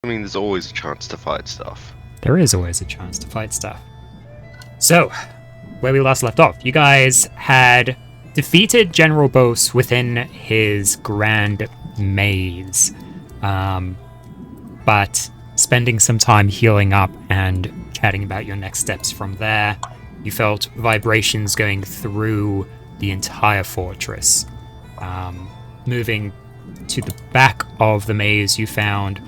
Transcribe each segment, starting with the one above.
I mean, there's always a chance to fight stuff. There is always a chance to fight stuff. So, where we last left off, you guys had defeated General Bose within his grand maze, but spending some time healing up and chatting about your next steps from there, you felt vibrations going through the entire fortress. Moving to the back of the maze, you found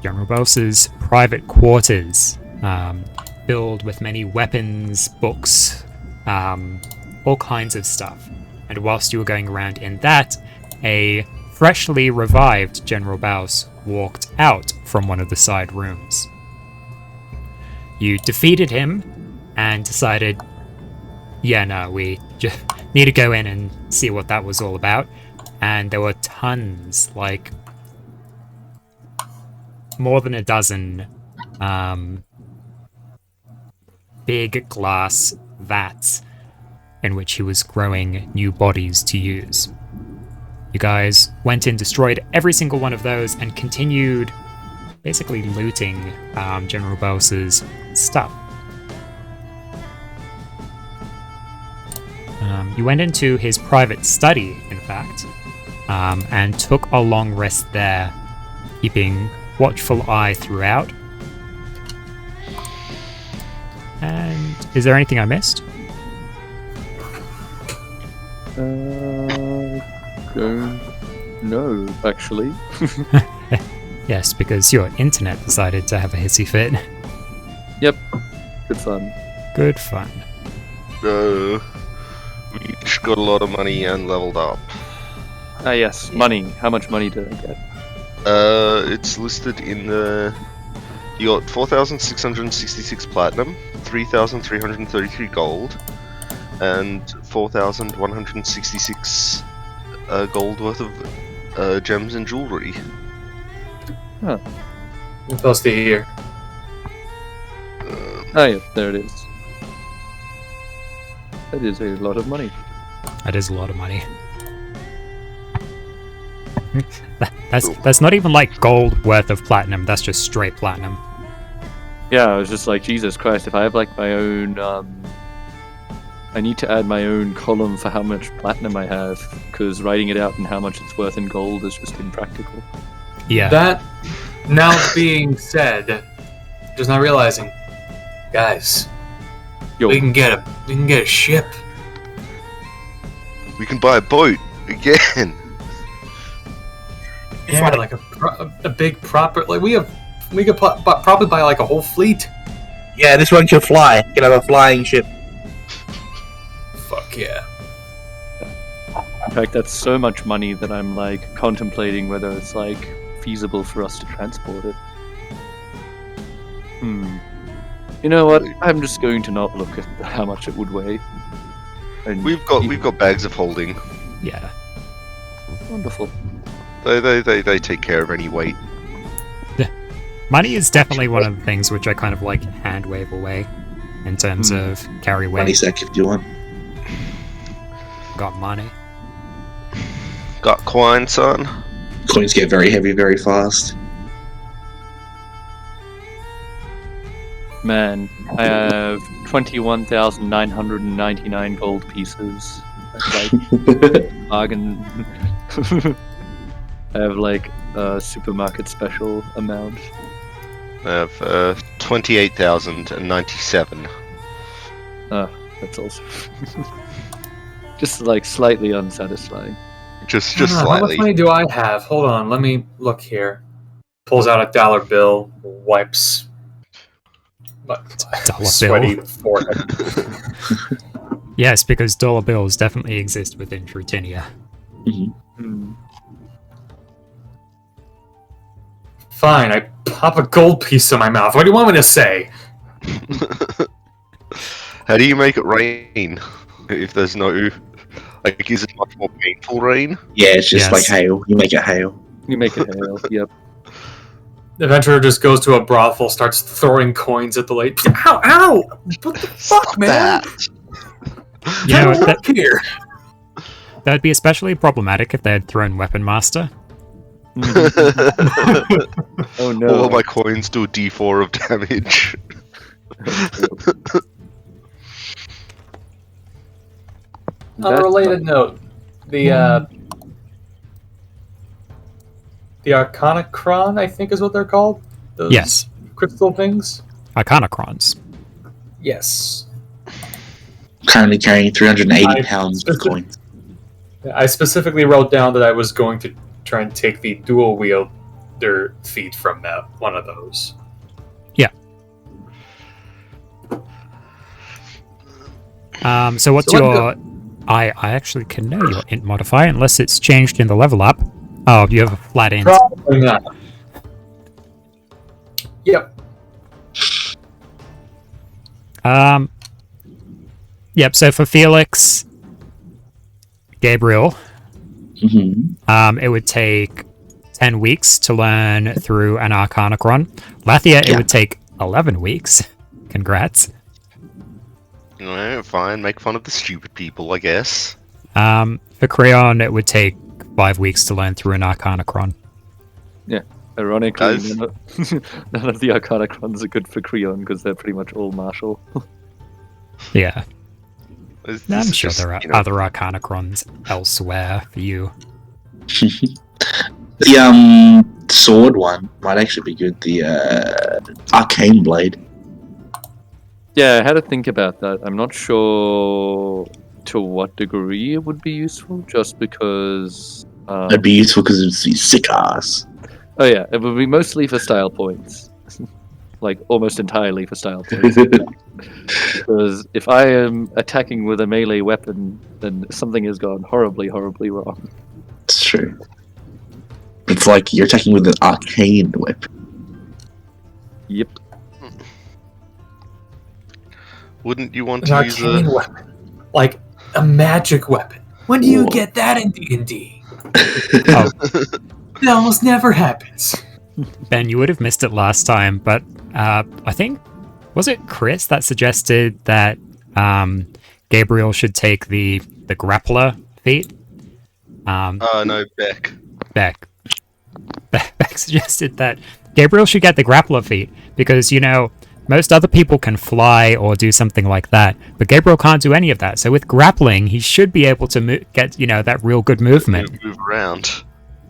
General Bose's private quarters, filled with many weapons, books, all kinds of stuff. And whilst you were going around in that, a freshly revived General Bose walked out from one of the side rooms. You defeated him and decided, yeah, no, we just need to go in and see what that was all about. And there were tons, like more than a dozen big glass vats in which he was growing new bodies to use. You guys went in, destroyed every single one of those, and continued basically looting General Bose's stuff. You went into his private study, in fact, and took a long rest there, keeping watchful eye throughout. And is there anything I missed? Don't know, actually. Yes, because your internet decided to have a hissy fit. Yep. Good fun. Good fun. We each got a lot of money and leveled up. Ah, yes. Money. How much money did I get? It's listed in the... You got 4,666 platinum, 3,333 gold, and 4,166 gold worth of gems and jewelry. Huh. What supposed to hear? Ah, yeah, there it is. That is a lot of money. That is a lot of money. That's not even like gold worth of platinum, that's just straight platinum. Yeah, I was just like, Jesus Christ, if I have like my own, I need to add my own column for how much platinum I have, because writing it out and how much it's worth in gold is just impractical. Yeah. That now being said, just not realizing, guys, Yo, we can get a ship. We can buy a boat again. Yeah, like a big proper, like we could probably buy like a whole fleet. Yeah, this one can fly. You can have a flying ship. Fuck yeah. in fact, that's so much money that I'm like contemplating whether it's like feasible for us to transport it. You know what? I'm just going to not look at how much it would weigh. And We've got bags of holding. Yeah. Wonderful. They take care of any weight. Money is definitely one of the things which I kind of like hand wave away in terms of carry weight. Money sack if you want. Got money. Got coin, son. Coins get very heavy very fast. Man, I have 21,999 gold pieces. That's like bargain. I have like a supermarket special amount. I have 28,097. That's also just like slightly unsatisfying. Just How much slightly. money do I have? Hold on, let me look here. Pulls out a dollar bill, wipes Dollar sweaty bill. forehead. Yes, because dollar bills definitely exist within Trutinia. Fine, I pop a gold piece in my mouth. What do you want me to say? How do you make it rain if there's no... Like, is it much more painful rain? Yeah, it's just Yes. like hail. You make it hail. You make it hail. Yep. The adventurer just goes to a brothel, starts throwing coins at the lake. Ow! Ow! What the fuck, man? That. You know, Get up here. that'd be especially problematic if they had thrown Weapon Master. Oh no. All of my coins do D4 of damage. On a related note, the Arcanacron, I think is what they're called. Those Yes. crystal things. Arcanacrons. Yes. Currently carrying 380 I- pounds of coins. I specifically wrote down that I was going to try and take the dual wielder feat from that one of those. So what's So what your... I actually can know your int modifier unless it's changed in the level up. Oh, you have a flat int. Probably not. Yep. Yep, so for Felix, Gabriel, it would take 10 weeks to learn through an Arcanacron. Lathia, it would take 11 weeks. Congrats. Alright, fine. Make fun of the stupid people, I guess. For Creon, it would take 5 weeks to learn through an Arcanacron. Ironically, Guys. none of the Arcanacrons are good for Creon because they're pretty much all martial. Yeah, This I'm is sure just, there are you know, other Arcanacrons elsewhere for you. The sword one might actually be good. The arcane blade. Yeah, I had to think about that. I'm not sure to what degree it would be useful, just because. That'd be useful because it's the sick ass. Oh yeah, it would be mostly for style points, like almost entirely for style points. Because if I am attacking with a melee weapon, then something has gone horribly, horribly wrong. It's true. It's like you're attacking with an arcane weapon. Yep. wouldn't you want An to use arcane a... weapon. Like a magic weapon. When do you get that in D&D? It almost never happens. Ben, you would have missed it last time, but I think, was it Chris that suggested that Gabriel should take the grappler feat? no, Beck. Beck suggested that Gabriel should get the grappler feat because, you know, most other people can fly or do something like that, but Gabriel can't do any of that. So with grappling, he should be able to get, you know, that real good movement. Move around.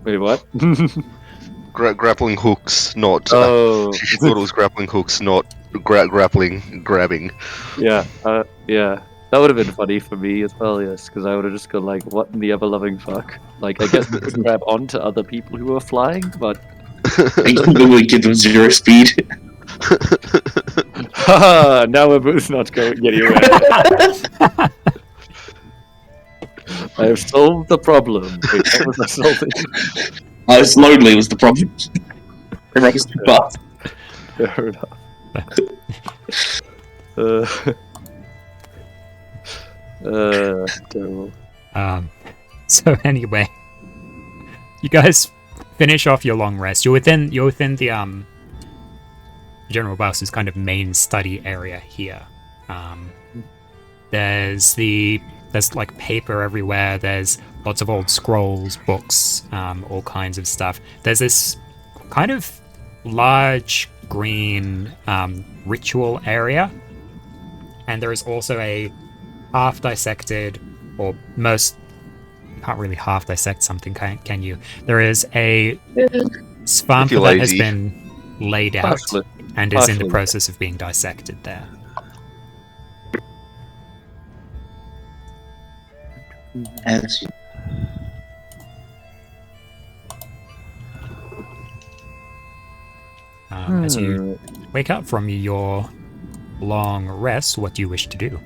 Wait, what? Grappling hooks, not... Oh. she thought it was grappling hooks, not grappling, grabbing. Yeah, yeah. That would have been funny for me as well, yes, because I would have just gone like, what in the ever-loving fuck? Like, I guess we could grab onto other people who are flying, but... We would give them 0 speed. Haha, now we're both not going anywhere. I have solved the problem. Wait, what was I solving? Slowly was the problem. Everyone was too fast. Fair enough. Terrible. So anyway, you guys finish off your long rest. You're within the General Boss's kind of main study area here. There's like paper everywhere. There's lots of old scrolls, books, all kinds of stuff. There's this kind of large green ritual area, and there is also a half dissected, or most, you can't really half dissect something, can you? There is a Svärmfa that has been laid out Partially. and is in the Partially. process of being dissected there. As you As you wake up from your long rest, what do you wish to do?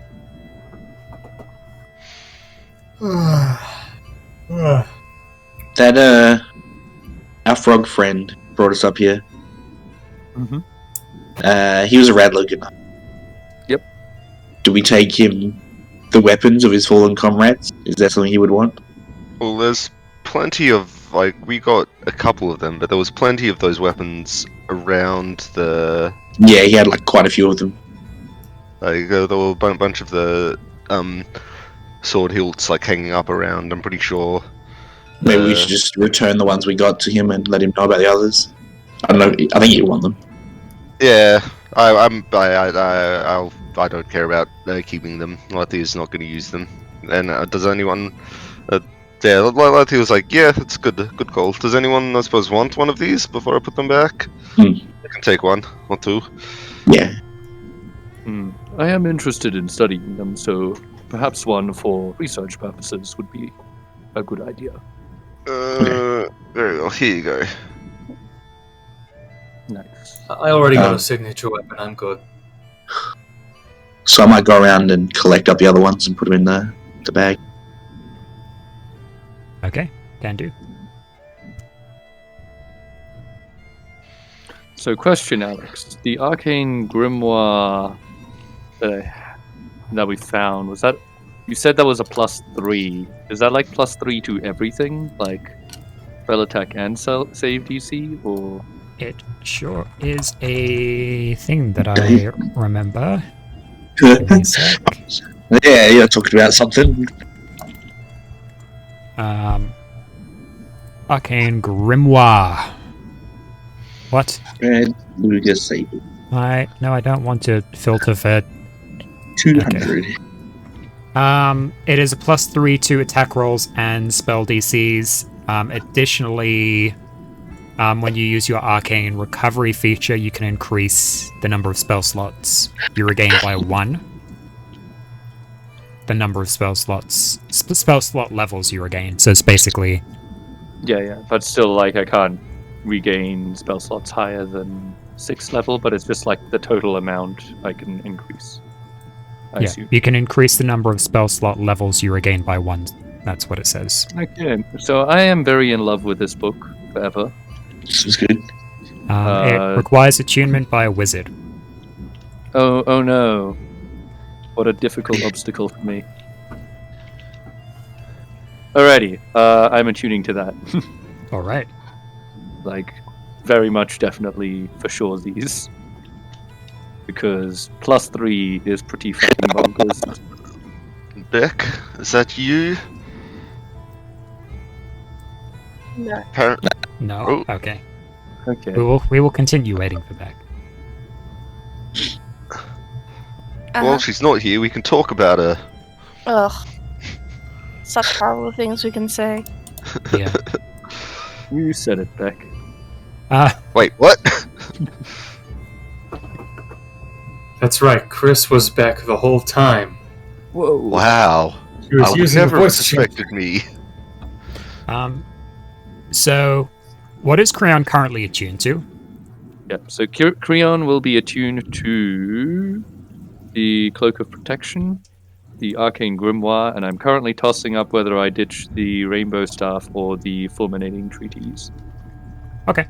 That our frog friend brought us up here. Mhm. He was a rad looking. Yep. Do we take him the weapons of his fallen comrades? Is that something he would want? Well, there's plenty of, like, we got a couple of them, but there was plenty of those weapons around the... Yeah, he had like quite a few of them. Like, there were a bunch of the sword hilts, like, hanging up around. I'm pretty sure Maybe we should just return the ones we got to him and let him know about the others. I don't know. I think you want them. Yeah, I don't care about keeping them. Lathia's not going to use them. And does anyone? Yeah, Lathia was like, yeah, that's good call. Does anyone, I suppose, want one of these before I put them back? Hmm. I can take one or two. Yeah. I am interested in studying them, so perhaps one for research purposes would be a good idea. Very well. Here you go. Nice. I already got a signature weapon. I'm good. So I might go around and collect up the other ones and put them in the bag. Okay, can do. So, question, Alex: the arcane grimoire that we found, was that? You said that was a +3. Is that like +3 to everything, like spell attack and save DC, or? It sure is a thing that I remember. Give me a sec. Yeah, you're talking about something. Arcane Grimoire. What? And we just say No, I don't want to filter for 200. It is a +3 to attack rolls and spell DCs. Additionally, when you use your arcane recovery feature, you can increase the number of spell slots you regain by 1. The number of spell slot levels you regain. So it's basically... Yeah, but still, like, I can't regain spell slots higher than 6th level, but it's just like the total amount I can increase. I assume. You can increase the number of spell slot levels you regain by 1. That's what it says. Okay, so I am very in love with this book forever. This is good. It requires attunement by a wizard. Oh no. What a difficult obstacle for me. Alrighty, I'm attuning to that. Alright. Like, very much definitely for sure these. Because +3 is pretty fucking bonkers. Beck, is that you? No. No? Oh. Okay. Okay. We will continue waiting for Beck. Well, she's not here. We can talk about her. Ugh. Such horrible things we can say. Yeah. You said it, Beck. Wait, what? That's right. Chris was back the whole time. Whoa. Wow. He was I would using the never voice suspected me. So, what is Creon currently attuned to? Yep, so Creon will be attuned to the Cloak of Protection, the Arcane Grimoire, and I'm currently tossing up whether I ditch the Rainbow Staff or the Fulminating Treaties. Okay.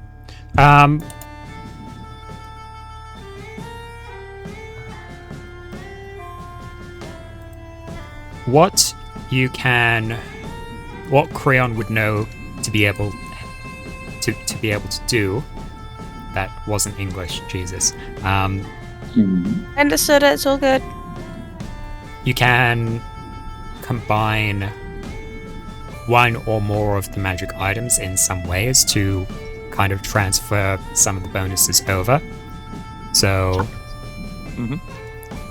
What Creon would know to be able to do, that wasn't English, Jesus. Understood, it's all good. You can combine one or more of the magic items in some ways to kind of transfer some of the bonuses over. So,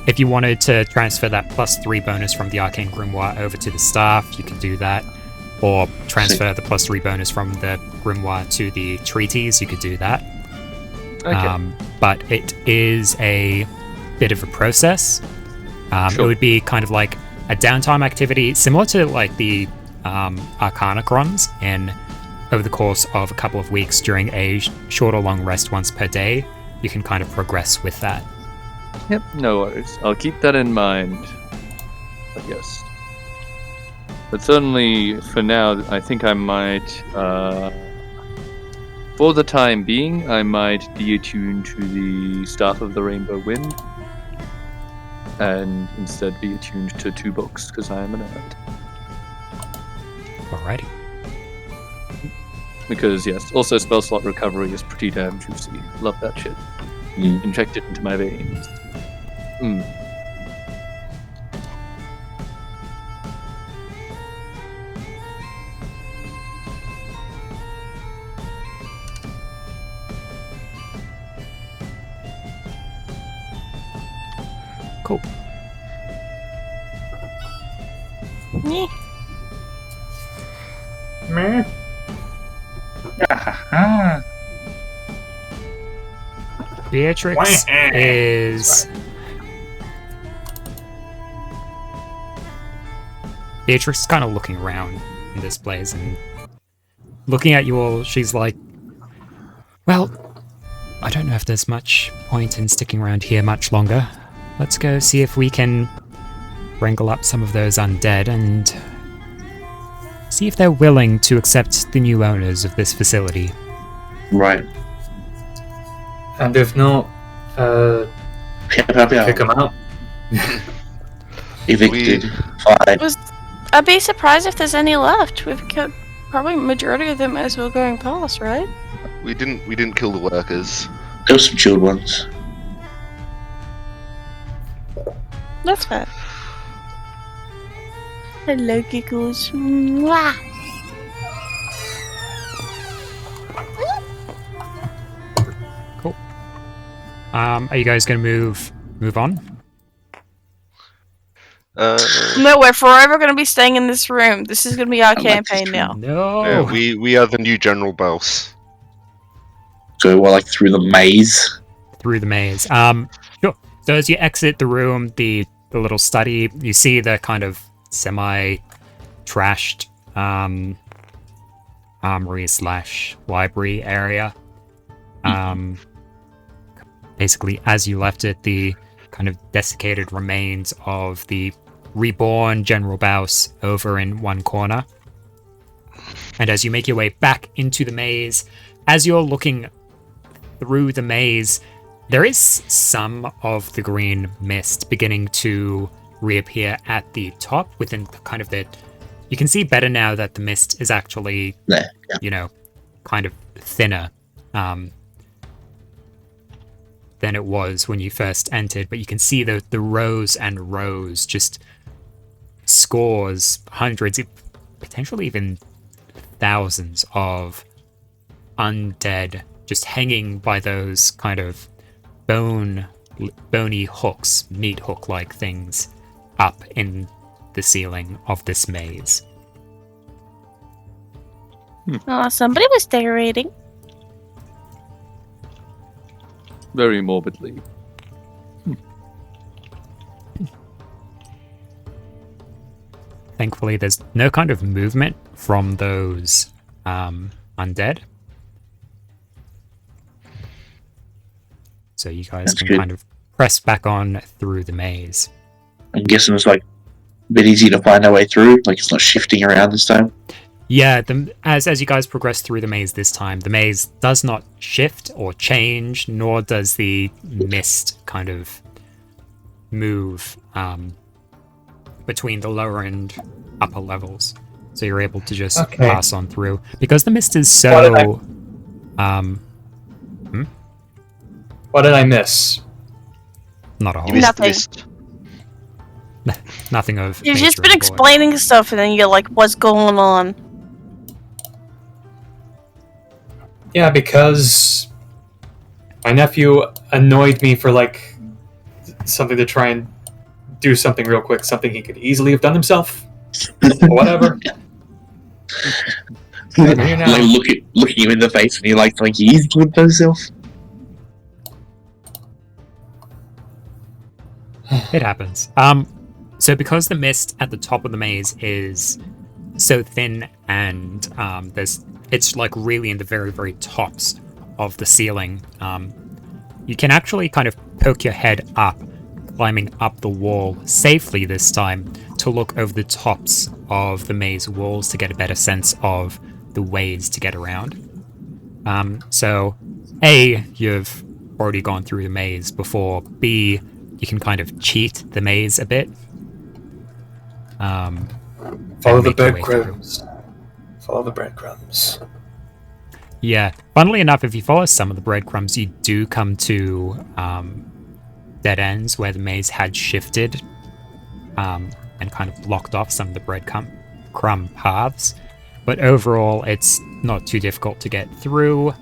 if you wanted to transfer that +3 bonus from the Arcane Grimoire over to the staff, you can do that. Or transfer the +3 bonus from the Grimoire to the treaties, you could do that. Okay. But it is a bit of a process. It would be kind of like a downtime activity, similar to like the Arcanacrons, over the course of a couple of weeks during a short or long rest once per day, you can kind of progress with that. Yep, no worries. I'll keep that in mind. But yes. But certainly, for now, I think I might, for the time being, I might de-attune to the Staff of the Rainbow Wind, and instead be attuned to 2 books, because I am a nerd. Alrighty. Because, yes, also spell slot recovery is pretty damn juicy. Love that shit. Inject it into my veins. Cool. Yeah. Meh. Beatrix Wah. is... Beatrix is kind of looking around in this place and looking at you all. She's like, well, I don't know if there's much point in sticking around here much longer. Let's go see if we can wrangle up some of those undead and see if they're willing to accept the new owners of this facility. Right. And if not, kick them out. Evicted. Fine. I'd be surprised if there's any left. We've killed probably majority of them as we're going past, right? We didn't kill the workers. There were some chilled ones. That's fair. Hello, giggles. Mwah. Cool. Are you guys gonna move on? No, we're forever going to be staying in this room. This is going to be our I like campaign this now. No. Yeah, we are the new general boss. So we're like through the maze. Through the maze. Sure. So as you exit the room, the little study, you see the kind of semi-trashed armory / library area. Basically, as you left it, the kind of desiccated remains of the reborn General Baus over in one corner. And as you make your way back into the maze, as you're looking through the maze, there is some of the green mist beginning to reappear at the top within kind of the... You can see better now that the mist is actually, There. Yeah. you know, kind of thinner than it was when you first entered, but you can see the rows and rows, just scores, hundreds, potentially even thousands of undead just hanging by those kind of bony hooks, meat hook-like things up in the ceiling of this maze. Oh, somebody was decorating. Very morbidly. Thankfully, there's no kind of movement from those undead. So you guys That's can good. kind of press back on through the maze. I'm guessing it's like a bit easy to find our way through. Like it's not shifting around this time. Yeah, as you guys progress through the maze this time, the maze does not shift or change, nor does the mist kind of move between the lower and upper levels. So you're able to just pass on through. Because the mist is so... What did I miss? Not a You whole... missed Nothing. mist. Nothing of You've major just been import. explaining stuff and then you're like, what's going on? Yeah, because my nephew annoyed me for like something to try and do something real quick, something he could easily have done himself. Whatever. Here now. Like looking him in the face and you're like he's doing himself. It happens. So because the mist at the top of the maze is so thin and it's like really in the very, very tops of the ceiling, you can actually kind of poke your head up, climbing up the wall safely this time to look over the tops of the maze walls to get a better sense of the ways to get around. So A, you've already gone through the maze before. B, you can kind of cheat the maze a bit. Follow the make your way breadcrumbs. Follow the breadcrumbs. Yeah. Funnily enough, if you follow some of the breadcrumbs, you do come to dead ends where the maze had shifted and kind of blocked off some of the breadcrumb paths. But overall, it's not too difficult to get through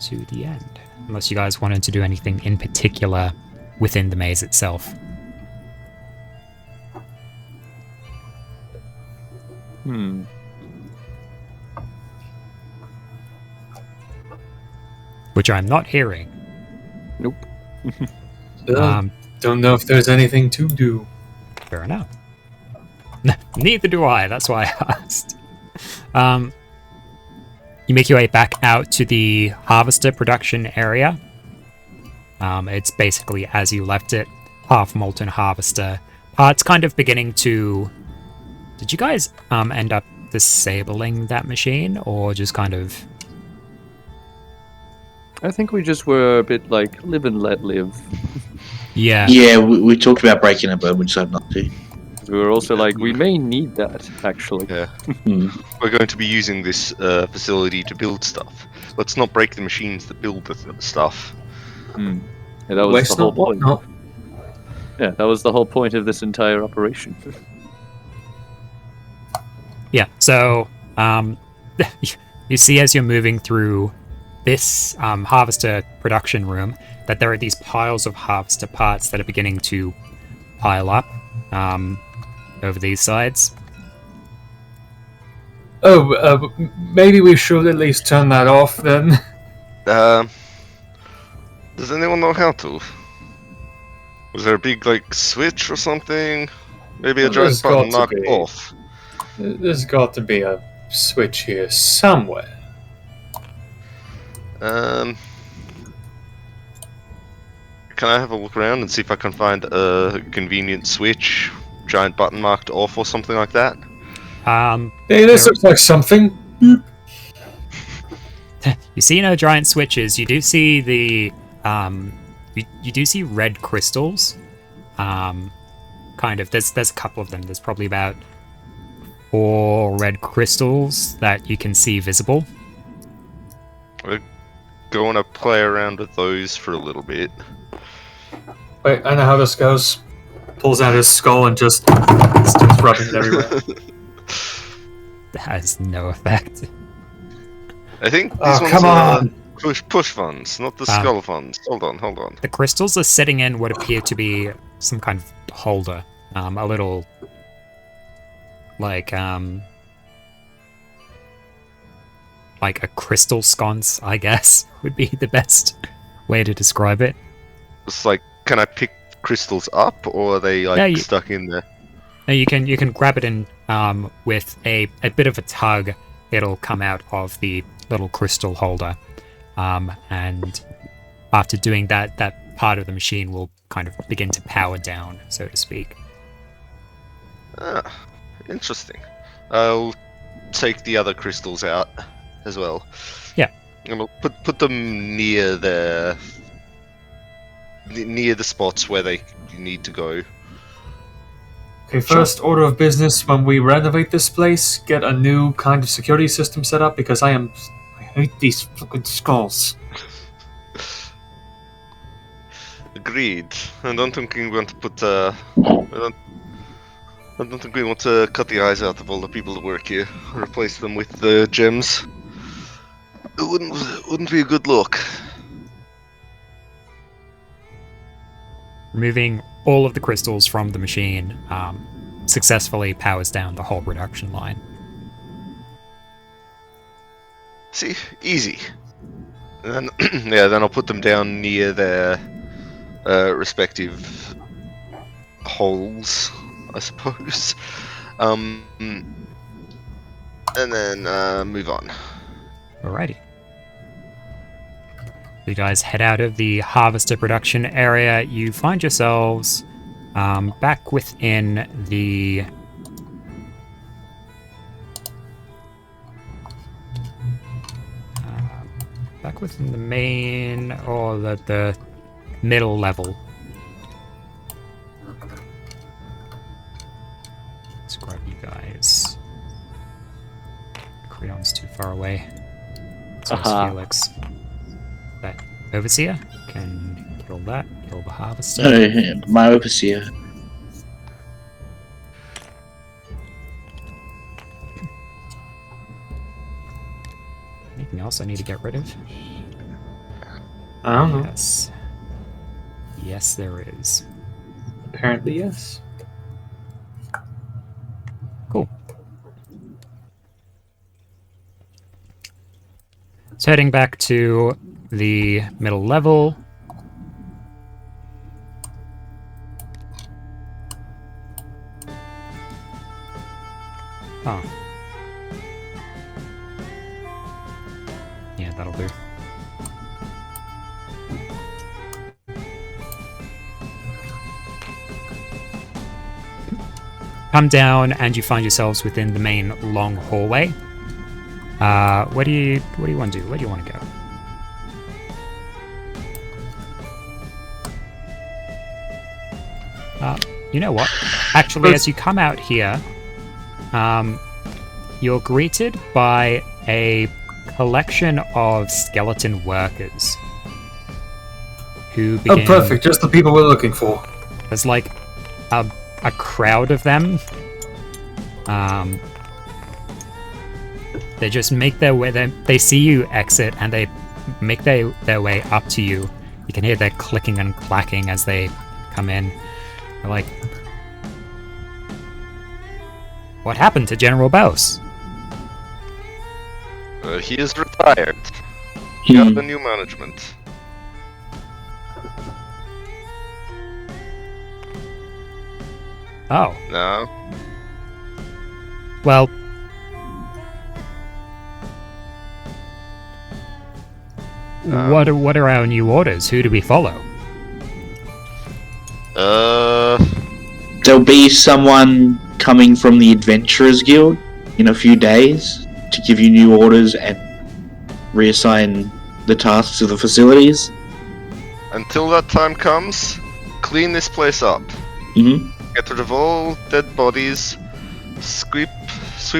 to the end. Unless you guys wanted to do anything in particular within the maze itself. Which I'm not hearing. Nope. Don't know if there's anything to do. Fair enough. Neither do I, that's why I asked. You make your way back out to the harvester production area. It's basically as you left it, half-molten harvester. It's kind of beginning to... Did you guys end up disabling that machine, or just kind of... I think we just were a bit like, live and let live. Yeah. Yeah, we talked about breaking it, but we decided not to. We were also like, we may need that, actually. Yeah. Hmm. We're going to be using this facility to build stuff. Let's not break the machines that build the stuff. Yeah, that was Waste the whole not, want point. not. Yeah, that was the whole point of this entire operation. Yeah, so you see as you're moving through this harvester production room that there are these piles of harvester parts that are beginning to pile up over these sides. Oh, maybe we should at least turn that off then. Does anyone know how to? Was there a big, like, switch or something? Maybe a giant There's got button to knocked be. off. There's got to be a switch here somewhere. Can I have a look around and see if I can find a convenient switch, giant button marked off or something like that? Hey, this looks like something. You see no giant switches. You do see the you do see red crystals. Kind of. There's a couple of them. There's probably about 4 red crystals that you can see visible. We're going to play around with those for a little bit. Wait, I know how this goes. Pulls out his skull and just starts rubbing it everywhere. That has no effect. I think these Oh, ones come are on! push ones, not the skull ones. Hold on. The crystals are sitting in what appear to be some kind of holder. A little like a crystal sconce, I guess, would be the best way to describe it. It's like, can I pick crystals up, or are they like Yeah, stuck in there? No, you can grab it and with a bit of a tug, it'll come out of the little crystal holder. And after doing that, that part of the machine will kind of begin to power down, so to speak. Ah, interesting. I'll take the other crystals out as well. Yeah. And I'll put them near the spots where they need to go. Okay, first order of business when we renovate this place, get a new kind of security system set up because I hate these fucking skulls. Agreed. I don't think we want to put I don't think we want to cut the eyes out of all the people that work here. Replace them with the gems. It wouldn't be a good look. Removing all of the crystals from the machine successfully powers down the whole production line. See, easy. And then, then I'll put them down near their respective holes, I suppose. And then move on. Alrighty. You guys head out of the harvester production area. You find yourselves back within the main or the middle level. Let's grab you guys. Creon's too far away. So is Felix. That overseer can kill that, kill the harvester. Oh, my overseer. Anything else I need to get rid of? I don't know. Yes. Yes, there is. Apparently, yes. Cool. So heading back to the middle level. Oh. Yeah, that'll do. Come down and you find yourselves within the main long hallway. What do you want to do? Where do you want to go? You know what? Actually, as you come out here, you're greeted by a collection of skeleton workers who begin... Oh, perfect. Just the people we're looking for. There's like a crowd of them. They just make their way. They see you exit and they make their way up to you. You can hear their clicking and clacking as they come in. They're like, "What happened to General Baus?" He is retired. He got the new management. Oh, No. well. What are our new orders? Who do we follow? There'll be someone coming from the Adventurers Guild in a few days to give you new orders and reassign the tasks of the facilities. Until that time comes, clean this place up. Mm-hmm. Get rid of all dead bodies. Sweep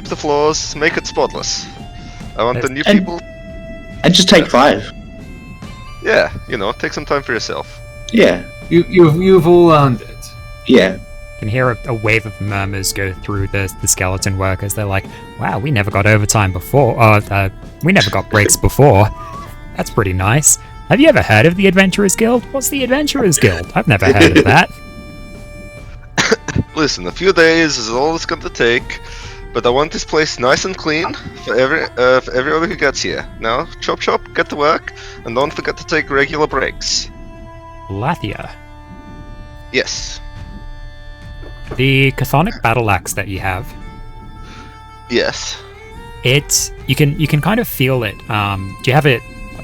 the floors. Make it spotless. I want the new And- people. And just take 5. Yeah, take some time for yourself. Yeah. You've all earned it. Yeah. You can hear a wave of murmurs go through the skeleton workers. They're like, "Wow, we never got overtime before. We never got breaks before. That's pretty nice. Have you ever heard of the Adventurers Guild? What's the Adventurers Guild? I've never heard of that." Listen, a few days is all it's going to take, but I want this place nice and clean for everyone who gets here. Now, chop, get to work, and don't forget to take regular breaks. Lathia. Yes. The chthonic battle axe that you have, Yes. you can kind of feel it. Do you have it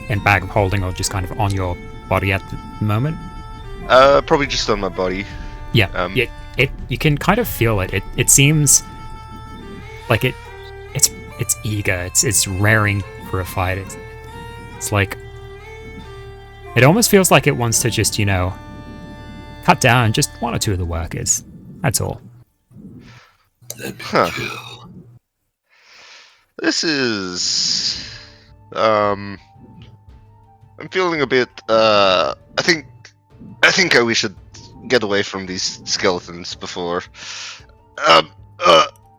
in bag of holding or just kind of on your body at the moment? Probably just on my body. Yeah. You can kind of feel it. It seems like it's eager. It's raring for a fight. It's like it almost feels like it wants to just cut down just one or two of the workers. That's all. Huh. This is... I'm feeling a bit... I think we should get away from these skeletons before...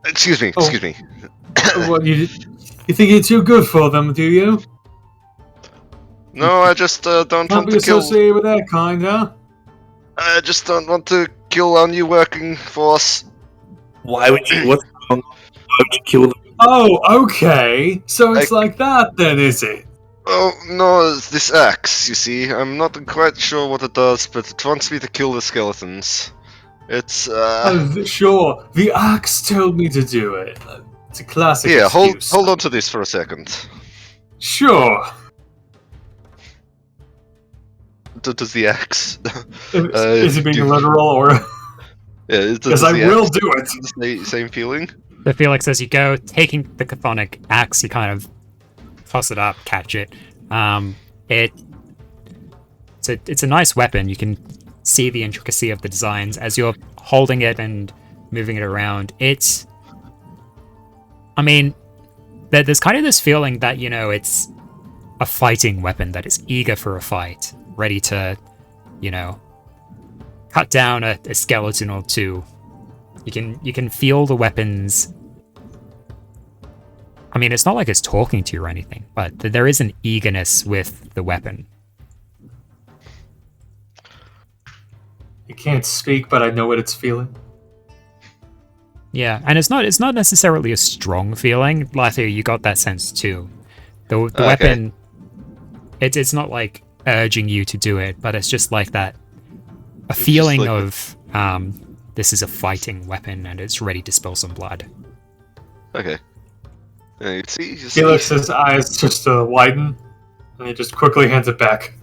Excuse me. What, you think you're too good for them, do you? No, I just don't Can't want be to kill... associated with that kind, huh? I just don't want to kill our new working force. Why would you? What's wrong? Why would you kill them? Oh, okay. So it's like that then, is it? Oh, no, it's this axe, you see. I'm not quite sure what it does, but it wants me to kill the skeletons. It's, Sure, the axe told me to do it. It's a classic Here, excuse. hold on to this for a second. Sure. Does the axe... Is it being literal or... Yeah, Because I will do it. Same feeling? So Felix, as you go, taking the chthonic axe, you kind of toss it up, catch it. It's a nice weapon. You can see the intricacy of the designs as you're holding it and moving it around. There's kind of this feeling that, it's a fighting weapon that is eager for a fight, ready to, cut down a skeleton or two. You can feel the weapons. It's not like it's talking to you or anything, but there is an eagerness with the weapon. I can't speak, but I know what it's feeling. Yeah, and it's not necessarily a strong feeling. Lathia, you got that sense too. The Okay. weapon It's not like urging you to do it, but it's just like that a It's feeling just like of this is a fighting weapon and it's ready to spill some blood. Okay. Yeah, you see. Felix's eyes just widen, and he just quickly hands it back.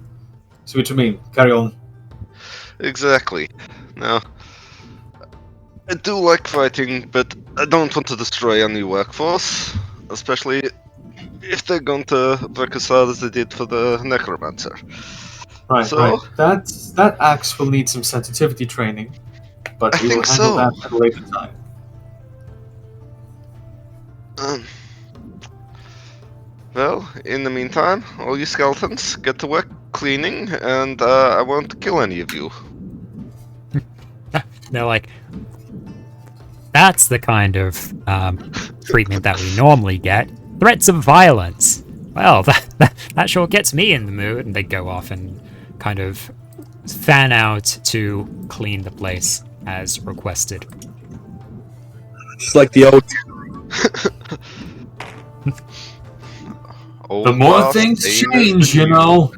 So what you mean? Carry on. Exactly. Now, I do like fighting, but I don't want to destroy any workforce, especially if they're going to work as hard as they did for the necromancer. Right, So- right. That axe will need some sensitivity training, but I we will think handle so. that at a later time. Well, in the meantime, all you skeletons, get to work cleaning, and I won't kill any of you. They're like, that's the kind of treatment that we normally get. Threats of violence. Well, that sure gets me in the mood. And they go off and kind of fan out to clean the place as requested. It's like the old. Old The more glass things ain't change, new. you know.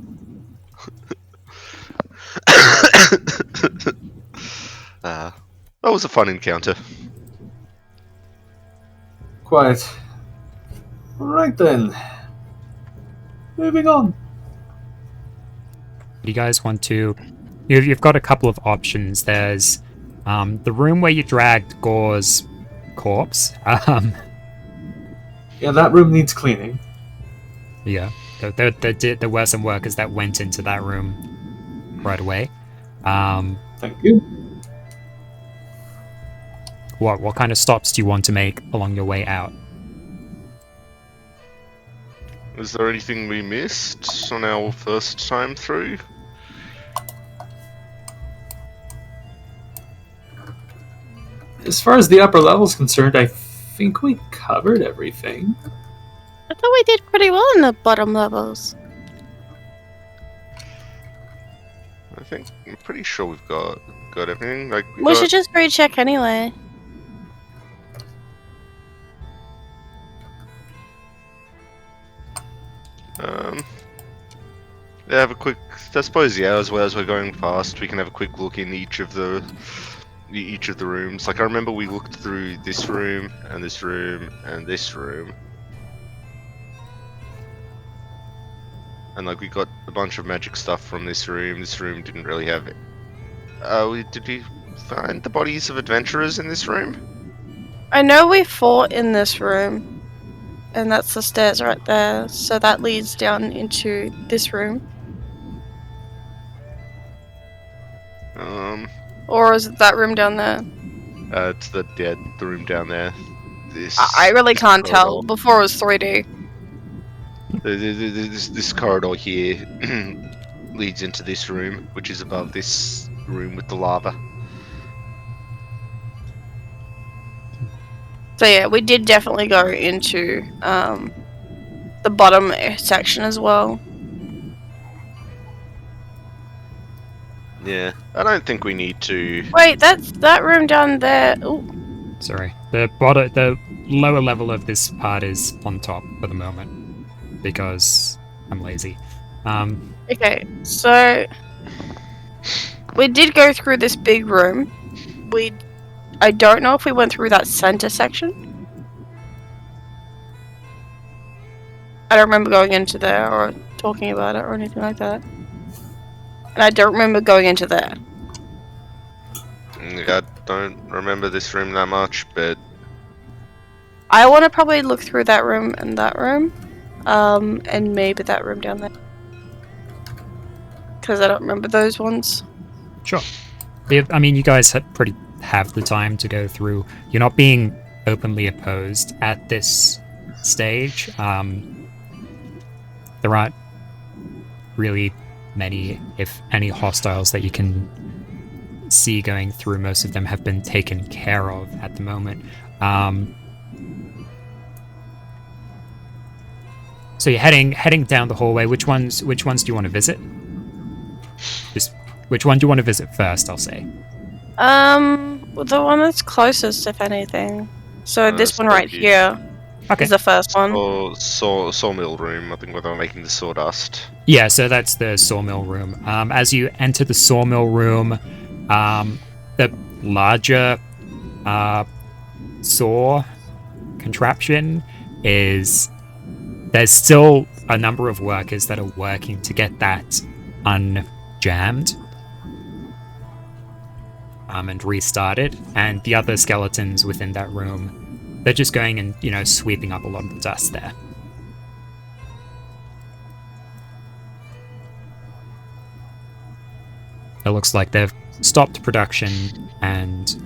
That was a fun encounter. Quite. Right then. Moving on. You guys want to... You've got a couple of options. There's the room where you dragged Gore's corpse. Yeah, that room needs cleaning. Yeah, there were some workers that went into that room right away. Thank you. What kind of stops do you want to make along your way out? Is there anything we missed on our first time through? As far as the upper level is concerned, I think we covered everything. I thought we did pretty well in the bottom levels. I'm pretty sure we've got everything. Like We should just recheck anyway. Yeah, have a quick. I suppose as well as we're going past, we can have a quick look in each of the rooms. Like I remember we looked through this room and this room and this room, and like we got a bunch of magic stuff from this room. This room didn't really have it. Did we find the bodies of adventurers in this room? I know we fought in this room, and that's the stairs right there. So that leads down into this room. Or is it that room down there? It's the room down there. This. I really can't corridor. tell. Before it was 3D. This corridor here leads into this room, which is above this room with the lava. So yeah, we did definitely go into the bottom section as well. Yeah, I don't think we need to. Wait, that's that room down there. Ooh. Sorry, the lower level of this part is on top for the moment because I'm lazy. Okay, so we did go through this big room. I don't know if we went through that center section. I don't remember going into there or talking about it or anything like that. And I don't remember going into there. I don't remember this room that much, but I want to probably look through that room and that room. And maybe that room down there. Because I don't remember those ones. Sure. Yeah, I mean, you guys have the time to go through. You're not being openly opposed at this stage. There aren't really many, if any, hostiles that you can see going through. Most of them have been taken care of at the moment. So you're heading down the hallway. Which ones do you want to visit? Just which one do you want to visit first? I'll say. The one that's closest, if anything. So this one right Spooky. here. Okay. is the first one. Sawmill room, I think, where they're making the sawdust. Yeah, so that's the sawmill room. As you enter the sawmill room, the larger saw contraption is... There's still a number of workers that are working to get that unjammed and restarted, and the other skeletons within that room, they're just going and, sweeping up a lot of the dust there. It looks like they've stopped production and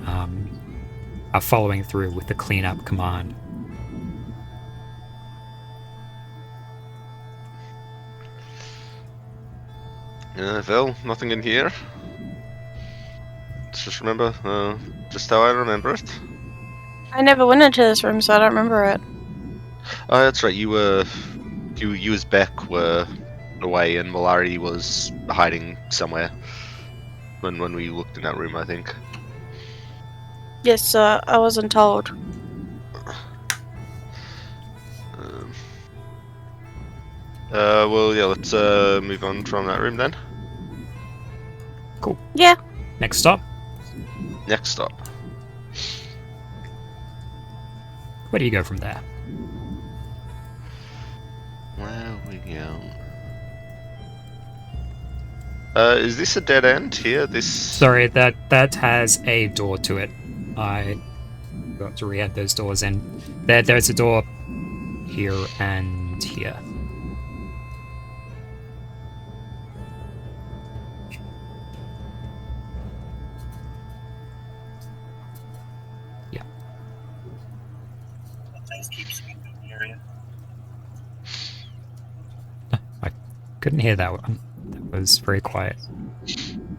are following through with the cleanup command. Well, nothing in here. Just remember, just how I remember it. I never went into this room, so I don't remember it. Oh, that's right. You as Beck were away, and Malari was hiding somewhere when we looked in that room, I think. Yes, I wasn't told. Well, yeah. Let's move on from that room then. Cool. Yeah. Next stop. Next stop. Where do you go from there? Where we go? Is this a dead end here? This. Sorry, that has a door to it. I got to re-add those doors in. There's a door here and here. Yeah. I couldn't hear that one. That was very quiet.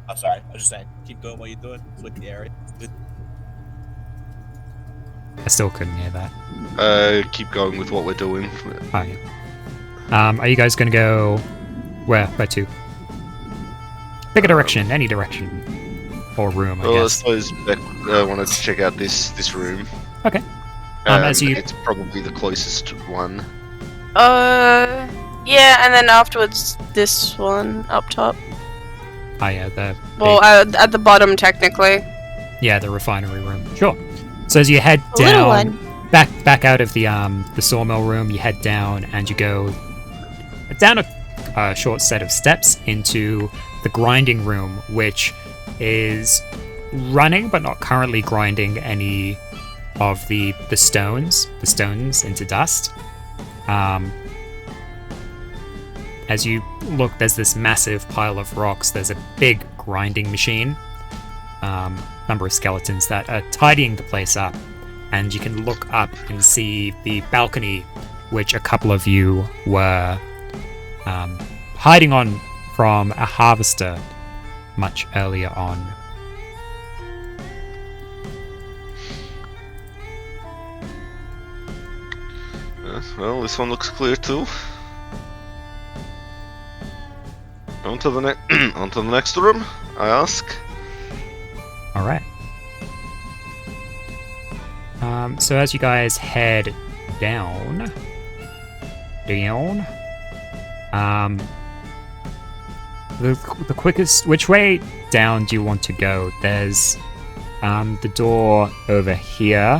I'm sorry. I was just saying, keep going while you do it. Flick the area. Good. I still couldn't hear that. Keep going with what we're doing. Oh, yeah. Are you guys gonna go where? Where to? Pick a direction, any direction, or room. I Well, I guess. suppose Beck wanted to check out this room. Okay. As you It's probably the closest one. Yeah, and then afterwards, this one up top. Oh yeah, Well, at the bottom, technically. the refinery room. Sure. So as you head The little down, one. back out of the sawmill room, you head down and you go down a short set of steps into the grinding room, which is running but not currently grinding any of the stones into dust. As you look, there's this massive pile of rocks. There's a big grinding machine. Number of skeletons that are tidying the place up, and you can look up and see the balcony, which a couple of you were hiding on from a harvester much earlier on. Well, this one looks clear too. On to the next room, I ask. All right. So as you guys head down, the quickest. Which way down do you want to go? There's the door over here,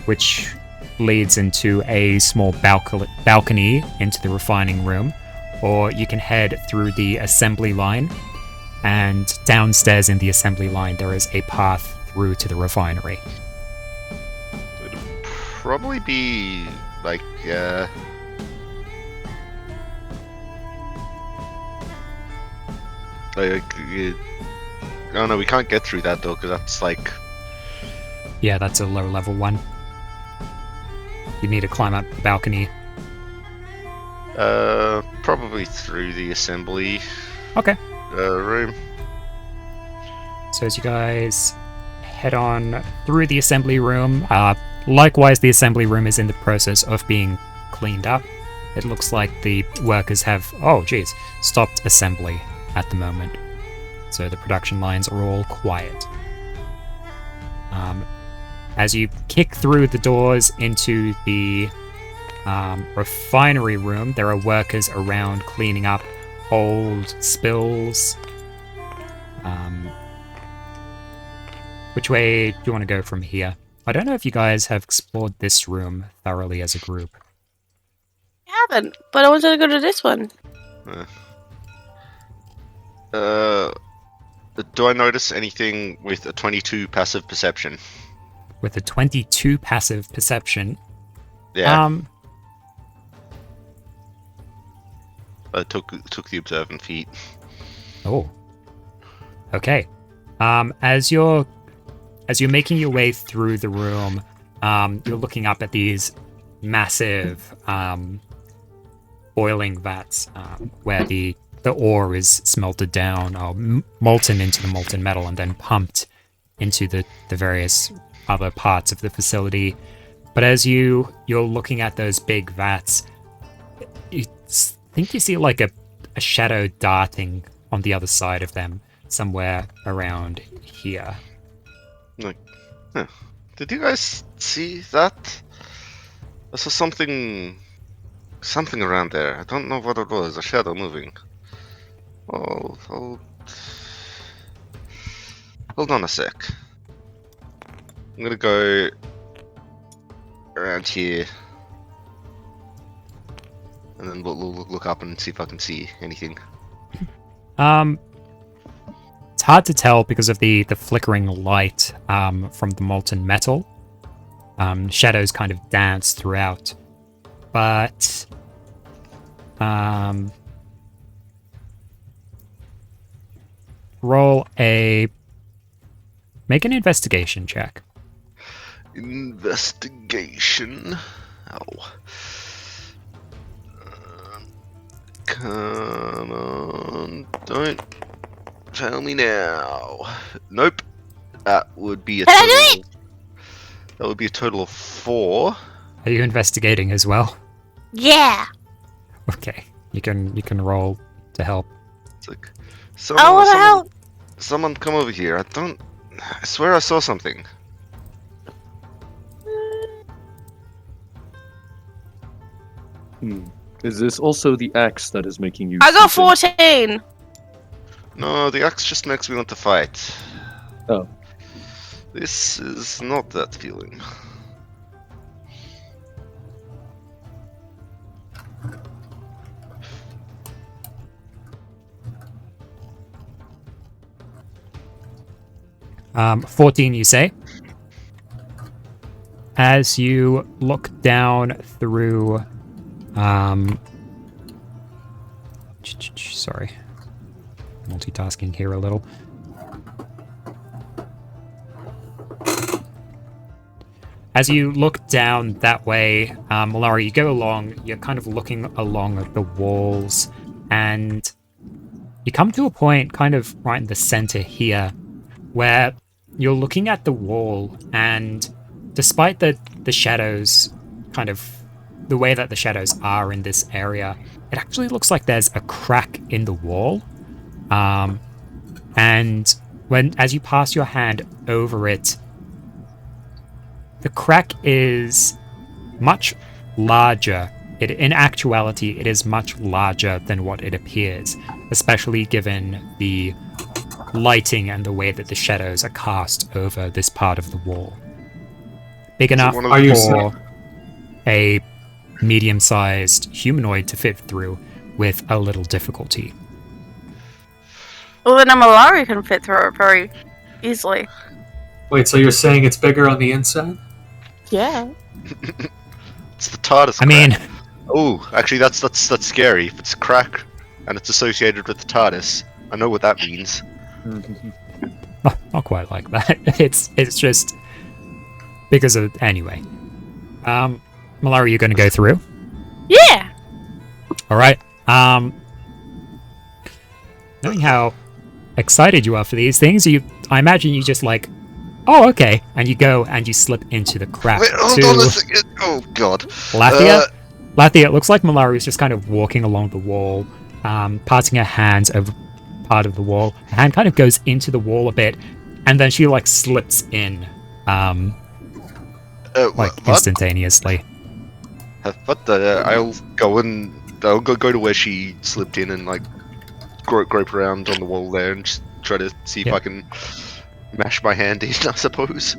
which leads into a small balcony into the refining room, or you can head through the assembly line, and downstairs in the assembly line there is a path through to the refinery. It'd probably be like oh no, we can't get through that though, because that's like... Yeah, that's a low level one. You need to climb up the balcony. Probably through the assembly Okay. room. So as you guys head on through the assembly room, likewise the assembly room is in the process of being cleaned up. It looks like the workers have, stopped assembly at the moment. So the production lines are all quiet. As you kick through the doors into the refinery room. There are workers around cleaning up old spills. Which way do you want to go from here? I don't know if you guys have explored this room thoroughly as a group. I haven't, but I wanted to go to this one. Do I notice anything with a 22 passive perception? With a 22 passive perception. Yeah. I took the observant feat. Oh. Okay. As you're making your way through the room, you're looking up at these massive boiling vats where the ore is smelted down or molten into the molten metal and then pumped into the various other parts of the facility. But as you're looking at those big vats, you think you see like a shadow darting on the other side of them, somewhere around here. Like, huh. Did you guys see that? I saw something around there. I don't know what it was. A shadow moving. Oh, hold on a sec. I'm gonna go around here, and then look up and see if I can see anything. It's hard to tell because of the flickering light from the molten metal. Shadows kind of dance throughout, but make an investigation check. Investigation. Oh. Come on, don't fail me now. Nope. That would be a Can I do total. That would be a total of 4. Are you investigating as well? Yeah. Okay, you can roll to help. It's like, I want to help. Someone come over here. I swear I saw something. Is this also the axe that is making you... I got see things? 14. No, the axe just makes me want to fight. Oh. This is not that feeling. 14, you say? As you look down through... sorry. Multitasking here a little. As you look down that way, Malari, you go along, you're kind of looking along the walls, and you come to a point kind of right in the center here, where you're looking at the wall, and despite the shadows, kind of the way that the shadows are in this area, it actually looks like there's a crack in the wall. And as you pass your hand over it, the crack is much larger. In actuality, it is much larger than what it appears, especially given the lighting and the way that the shadows are cast over this part of the wall. Big enough for a medium-sized humanoid to fit through with a little difficulty. Well, then a Malari can fit through it very easily. Wait, so you're saying it's bigger on the inside? Yeah. It's the TARDIS. I mean, oh, actually, that's scary. If it's a crack and it's associated with the TARDIS, I know what that means. not quite like that. It's just because of anyway. Malari, you going to go through? Yeah. All right. Knowing how excited you are for these things, I imagine you just like, oh, okay, and you go and you slip into the crack. Wait, hold on a second. Oh God. Lathia, it looks like Malari is just kind of walking along the wall, passing her hands over part of the wall. Her hand kind of goes into the wall a bit, and then she like slips in, like what? instantaneously. But I'll go to where she slipped in and like grope around on the wall there and just try to see if Yeah. I can mash my hand in, I suppose.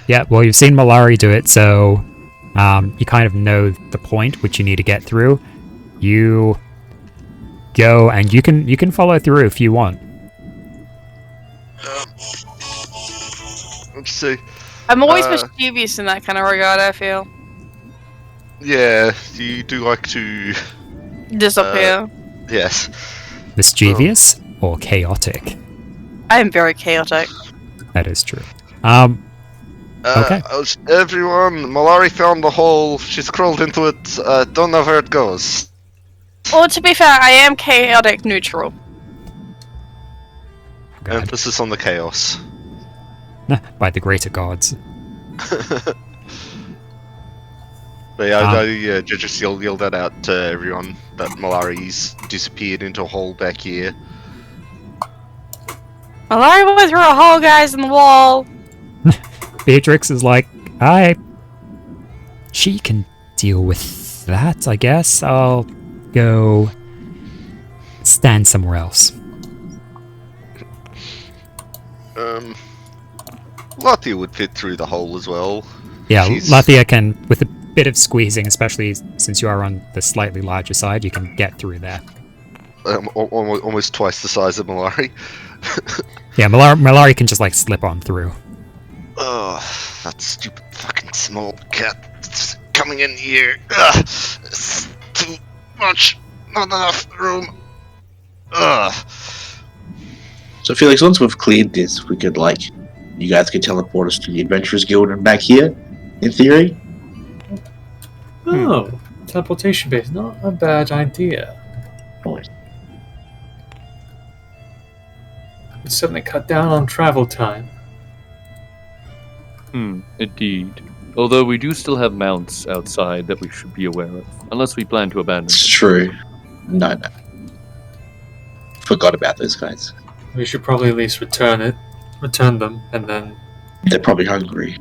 Yeah, well, you've seen Malari do it, so you kind of know the point which you need to get through. You go, and you can follow through if you want. Let's see. I'm always Uh, mischievous in that kind of regard, I feel. Yeah, you do like to. Disappear. Yes. Mischievous or chaotic? I am very chaotic. That is true. Okay. Everyone, Malari found the hole. She's crawled into it. Don't know where it goes. Well, to be fair, I am chaotic neutral. God. Emphasis on the chaos. By the greater gods. But yeah, I just yelled that out to everyone that Malari's disappeared into a hole back here. Malari went through a hole, guys, in the wall. Beatrix is like, she can deal with that, I guess. I'll go stand somewhere else. Lottie would fit through the hole as well. Yeah, She's- Lathia can, with a bit of squeezing, especially since you are on the slightly larger side, you can get through there. Almost twice the size of Malari. Yeah, Malari can just like slip on through. Oh, that stupid fucking small cat it's coming in here. Ugh, it's too much. Not enough room. Ugh. So Felix, once we've cleared this, we could you guys could teleport us to the Adventurers Guild and back here, in theory. Oh, teleportation base, not a bad idea. Right. Would certainly cut down on travel time. Indeed. Although we do still have mounts outside that we should be aware of, unless we plan to abandon It's them. true. No. Forgot about those guys. We should probably at least return them, and then They're probably hungry.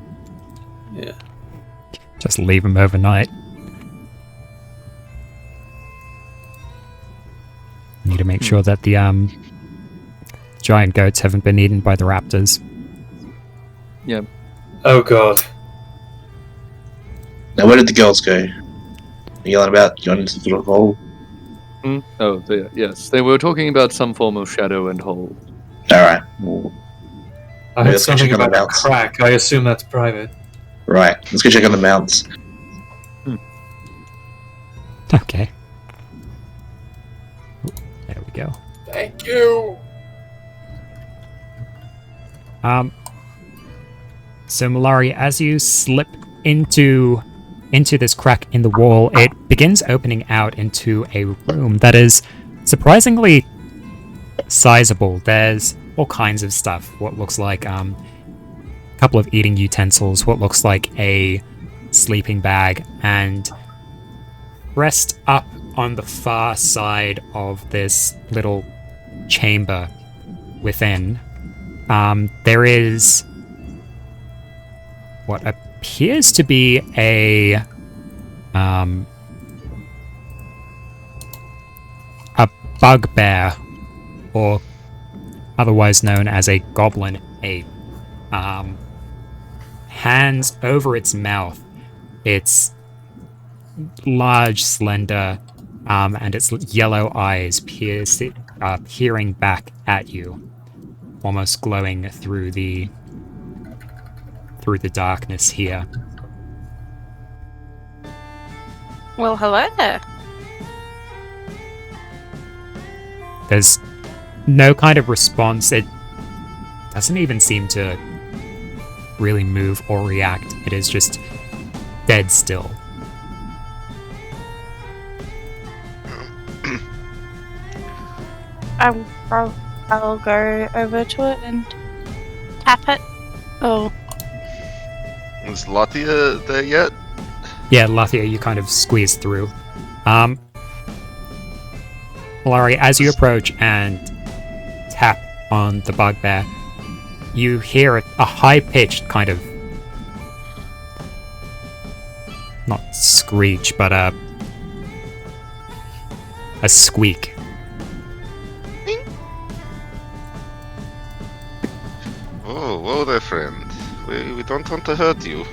yeah. Just leave them overnight. Need to make sure that the giant goats haven't been eaten by the raptors. Yeah. Oh god. Now, where did the girls go? Yelling about going into the little hole. Oh, yes. They were talking about some form of shadow and hole. Alright. Well, I heard let's go something check on the about a mounts. crack. I assume that's private. right. Let's go check on the mounts. Okay. There we go. Thank you. So Malari, as you slip into this crack in the wall, it begins opening out into a room that is surprisingly sizable. There's all kinds of stuff. What looks like a couple of eating utensils, what looks like a sleeping bag, and rest up on the far side of this little chamber within, there is what appears to be a bugbear, or otherwise known as a goblin ape. Hands over its mouth. It's large, slender, and its yellow eyes peering back at you, almost glowing through the darkness here. Well, hello there. There's no kind of response. It doesn't even seem to really move or react. It is just dead still. I'll go over to it and tap it. Oh, Is Latia there yet? Yeah, Lathia, you kind of squeeze through. Malari, as you approach and tap on the bugbear, you hear a high-pitched kind of not screech, but a squeak. Oh, whoa there, friend. We don't want to hurt you.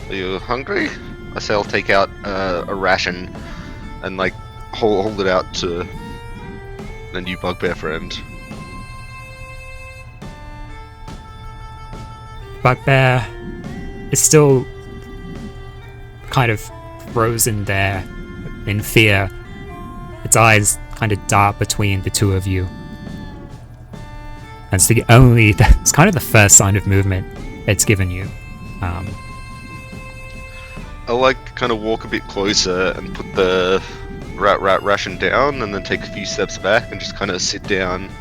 Are you hungry? I say I'll take out a ration and like hold it out to the new bugbear friend. Bugbear is still kind of frozen there in fear. Its eyes kind of dart between the two of you. And it's kind of the first sign of movement it's given you. I'll like kind of walk a bit closer and put the rat ration down, and then take a few steps back and just kind of sit down.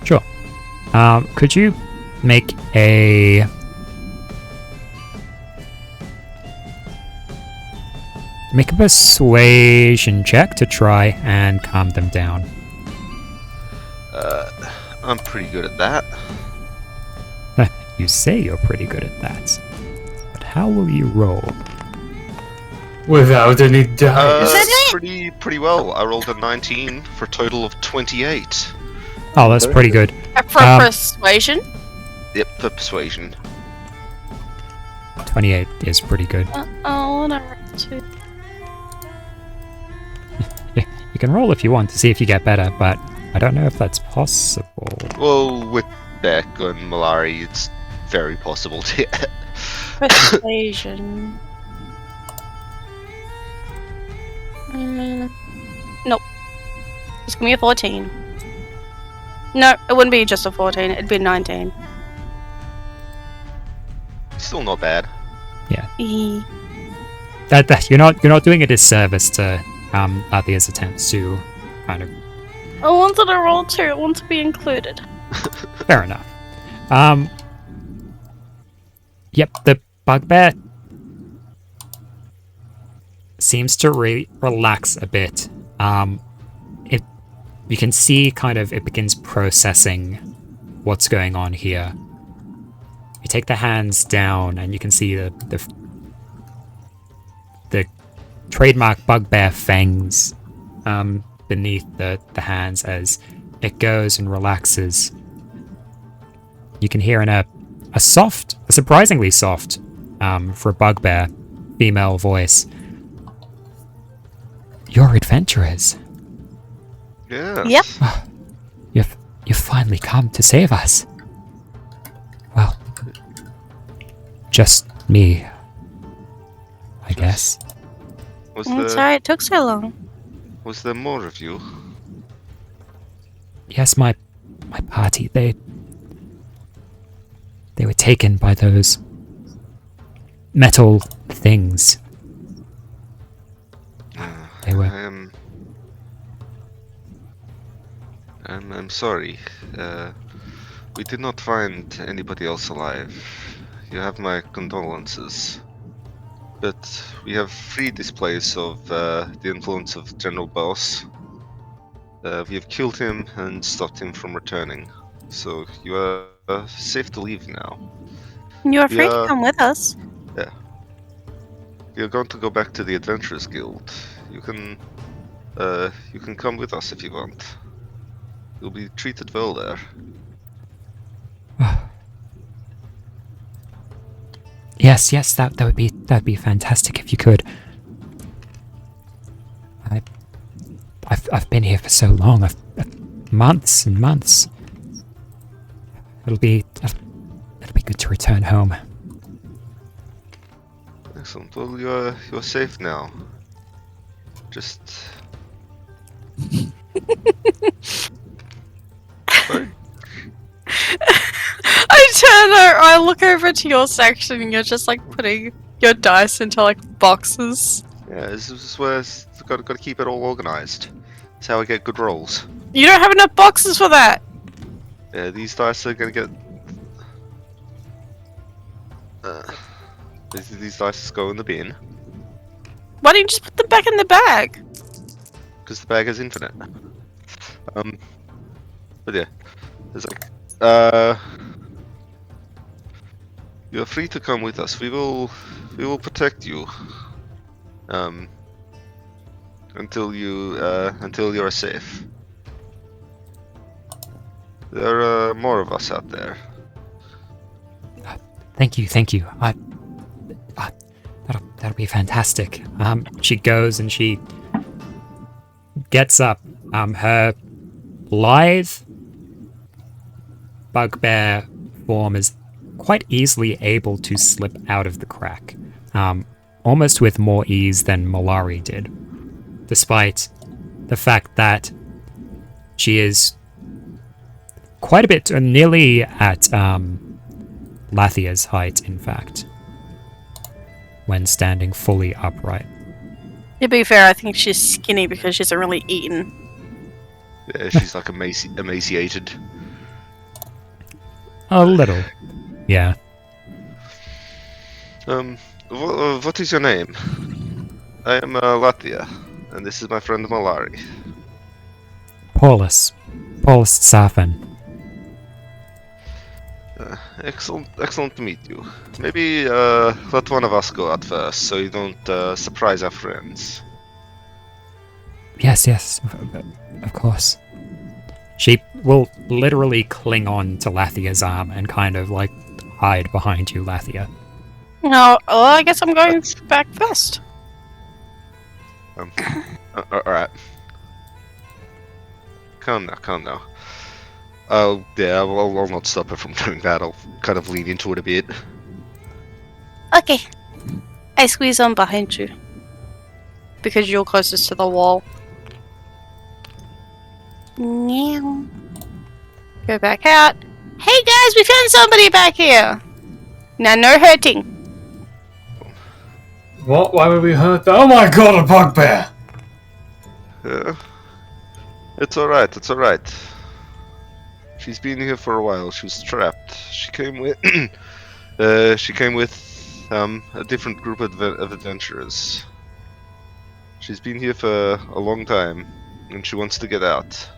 Sure. Could you make a persuasion check to try and calm them down? I'm pretty good at that. You say you're pretty good at that, but how will you roll? Without any dice. Pretty well. I rolled a 19 for a total of 28. Oh, that's pretty good. For persuasion? Yep, for persuasion. 28 is pretty good. Oh, whatever. You can roll if you want to see if you get better, but I don't know if that's possible. Well, with Beck and Malari, it's very possible to get. Persuasion. Nope. Just give me a 14. No, it wouldn't be just a 14. It'd be a 19. Still not bad. Yeah. E. That you're not doing a disservice to Althea's attempts to kind of. I wanted to roll 2. I want to be included. Fair enough. Yep, the bugbear seems to relax a bit. You can see kind of it begins processing what's going on here. You take the hands down and you can see the trademark bugbear fangs beneath the hands as it goes and relaxes. You can hear in a surprisingly soft, for a bugbear, female voice. You're adventurers. Yes. Yep. You've finally come to save us. Well, just me, I guess. I'm sorry it took so long. Was there more of you? Yes, my party, they were taken by those metal things. They were. I'm sorry. We did not find anybody else alive. You have my condolences. But we have freed this place of the influence of General Boss. We have killed him and stopped him from returning. So you are safe to leave now. You are free to come with us. Yeah. We are going to go back to the Adventurers Guild. You can come with us if you want. You'll be treated well there. Yes, that'd be fantastic if you could. I've been here for so long, months and months. It'll be good to return home. Excellent. Well, you're safe now. Just. Sorry? I look over to your section and you're just like putting your dice into like boxes. Yeah, this is where got to keep it all organized. That's how I get good rolls. You don't have enough boxes for that. Yeah, these dice are gonna get. These dice go in the bin. Why don't you just put them back in the bag? Because the bag is infinite. But yeah, there's like You're free to come with us. We will protect you. Until you're safe. There are more of us out there. Thank you. That'll be fantastic. She goes and she gets up. Her lithe bugbear form is quite easily able to slip out of the crack, almost with more ease than Malari did, despite the fact that she is quite a bit, nearly at Lathia's height, in fact, when standing fully upright. To be fair, I think she's skinny because she hasn't really eaten. Yeah, she's like emaciated. A little, yeah. What is your name? I am Latia, and this is my friend Malari. Paulus Safin. Excellent to meet you. Maybe let one of us go out first, so you don't surprise our friends. Yes, of course. She will literally cling on to Lathia's arm and kind of like hide behind you, Lathia. No, well, I guess I'm going back first. Alright. Calm now. Oh, yeah, I'll not stop her from doing that. I'll kind of lean into it a bit. Okay. I squeeze on behind you. Because you're closest to the wall. Meow. Go back out. Hey guys, we found somebody back here! Now, no hurting. What? Why would we hurt that? Oh my god, a bugbear! Yeah. It's alright. She's been here for a while. She was trapped. She came with a different group of adventurers. She's been here for a long time, and she wants to get out.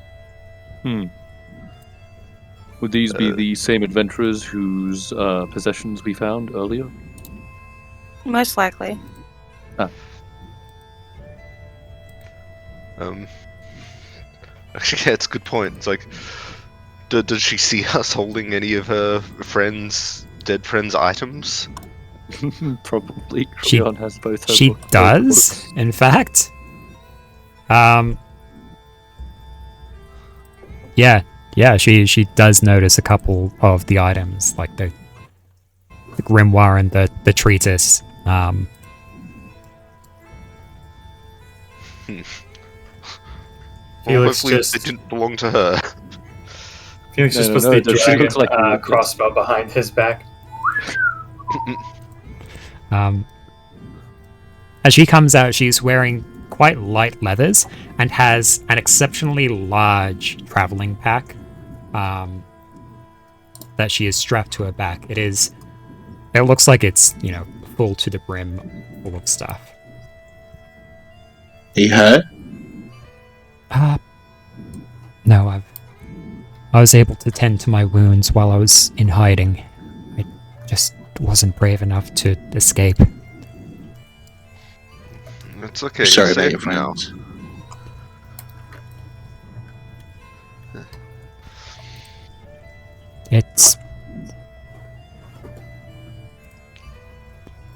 Would these be the same adventurers whose possessions we found earlier? Most likely. Actually, yeah, it's a good point. It's like, does she see us holding any of her dead friends' items? Probably. She Creon has both her She book- both does, books. in fact. Yeah, she does notice a couple of the items, like the grimoire and the treatise. Felix Hopefully just- it didn't belong to her. Felix just No, puts no, the it does. She dragon looks like a necklace. crossbow behind his back. As she comes out, she's wearing quite light leathers and has an exceptionally large traveling pack that she is strapped to her back. It looks like it's, full to the brim, full of stuff. He hurt? No, I was able to tend to my wounds while I was in hiding. I just wasn't brave enough to escape. It's okay. Sorry you're about your safe now. friends.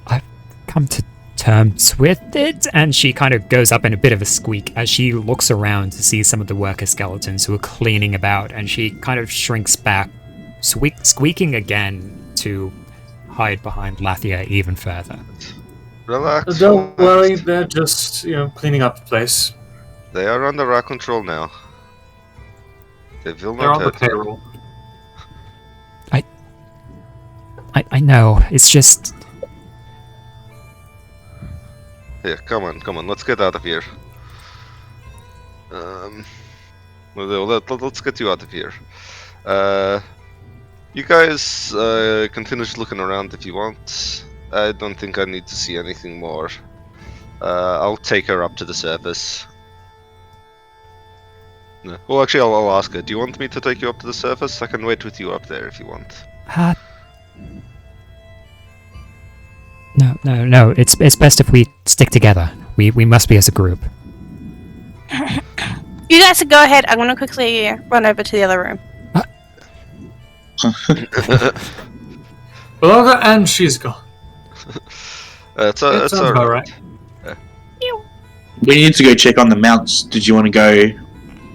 I've come to terms with it, and she kind of goes up in a bit of a squeak as she looks around to see some of the worker skeletons who are cleaning about, and she kind of shrinks back, squeaking again to hide behind Lathia even further. Relax. Don't worry, relax. they're just, cleaning up the place. They are under our control now. They will They're not on the hurt you. payroll. I know, it's just... Here, come on, let's get out of here. Let's get you out of here. You guys can finish looking around if you want. I don't think I need to see anything more. I'll take her up to the surface. No. Well, actually, I'll ask her. Do you want me to take you up to the surface? I can wait with you up there if you want. No, it's best if we stick together. We must be as a group. You guys can go ahead. I'm gonna quickly run over to the other room. Beloga, and she's gone. It's Sounds about alright. right. We need to go check on the mounts. Did you want to go?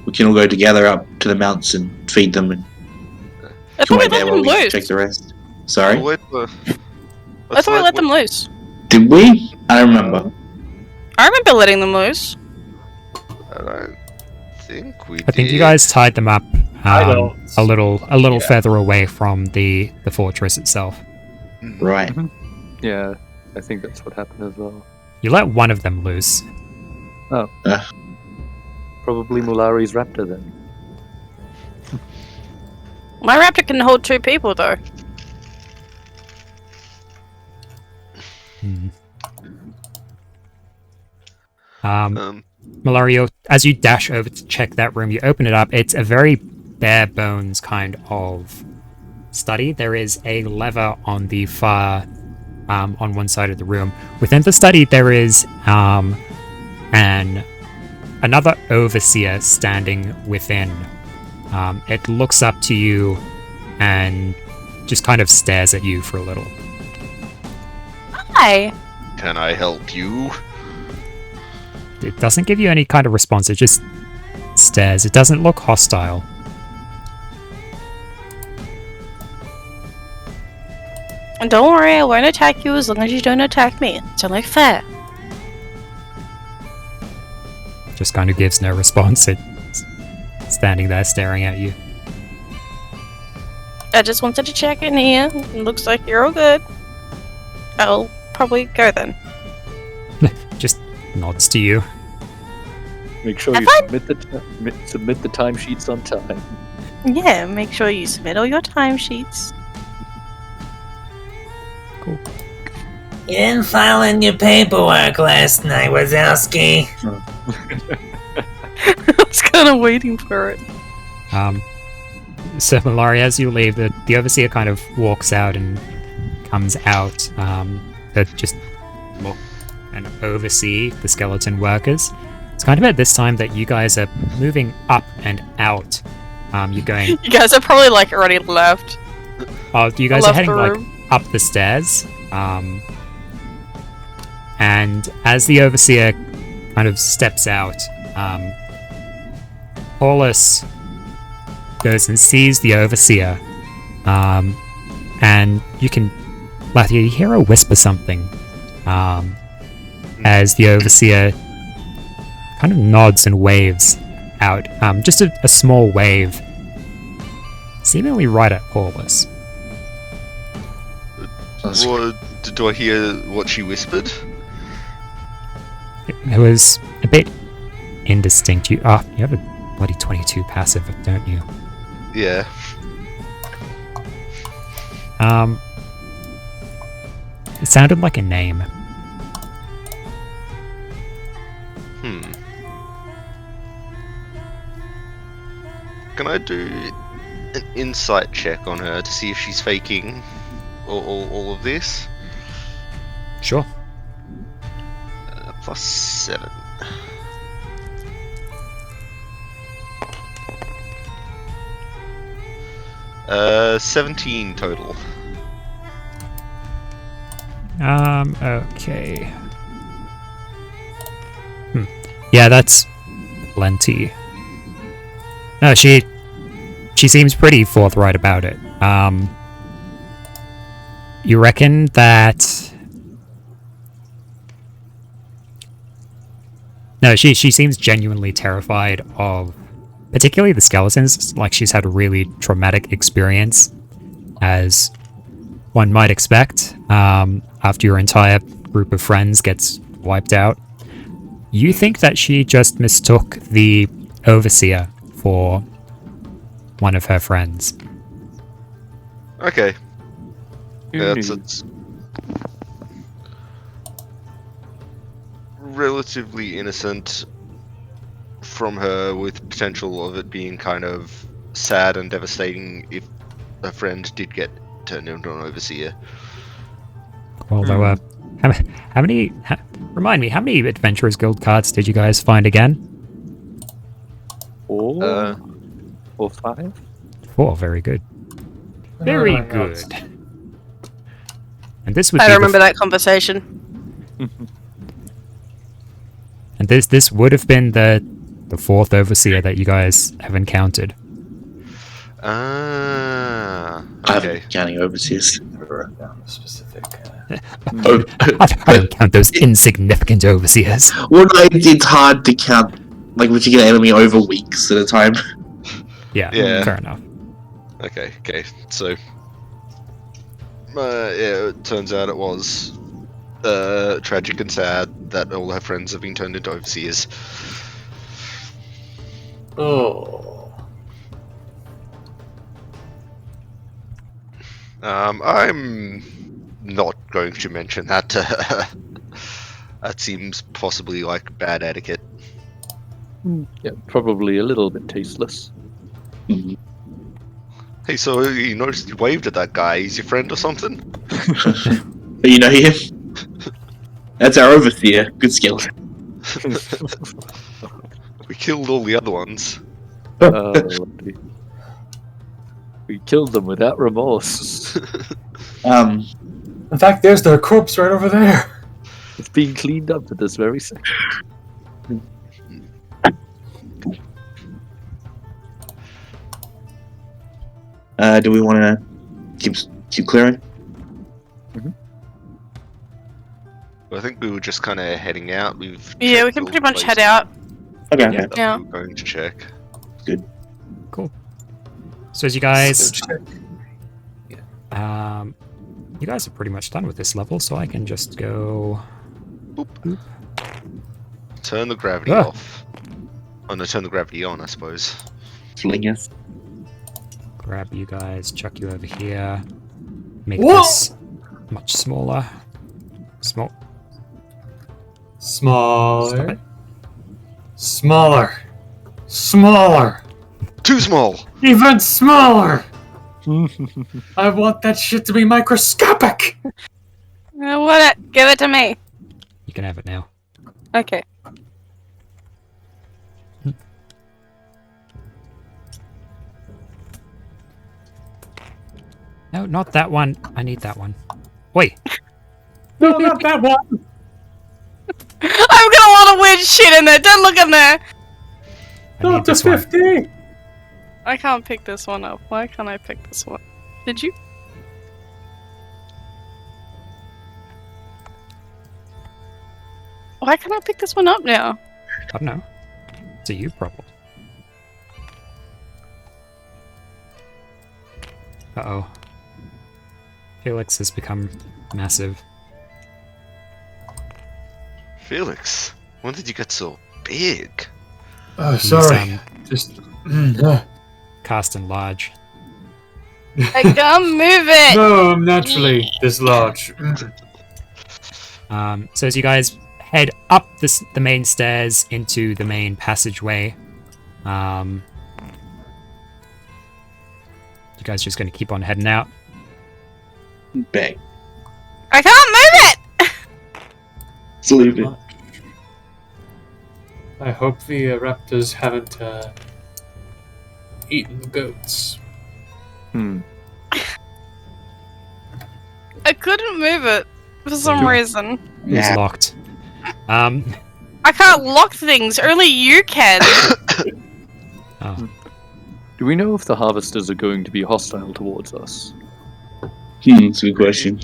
We can all go together up to the mounts and feed them, and I can thought we wait let there them while we loose. check the rest. Sorry, Wait, I thought we let them loose. did we? I don't remember. I remember letting them loose. I don't think we I think you did. guys tied them up I don't. a little Yeah. further away from the fortress itself. Right. Yeah, I think that's what happened as well. You let one of them loose. Probably Mulari's raptor then. My raptor can hold 2 people, though. Malario, as you dash over to check that room, you open it up. It's a very bare bones kind of study. There is a lever on the far, on one side of the room. Within the study, there is another overseer standing within. It looks up to you and just kind of stares at you for a little. Hi. Can I help you? It doesn't give you any kind of response. It just stares. It doesn't look hostile. And don't worry, I won't attack you as long as you don't attack me. It's only fair. Just kind of gives no response. It's standing there staring at you. I just wanted to check in here. It looks like you're all good. I'll probably go then. Just nods to you. Make sure Have you I- submit the timesheets on time. Yeah, make sure you submit all your timesheets. You didn't file in your paperwork last night, Wazowski. I was kind of waiting for it. So Malari, as you leave, the overseer kind of walks out and comes out to just look and oversee the skeleton workers. It's kind of at this time that you guys are moving up and out. You're going. You guys are probably like already left. You guys are left heading the like room. up the stairs. And as the overseer kind of steps out, Paulus goes and sees the overseer, and you can, Lathia, you hear her whisper something, as the overseer kind of nods and waves out, just a small wave, seemingly right at Paulus. What, do I hear what she whispered? It was a bit indistinct. You have a bloody 22 passive, don't you? Yeah. It sounded like a name. Can I do an insight check on her to see if she's faking all of this? Sure. +7. Uh, 17 total. Okay. Yeah, that's plenty. No, she seems pretty forthright about it. You reckon that... No, she seems genuinely terrified of, particularly the skeletons. Like, she's had a really traumatic experience, as one might expect, after your entire group of friends gets wiped out. You think that she just mistook the overseer for one of her friends. Okay. Who Yeah, knew? it's relatively innocent from her, with potential of it being kind of sad and devastating if a friend did get turned into an overseer. Although How many? Remind me, how many Adventurers Guild cards did you guys find again? 4 or 5? 4. Very good. Very good. And this would I be remember that conversation. And this would have been the 4th overseer that you guys have encountered. I Okay. haven't counting overseas. Specific. I don't count those insignificant overseers. Well, no, it's hard to count like particular enemy over weeks at a time. Yeah, Yeah. fair enough. Okay. So, yeah, it turns out it was tragic and sad that all her friends have been turned into overseers. Oh. I'm not going to mention that to her. That seems possibly like bad etiquette. Yeah, probably a little bit tasteless. Hey, so you noticed you waved at that guy? He's your friend or something? You know him? That's our overseer. Good skill. We killed all the other ones. We killed them without remorse. In fact, there's their corpse right over there. It's being cleaned up at this very second. Do we want to keep clearing? I think we were just kind of heading out. Yeah, we can pretty much head out. Okay. Yeah. Yeah. We're going to check. Cool. So as you guys, Yeah. you guys are pretty much done with this level, so I can just go. Turn the gravity Ah. off. Oh no, turn the gravity on, I suppose. Fling us. Grab you guys, chuck you over here. Make Whoa! this much smaller. Small. Stop Smaller. it. Smaller. Smaller. Too small! Even smaller. I want that shit to be microscopic. What? Give it to me. You can have it now. Okay. No, not that one. I need that one. Wait. No, not that one. I've got a lot of weird shit in there. Don't look in there. I need Not the this one. 50. I can't pick this one up. Why can't I pick this one? Did you? Why can't I pick this one up now? I don't know. It's a you problem. Uh-oh. Felix has become massive. Felix, when did you get so big? Oh, He's, sorry. Just. Cast and large. I can't move it. No, I'm naturally this large. So as you guys head up the main stairs into the main passageway, you guys just going to keep on heading out. Bang. I can't move it. Let's leave it. I hope the raptors haven't eaten the goats. I couldn't move it for some reason. It's locked. I can't lock things. Only you can. Oh. Do we know if the harvesters are going to be hostile towards us? That's a good question.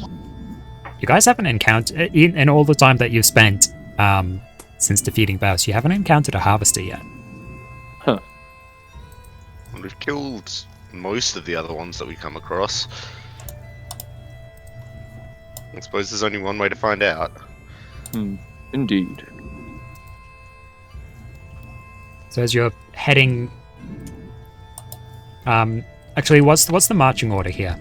You guys haven't encountered, in all the time that you've spent since defeating Baus, you haven't encountered a harvester yet. We've killed most of the other ones that we come across. I suppose there's only one way to find out. Indeed. So as you're heading... actually, what's the marching order here?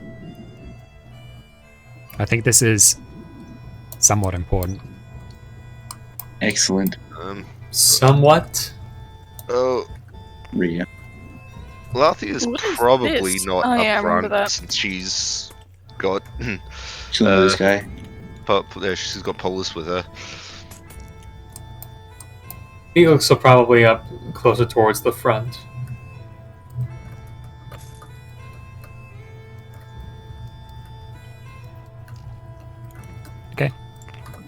I think this is somewhat important. Excellent. Somewhat. Oh, Rhea. Lathia's What is probably this? not Oh, up yeah, I remember front that. since she's got... She'll know this guy. she's got Polis with her. Felix will probably up closer towards the front. Okay.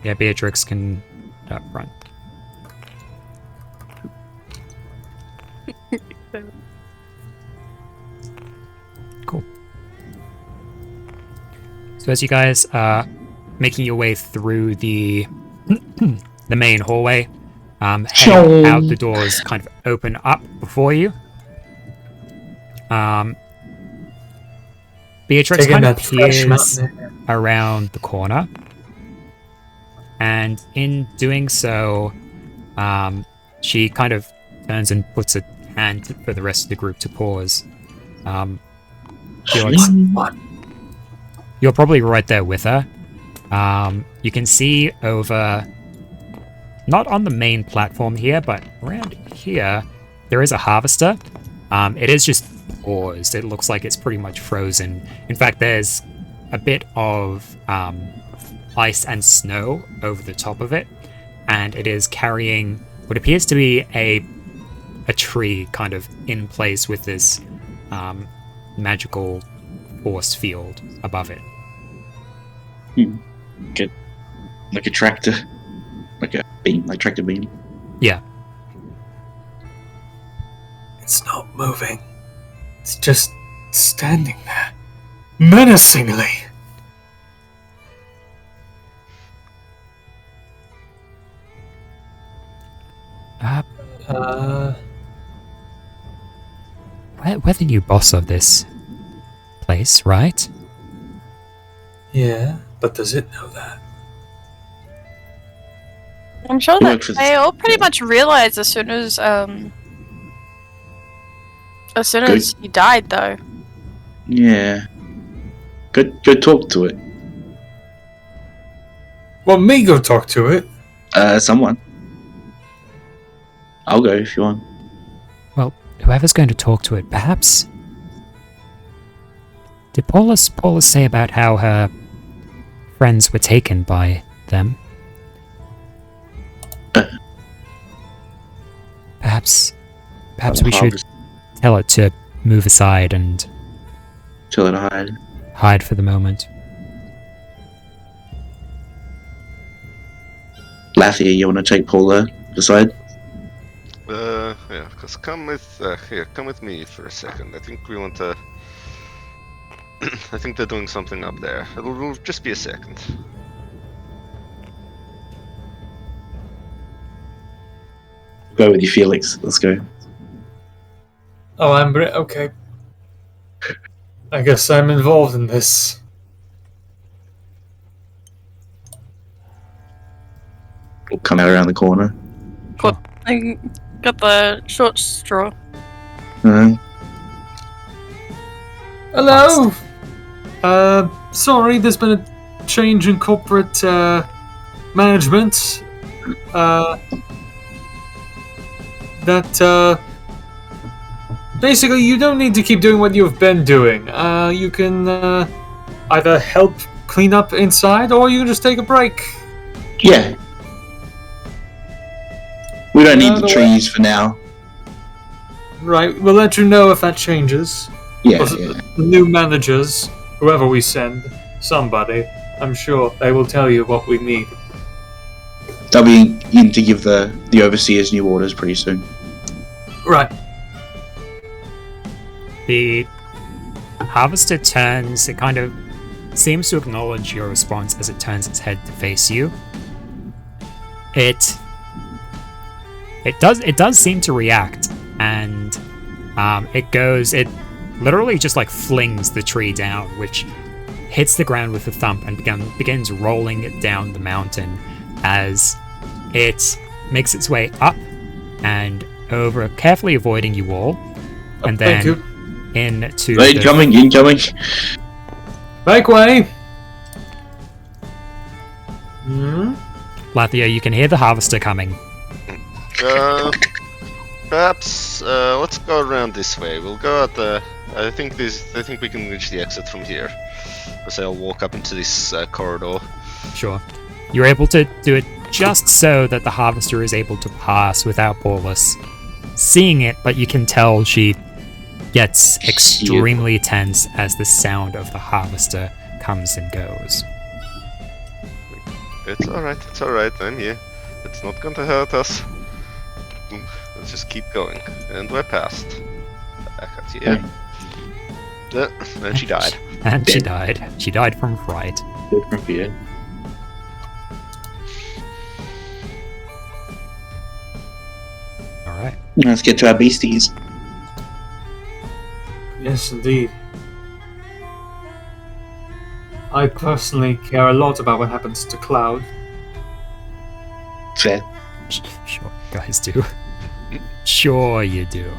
Yeah, Beatrix can up front. Cool. So as you guys are making your way through the the main hallway, heading out, the doors kind of open up before you. Beatrix Taking kind of that fresh peers mountain air. around the corner, and in doing so, she kind of turns and puts a hand for the rest of the group to pause. Felix, you're probably right there with her. You can see over, not on the main platform here, but around here, there is a harvester. It is just paused. It looks like it's pretty much frozen. In fact, there's a bit of ice and snow over the top of it, and it is carrying what appears to be a tree kind of in place with this magical force field above it. Like a tractor. Like a beam, like tractor beam. Yeah. It's not moving. It's just standing there. Menacingly. We're the new boss of this place, right? Yeah, but does it know that? I'm sure You that work for they the- all pretty much realized as soon as he died, though. Yeah. Go talk to it. Well, me go talk to it. Someone. I'll go if you want. Well, whoever's going to talk to it, perhaps. Did Paulus say about how her friends were taken by them? Perhaps we should tell it to move aside and Tell her to hide. hide for the moment. Lathia, you want to take Paula aside? Yeah, because come with me for a second. I think we want to. I think they're doing something up there. It'll just be a second. Go with you, Felix. Let's go. Oh, okay. I guess I'm involved in this. We'll come out around the corner. I got the short straw. Hello. Sorry, there's been a change in corporate management. Basically, you don't need to keep doing what you've been doing. You can either help clean up inside, or you can just take a break. Yeah. We don't need the the trees for now. Right, we'll let you know if that changes. Yeah, Plus, yeah. the new managers, whoever we send, somebody, I'm sure they will tell you what we need. They'll be in to give the overseers new orders pretty soon. Right. The harvester turns, it kind of seems to acknowledge your response as it turns its head to face you. It does seem to react, and it literally just like flings the tree down, which hits the ground with a thump and begins rolling it down the mountain as it makes its way up and over, carefully avoiding you all, and Thank then you. into Incoming! Make way! Hmm? Lathia, you can hear the harvester coming. Perhaps let's go around this way. We'll go at the. I think we can reach the exit from here. So I'll walk up into this corridor. Sure. You're able to do it just so that the harvester is able to pass without Paulus seeing it, but you can tell she gets extremely tense as the sound of the harvester comes and goes. It's alright then, yeah. It's not going to hurt us. Let's just keep going. And we're past. Back at here. And she died. And she died. She died from fright. Dead from fear. Alright. Let's get to our beasties. Yes, indeed. I personally care a lot about what happens to Cloud. Fair. Sure, guys do. Sure you do.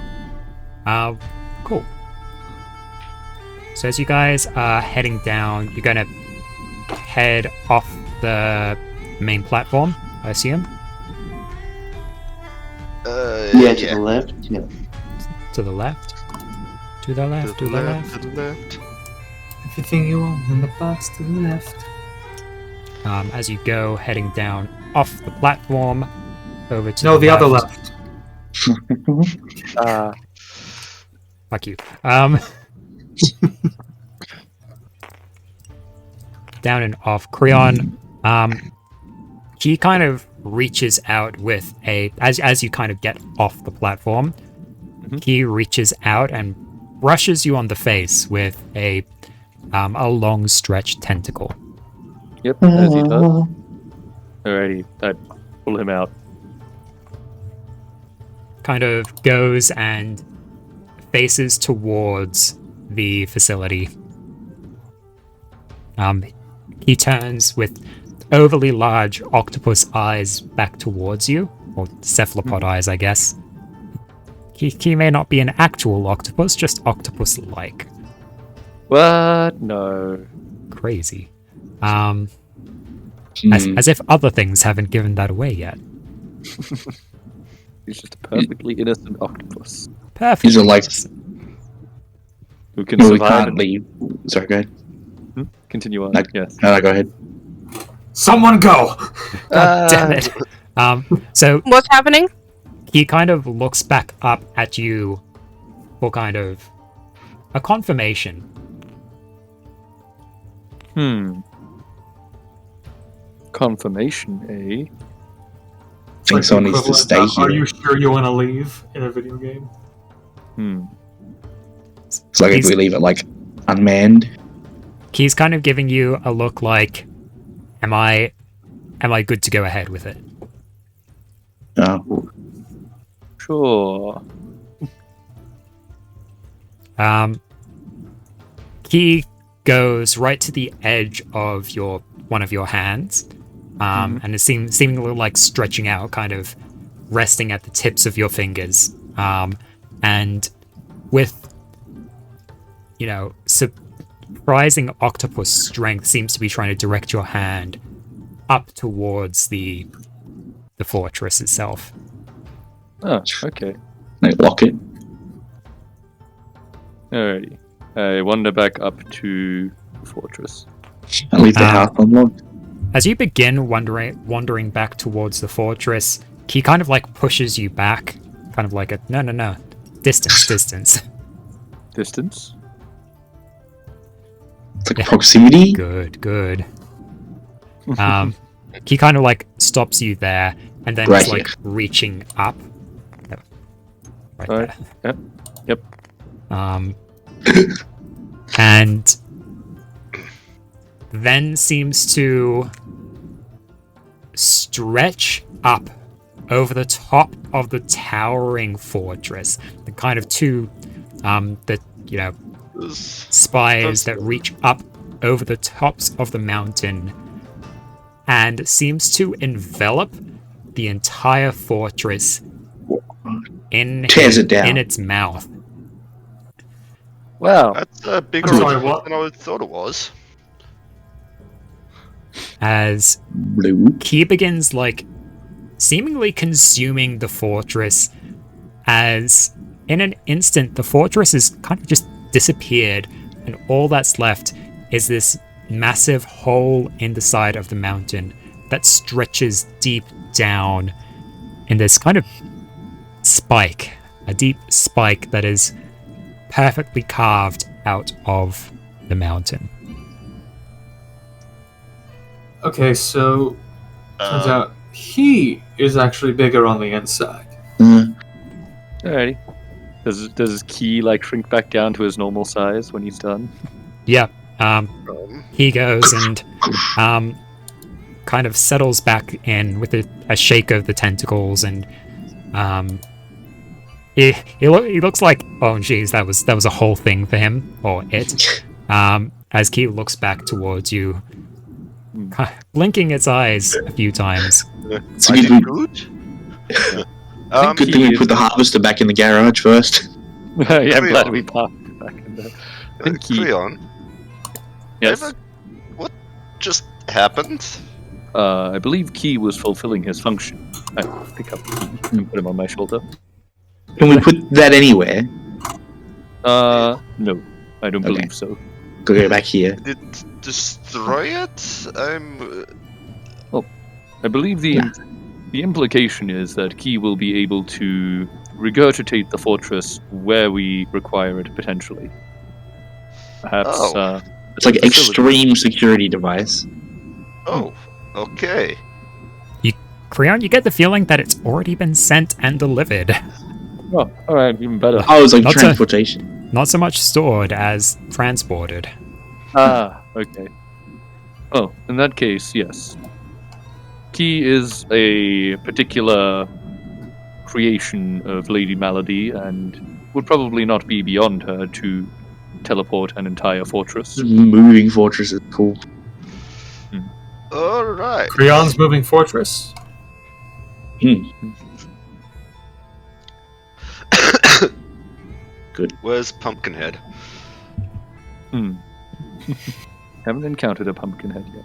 Cool. So as you guys are heading down, you're gonna head off the main platform, I assume? Yeah, to the left. Yeah. To the left? To the left, to the left. To the left. Everything you want in the box to the left. As you go heading down off the platform over to No, the other left. Fuck you. Down and off. Creon, he kind of reaches out with as you kind of get off the platform, he reaches out and brushes you on the face with a long stretched tentacle. Yep, as he does. Alrighty, I pull him out. Kind of goes and faces towards the facility. He turns with overly large octopus eyes back towards you, or cephalopod eyes, I guess. He may not be an actual octopus, just octopus-like. What? No. Crazy. As if other things haven't given that away yet. He's just a perfectly innocent octopus Perfect. These are like. who can No, we survive. can't leave. Sorry, go ahead. Continue on. No, Yes. no, go ahead. Someone go! God damn it. So What's happening? he kind of looks back up at you for kind of a confirmation. Confirmation, eh? It's think someone needs to equivalent stay of, here. Are you sure you want to leave in a video game? It's like if He's- we leave it like unmanned. He's kind of giving you a look like, am I good to go ahead with it? Sure. He goes right to the edge of one of your hands, and is seemingly like stretching out, kind of resting at the tips of your fingers, and with surprising octopus strength, seems to be trying to direct your hand up towards the fortress itself. Oh, okay. Like lock it. Alrighty. I wander back up to the fortress. And leave the house unlocked. As you begin wandering back towards the fortress, he kind of like pushes you back, kind of like a no, distance. Distance? It's like proximity. Good. He kind of like stops you there, and then Right is like reaching up. Right Right. there. Yep. And then seems to stretch up over the top of the towering fortress. The kind of two, spires that reach up over the tops of the mountain, and seems to envelop the entire fortress Tears it down. in its mouth. Wow. That's a bigger I'm sorry, one what? than I thought it was. As Blue. he begins like seemingly consuming the fortress, as in an instant the fortress is kind of just disappeared, and all that's left is this massive hole in the side of the mountain that stretches deep down in this kind of spike, a deep spike that is perfectly carved out of the mountain. Okay, so turns out he is actually bigger on the inside. Alrighty. Does Key like shrink back down to his normal size when he's done? Yeah, he goes and kind of settles back in with a shake of the tentacles, and he looks like, oh geez, that was a whole thing for him, or it. As Key looks back towards you, blinking its eyes a few times. It's good. Good thing we put the harvester back in the garage first. Yeah, I'm glad we parked it back in there. I think Key. Creon, Yes. what just happened? I believe Key was fulfilling his function. I pick up Key and put him on my shoulder. Can we put that anywhere? No, I don't Okay. believe so. Go back here. Did destroy it? I believe the implication is that Key will be able to regurgitate the fortress where we require it potentially. Perhaps. It's like an extreme security device. Oh, okay. Creon, you get the feeling that it's already been sent and delivered. Oh, alright, even better. Oh, it's like Not transportation. Not so much stored as transported. Ah, okay. Oh, in that case, yes. Key is a particular creation of Lady Malady and would probably not be beyond her to teleport an entire fortress. Moving fortress is cool. Alright. Creon's moving fortress. Good. Where's Pumpkinhead? Haven't encountered a pumpkinhead yet.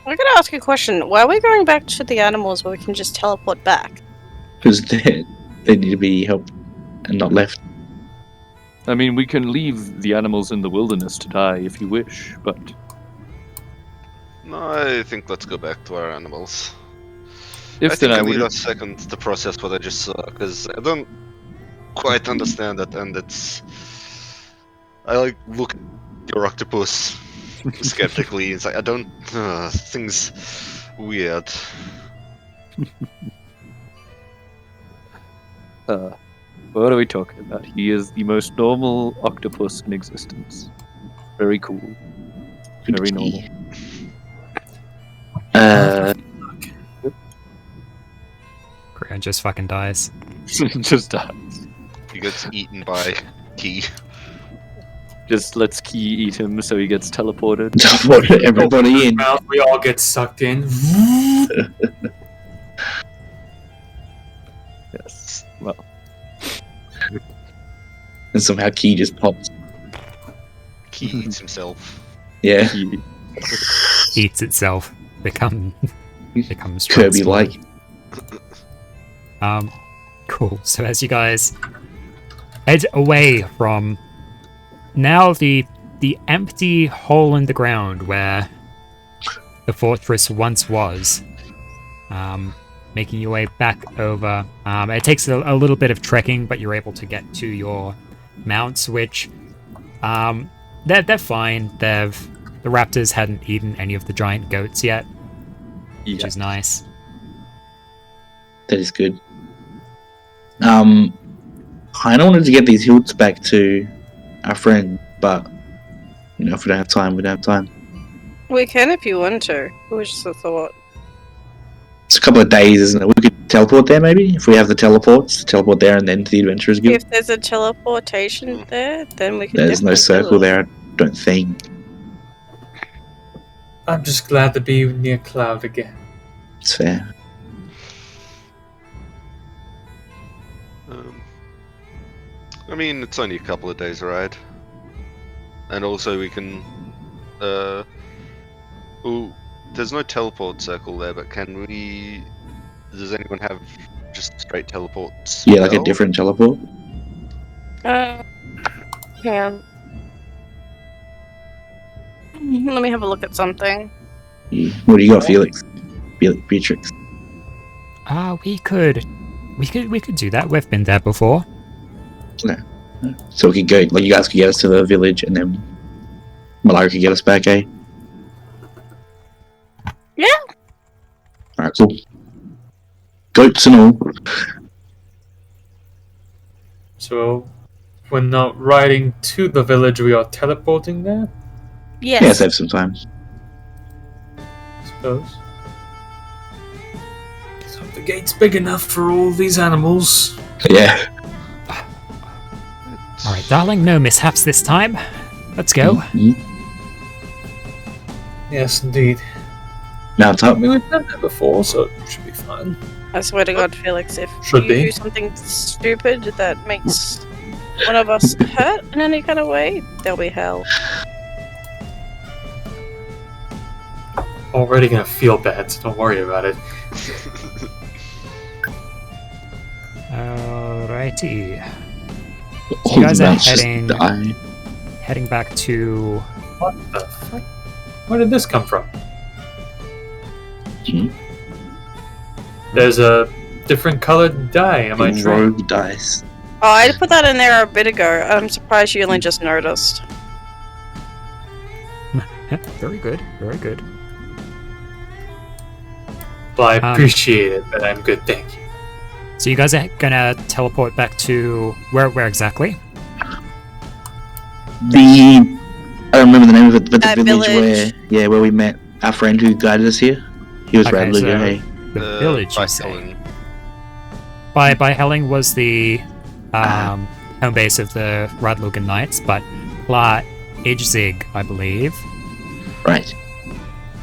I gotta ask a question. Why are we going back to the animals where we can just teleport back? Because they need to be helped and not left. I mean, we can leave the animals in the wilderness to die if you wish, but No, I think let's go back to our animals. if I then think I I need would. a second to process what I just saw, because I don't quite understand it, and it's... I like look at your octopus skeptically, it's like, I don't... things... weird. What are we talking about? He is the most normal octopus in existence. Very cool. Very normal. Creon just fucking dies. Just dies. He gets eaten by Key. Just lets Key eat him so he gets teleported. Teleport everybody in. Mouth, we all get sucked in. Yes. Well, And somehow Key just pops. Key eats himself. Yeah. Key. Eats itself. Becomes Kirby-like. Cool. So as you guys head away from now the empty hole in the ground where the fortress once was, making your way back over. It takes a little bit of trekking, but you're able to get to your mounts, which they're fine. The raptors hadn't eaten any of the giant goats yet, which is nice. That is good. Kind of wanted to get these hilts back to our friend, but you know, if we don't have time, we don't have time. We can if you want to. It was just a thought. It's a couple of days, isn't it? We could teleport there, maybe, if we have the teleports. Teleport there and then to the Adventurers Guild. If there's a teleportation there, then we can. There's no definitely circle do it. there, I don't think. I'm just glad to be near Cloud again. It's fair. I mean, it's only a couple of days ride. And also we can... Oh, there's no teleport circle there, but can we... Does anyone have just straight teleports? Yeah, like a different teleport. Hang on. Let me have a look at something. What do you got, Felix? Beatrix. We could do that. We've been there before. So we could go, like, you guys could get us to the village, and then Malari could get us back, eh? Yeah. Alright, cool. Goats and all. So, we're not riding to the village, we are teleporting there, Yes. Yeah, save some time. I suppose. So the gate's big enough for all these animals. Yeah. Alright, darling, no mishaps this time. Let's go. Mhm. Yes, indeed. Mount I up. mean, we've done that before, so it should be fine. I swear to God, Felix, if Should you be. do something stupid that makes one of us hurt in any kind of way, there'll be hell. Already gonna feel bad, so don't worry about it. Alrighty. All You guys the are mounts just heading- die. Heading back to... What the fuck? Where did this come from? Hmm? There's a different colored dye, am I right? Rogue dice. Oh, I put that in there a bit ago. I'm surprised you only just noticed. Very good, very good. Well, I appreciate it, but I'm good, thank you. So you guys are gonna teleport back to... Where exactly? I don't remember the name of it, but the That village village. where we met our friend who guided us here. He was Okay, Radluga, so- hey? The village, by you say? Helen. By Helling was the home base of the Radlugan Knights, but La Ijzig, I believe. Right.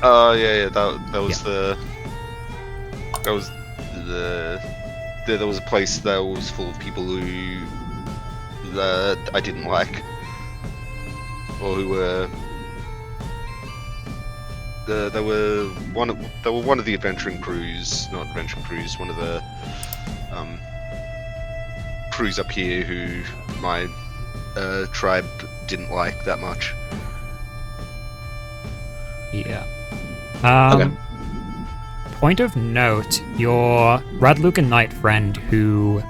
Oh yeah, that was the there was a place that was full of people who I didn't like, or who were they were one of the adventuring crews, not adventuring crews, one of the crews up here who my tribe didn't like that much. Yeah. Okay. Point of note, your Radlugan Knight friend who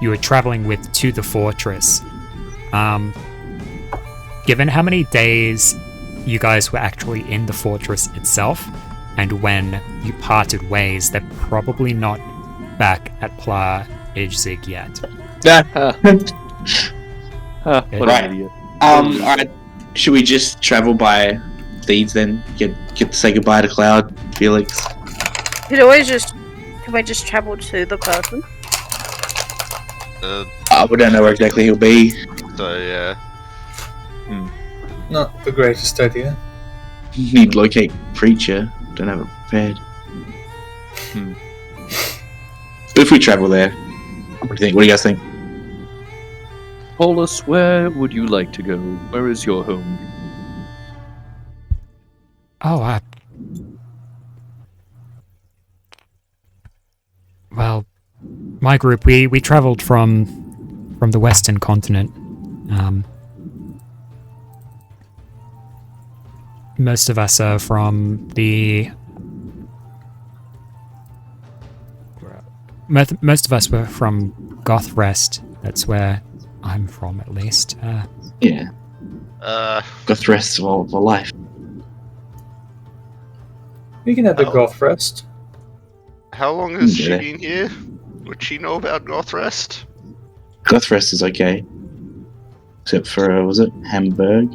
you were traveling with to the fortress, given how many days you guys were actually in the fortress itself, and when you parted ways, they're probably not back at Pla Ijzig yet. What Right. an idiot. Alright. Should we just travel by thieves then? Get to say goodbye to Cloud, Felix. Could always just. Can we just travel to the person? We don't know where exactly he'll be. So yeah. Not the greatest idea. Need locate Preacher. Don't have it prepared. But if we travel there, what do you think? What do you guys think? Paulus, where would you like to go? Where is your home? Oh, well, my group, we traveled from the western continent. Most of us are from the... Most of us were from Gothrest. That's where I'm from, at least. Yeah. Got the rest of all life. We can have the Oh. golf rest. How long has she Yeah. been here? Would she know about Gothrest? Gothrest is okay. Except for, was it Hamburg?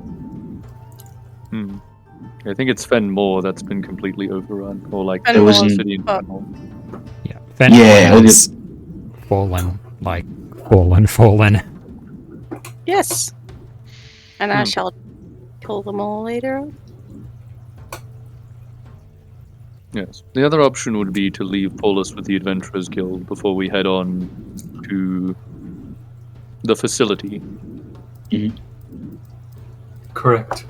I think it's Fenmore that's been completely overrun, or like Fenmore, It was in- city in fuck. Fenmore. Yeah, Fenmore Yeah, well, has fallen, like, fallen. Yes. And I shall kill them all later on. Yes. The other option would be to leave Paulus with the Adventurers Guild before we head on to the facility. Correct.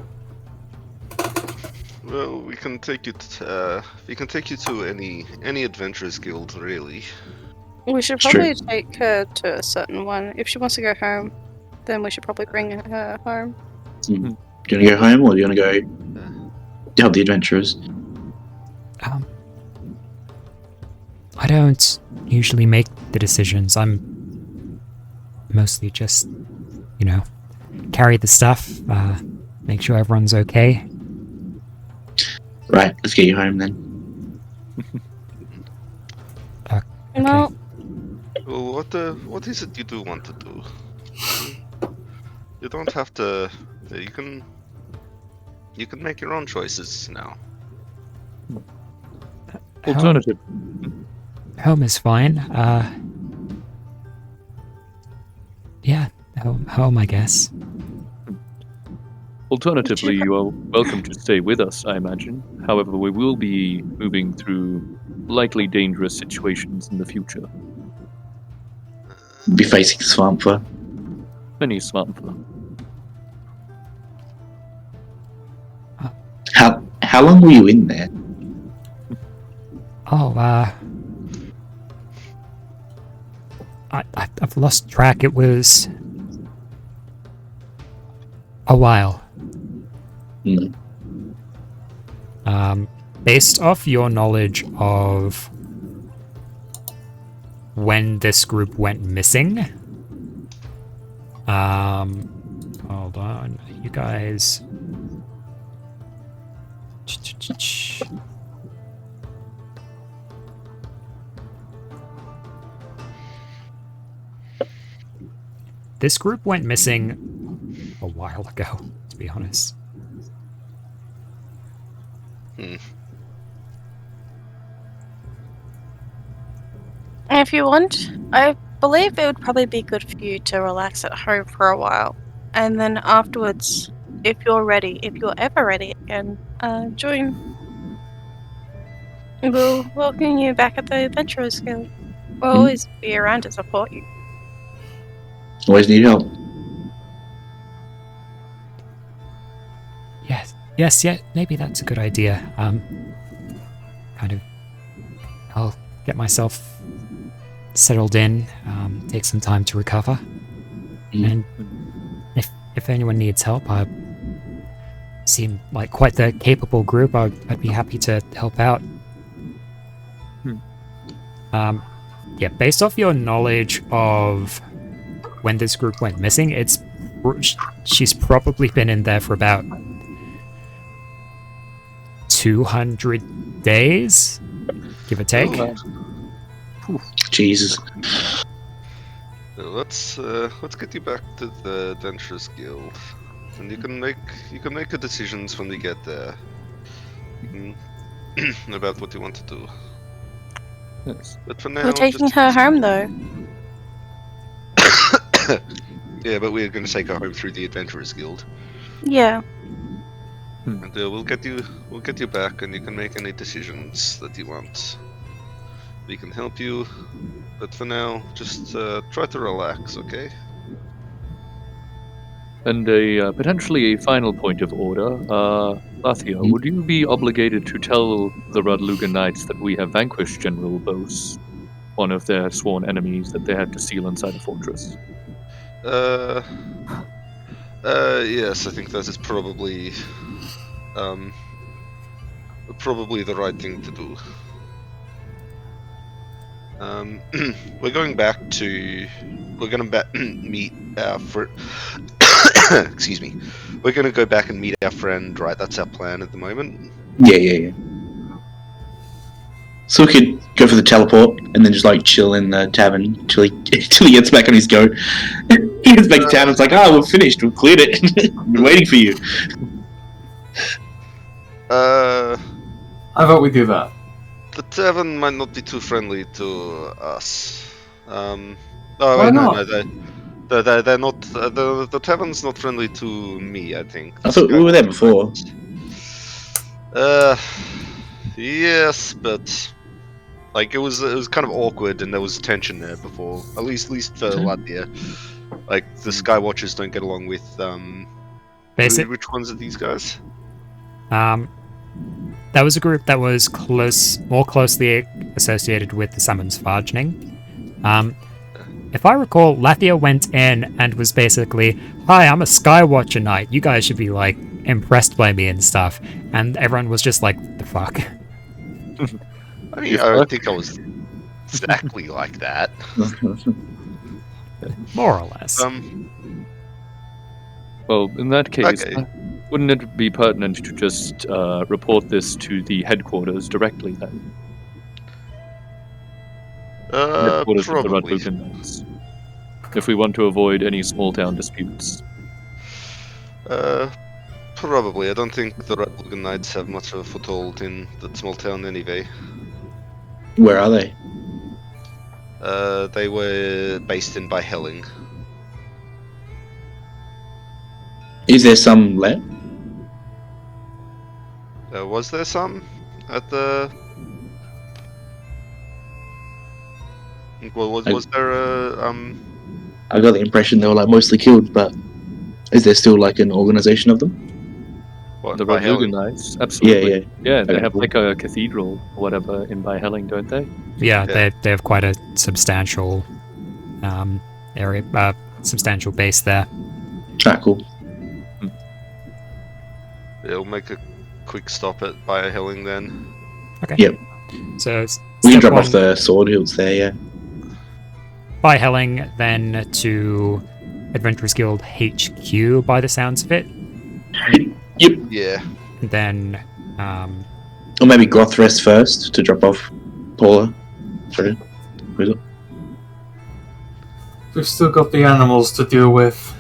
Well, we can take you to any adventurers guild, really. We should It's true. probably take her to a certain one. If she wants to go home, then we should probably bring her home. Do you want to go home, or do you want to go help the adventurers? I don't usually make the decisions. I'm mostly just, carry the stuff, make sure everyone's okay. Right, let's get you home then. Okay. Well, Well, what is it you do want to do? You don't have to. You can make your own choices now. Alternative. Home is fine. Yeah, home, I guess. Alternatively, you are welcome to stay with us, I imagine. However, we will be moving through likely dangerous situations in the future. Be facing Svärmfa. Many Svärmfa. How long were you in there? Oh, I've lost track. It was a while. Hmm. Based off your knowledge of when this group went missing, hold on, you guys. This group went missing a while ago, to be honest. if you want, I believe it would probably be good for you to relax at home for a while. And then afterwards, if you're ever ready again, join. We'll welcome you back at the Adventurers Guild. We'll always be around to support you. Always need help. Yes, yeah, maybe that's a good idea. I'll get myself settled in, take some time to recover. And if anyone needs help, I seem like quite the capable group. I'd be happy to help out. Yeah, based off your knowledge of when this group went missing, she's probably been in there for about 200 days, give or take. Jesus. Let's get you back to the Adventurers Guild, and you can make the decisions when we get there. About what you want to do. Yes. But for now, We're taking her home, though. Yeah, but we're going to take her home through the Adventurers Guild, Yeah. and we'll get you back, and you can make any decisions that you want. We can help you, but for now, just try to relax, okay? And potentially a final point of order. Lathia, would you be obligated to tell the Rudluga Knights that we have vanquished General Bose, one of their sworn enemies that they had to seal inside a fortress? Yes, I think that is probably the right thing to do. We're going back to. We're gonna meet our friend. Excuse me. We're gonna go back and meet our friend, right? That's our plan at the moment. Yeah. So we could go for the teleport and then just like chill in the tavern till he gets back on his go. He gets back to town and it's like, we're finished, we've cleared it. Been waiting for you. I vote we do that. The tavern might not be too friendly to us. Why No, not? they're not. The tavern's not friendly to me, I think. I thought we were there before. Yes, but like it was kind of awkward, and there was tension there before. At least for Latvia. Like the Skywatchers don't get along with Basic. Which ones are these guys? That was a group that was more closely associated with the Summons Vargening. If I recall, Lathia went in and was basically, "Hi, I'm a Skywatcher Knight. You guys should be like impressed by me and stuff, and everyone was just like, "The fuck." I mean, I don't think I was exactly like that. More or less. Well, in that case, Okay. wouldn't it be pertinent to just report this to the headquarters directly then? Headquarters of the Red Probably. Lucan Knights. If we want to avoid any small town disputes. Probably. I don't think the Red Lucan Knights have much of a foothold in that small town anyway. Where are they? They were based in Byhelling. Is there some left? Was there some at the? Well, was there a I got the impression they were like mostly killed, but is there still like an organization of them? What, The Red Byhelling? Lucan Knights? Absolutely. Yeah, Yeah, they Okay, have cool. like a cathedral or whatever in Byhelling, don't they? Yeah, Yeah. they have quite a substantial area, substantial base there. Ah, cool. We'll make a quick stop at Byhelling then. Okay. Yep. So We can step drop one, off the sword hilts there, yeah. by Helling, then to Adventurers Guild HQ by the sounds of it. Yep. Yeah. And then Or maybe Grothrest first to drop off Paula. Sorry. Who's it? We've still got the animals to deal with.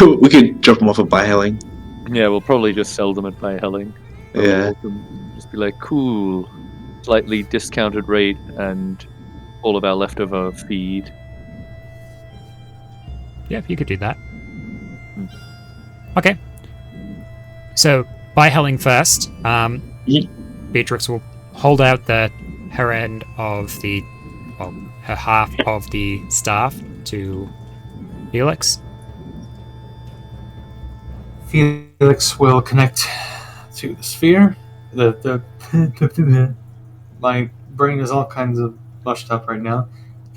We could drop them off at Byhelling. Yeah, we'll probably just sell them at Byhelling. Yeah. Just be like, cool, slightly discounted rate and all of our leftover feed. yeah, you could do that. Okay. So by Helling first, Ye- Beatrix will hold out her end of her half of the staff to Felix. Felix will connect to the sphere. My brain is all kinds of mushed up right now.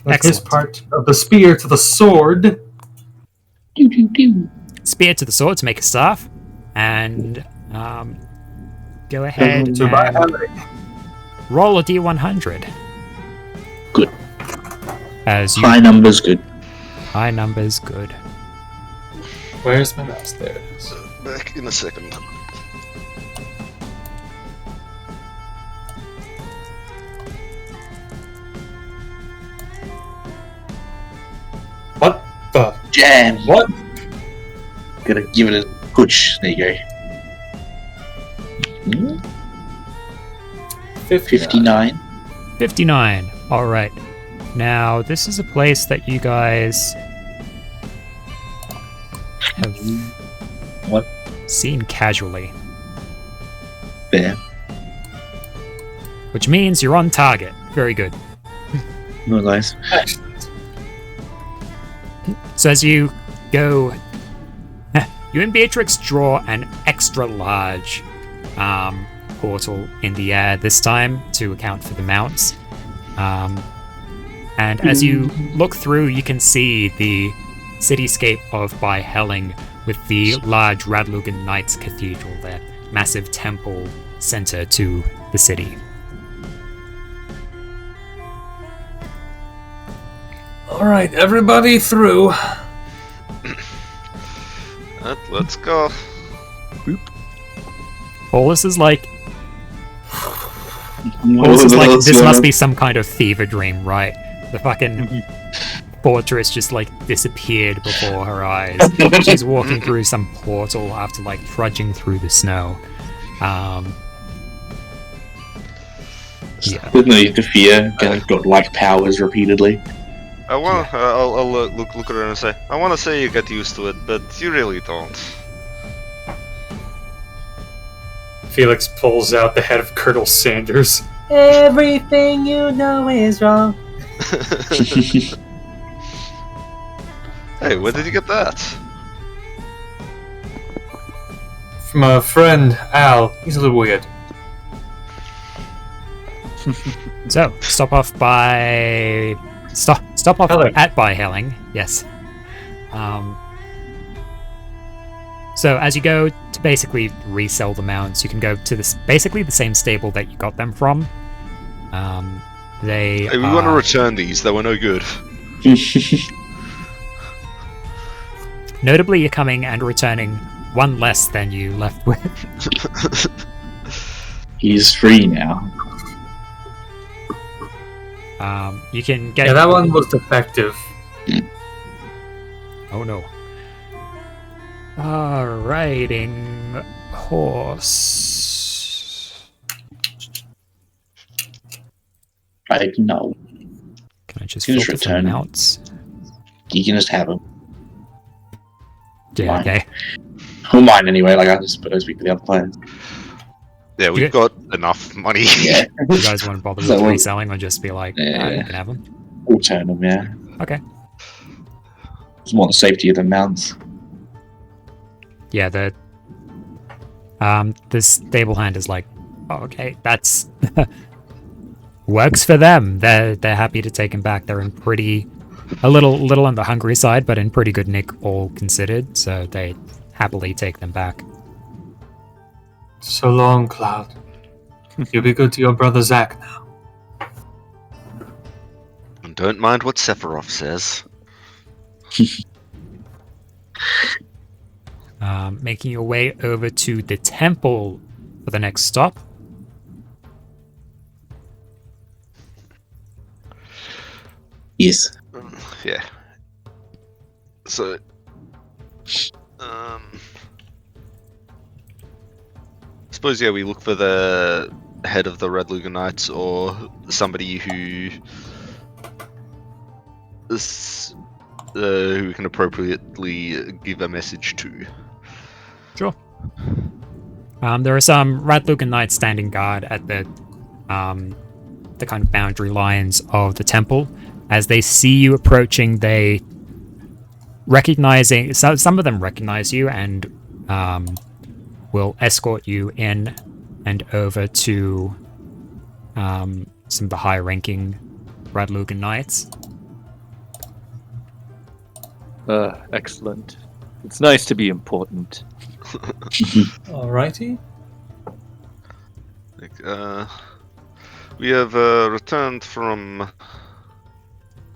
Connect his Excellent. part of the spear to the sword. Spear to the sword to make a staff, and go ahead To buy and roll a d100. Good. As you High numbers, good. high numbers, good. Where's my mouse? There it is. Back in a second. What the? Jam. What? Gotta give it a push. There you go. 59. 59. All right. Now this is a place that you guys have What? seen casually, There. which means you're on target. Very good. No lies. Excellent. So as you go, you and Beatrix draw an extra large portal in the air this time to account for the mounts. And as you look through, you can see the cityscape of Byhelling with the large Radlugan Knights Cathedral there, massive temple center to the city. Alright, everybody through. Let's go. Paulus is like, this must be some kind of fever dream, right? The fucking fortress just like disappeared before her eyes. She's walking through some portal after like trudging through the snow. Yeah. There's no need to fear. Got like powers repeatedly. I want. I'll look around and say. I want to say you get used to it, but you really don't. Felix pulls out the head of Colonel Sanders. Everything you know is wrong. Hey, where did you get that? From a friend, Al. He's a little weird. So stop off off Helling. at Byhelling. Yes. So as you go to basically resell the mounts, you can go to this basically the same stable that you got them from. They Hey, we want to return these. They were no good. Notably, you're coming and returning one less than you left with. He's free now. You can get. Yeah, that one was defective. Oh no. Riding horse. I know. Can I just You can just filter for return 'em. mounts? You can just have him. Yeah, Mine. okay. Or mine anyway, like I just speak to the other players. Yeah, we've got enough money. Yeah. You guys want to bother So with we'll- reselling or just be like, Yeah. you can have them? We'll turn them, yeah. Okay. It's more the safety of the mounts. Yeah, the stable hand is like, oh, okay, that's works for them. They're happy to take him back. They're in a little on the hungry side, but in pretty good nick all considered. So they happily take them back. So long, Cloud. You'll be good to your brother Zack now. And don't mind what Sephiroth says. Making your way over to the temple for the next stop. Yes. Yeah. So, suppose we look for the head of the Red Luger Knights or somebody who we can appropriately give a message to. Sure. There are some Red Luger Knights standing guard at the kind of boundary lines of the temple. As they see you approaching, they some of them recognize you and will escort you in and over to some of the high-ranking Red Luger Knights. Excellent. It's nice to be important. Alrighty. We have returned from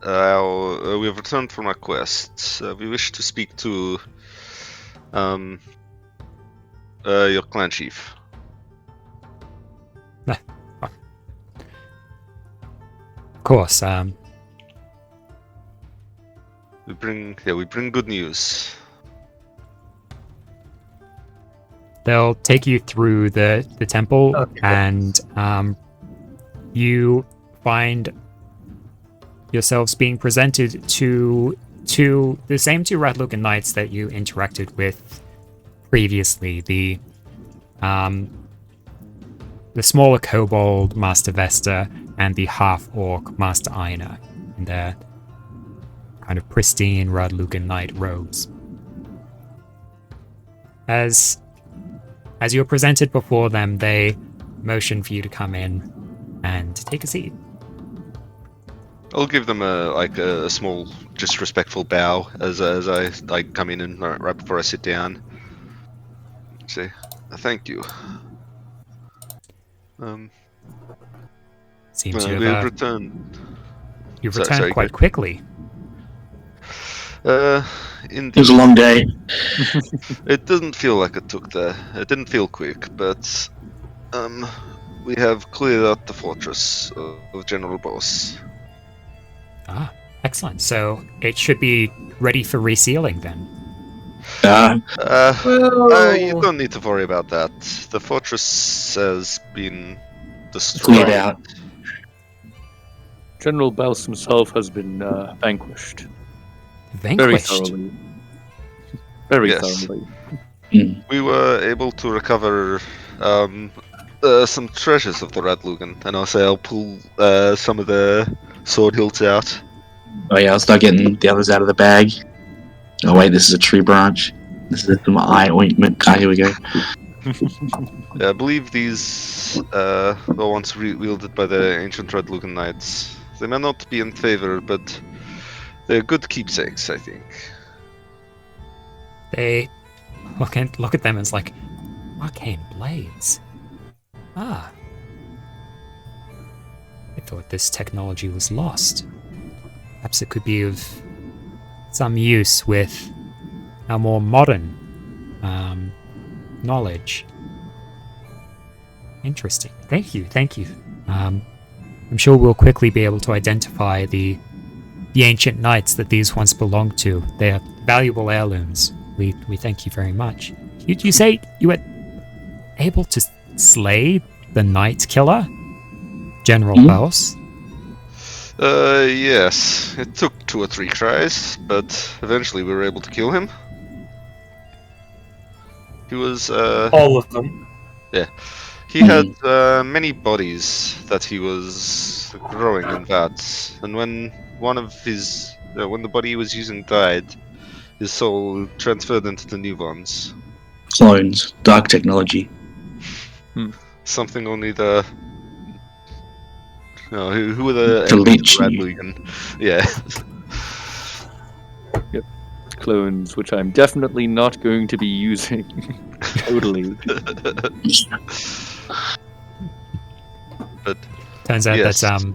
our quest. We wish to speak to your clan chief. Of course. We bring good news. They'll take you through the temple, Okay. and you find yourselves being presented to the same two Red Luger Knights that you interacted with previously. The smaller kobold Master Vesta and the half-orc Master Aina in their kind of pristine Red Luger Knight robes. As you're presented before them, they motion for you to come in and take a seat. I'll give them a small, just respectful bow as I come in and right before I sit down. Say, thank you. Seems we have returned. you've Sorry, returned quite go. quickly. Indeed. It was a long day. It didn't feel like it didn't feel quick, but we have cleared out the fortress of General Boss. Ah, excellent. So it should be ready for resealing then. You don't need to worry about that. The fortress has been destroyed. Cleared out. General Baus himself has been vanquished. Very Vanquished. thoroughly. Very Yes. thoroughly. We were able to recover some treasures of the Red Lugan, and I'll pull some of the sword hilts out. Oh yeah, I'll start getting the others out of the bag. Oh wait, this is a tree branch. This is some eye ointment. Ah, here we go. I believe these were once wielded by the ancient Red Lugan Knights. They may not be in favor, but they're good keepsakes, I think. They look at them as like, arcane blades. Ah. I thought this technology was lost. Perhaps it could be of some use with our more modern knowledge. Interesting. Thank you. I'm sure we'll quickly be able to identify the ancient knights that these once belonged to. They are valuable heirlooms. We thank you very much. You say you were able to slay the Night Killer? General Baus? Yes. It took 2 or 3 tries, but eventually we were able to kill him. He was, All of them. Yeah. He had many bodies that he was growing in vats, and when one of his, when the body he was using died, his soul transferred into the new ones. Clones, dark technology. Something only the. Who were the Lich. Radlugan? Yeah. Yep. Clones, which I'm definitely not going to be using. Totally. But Turns out yes. that's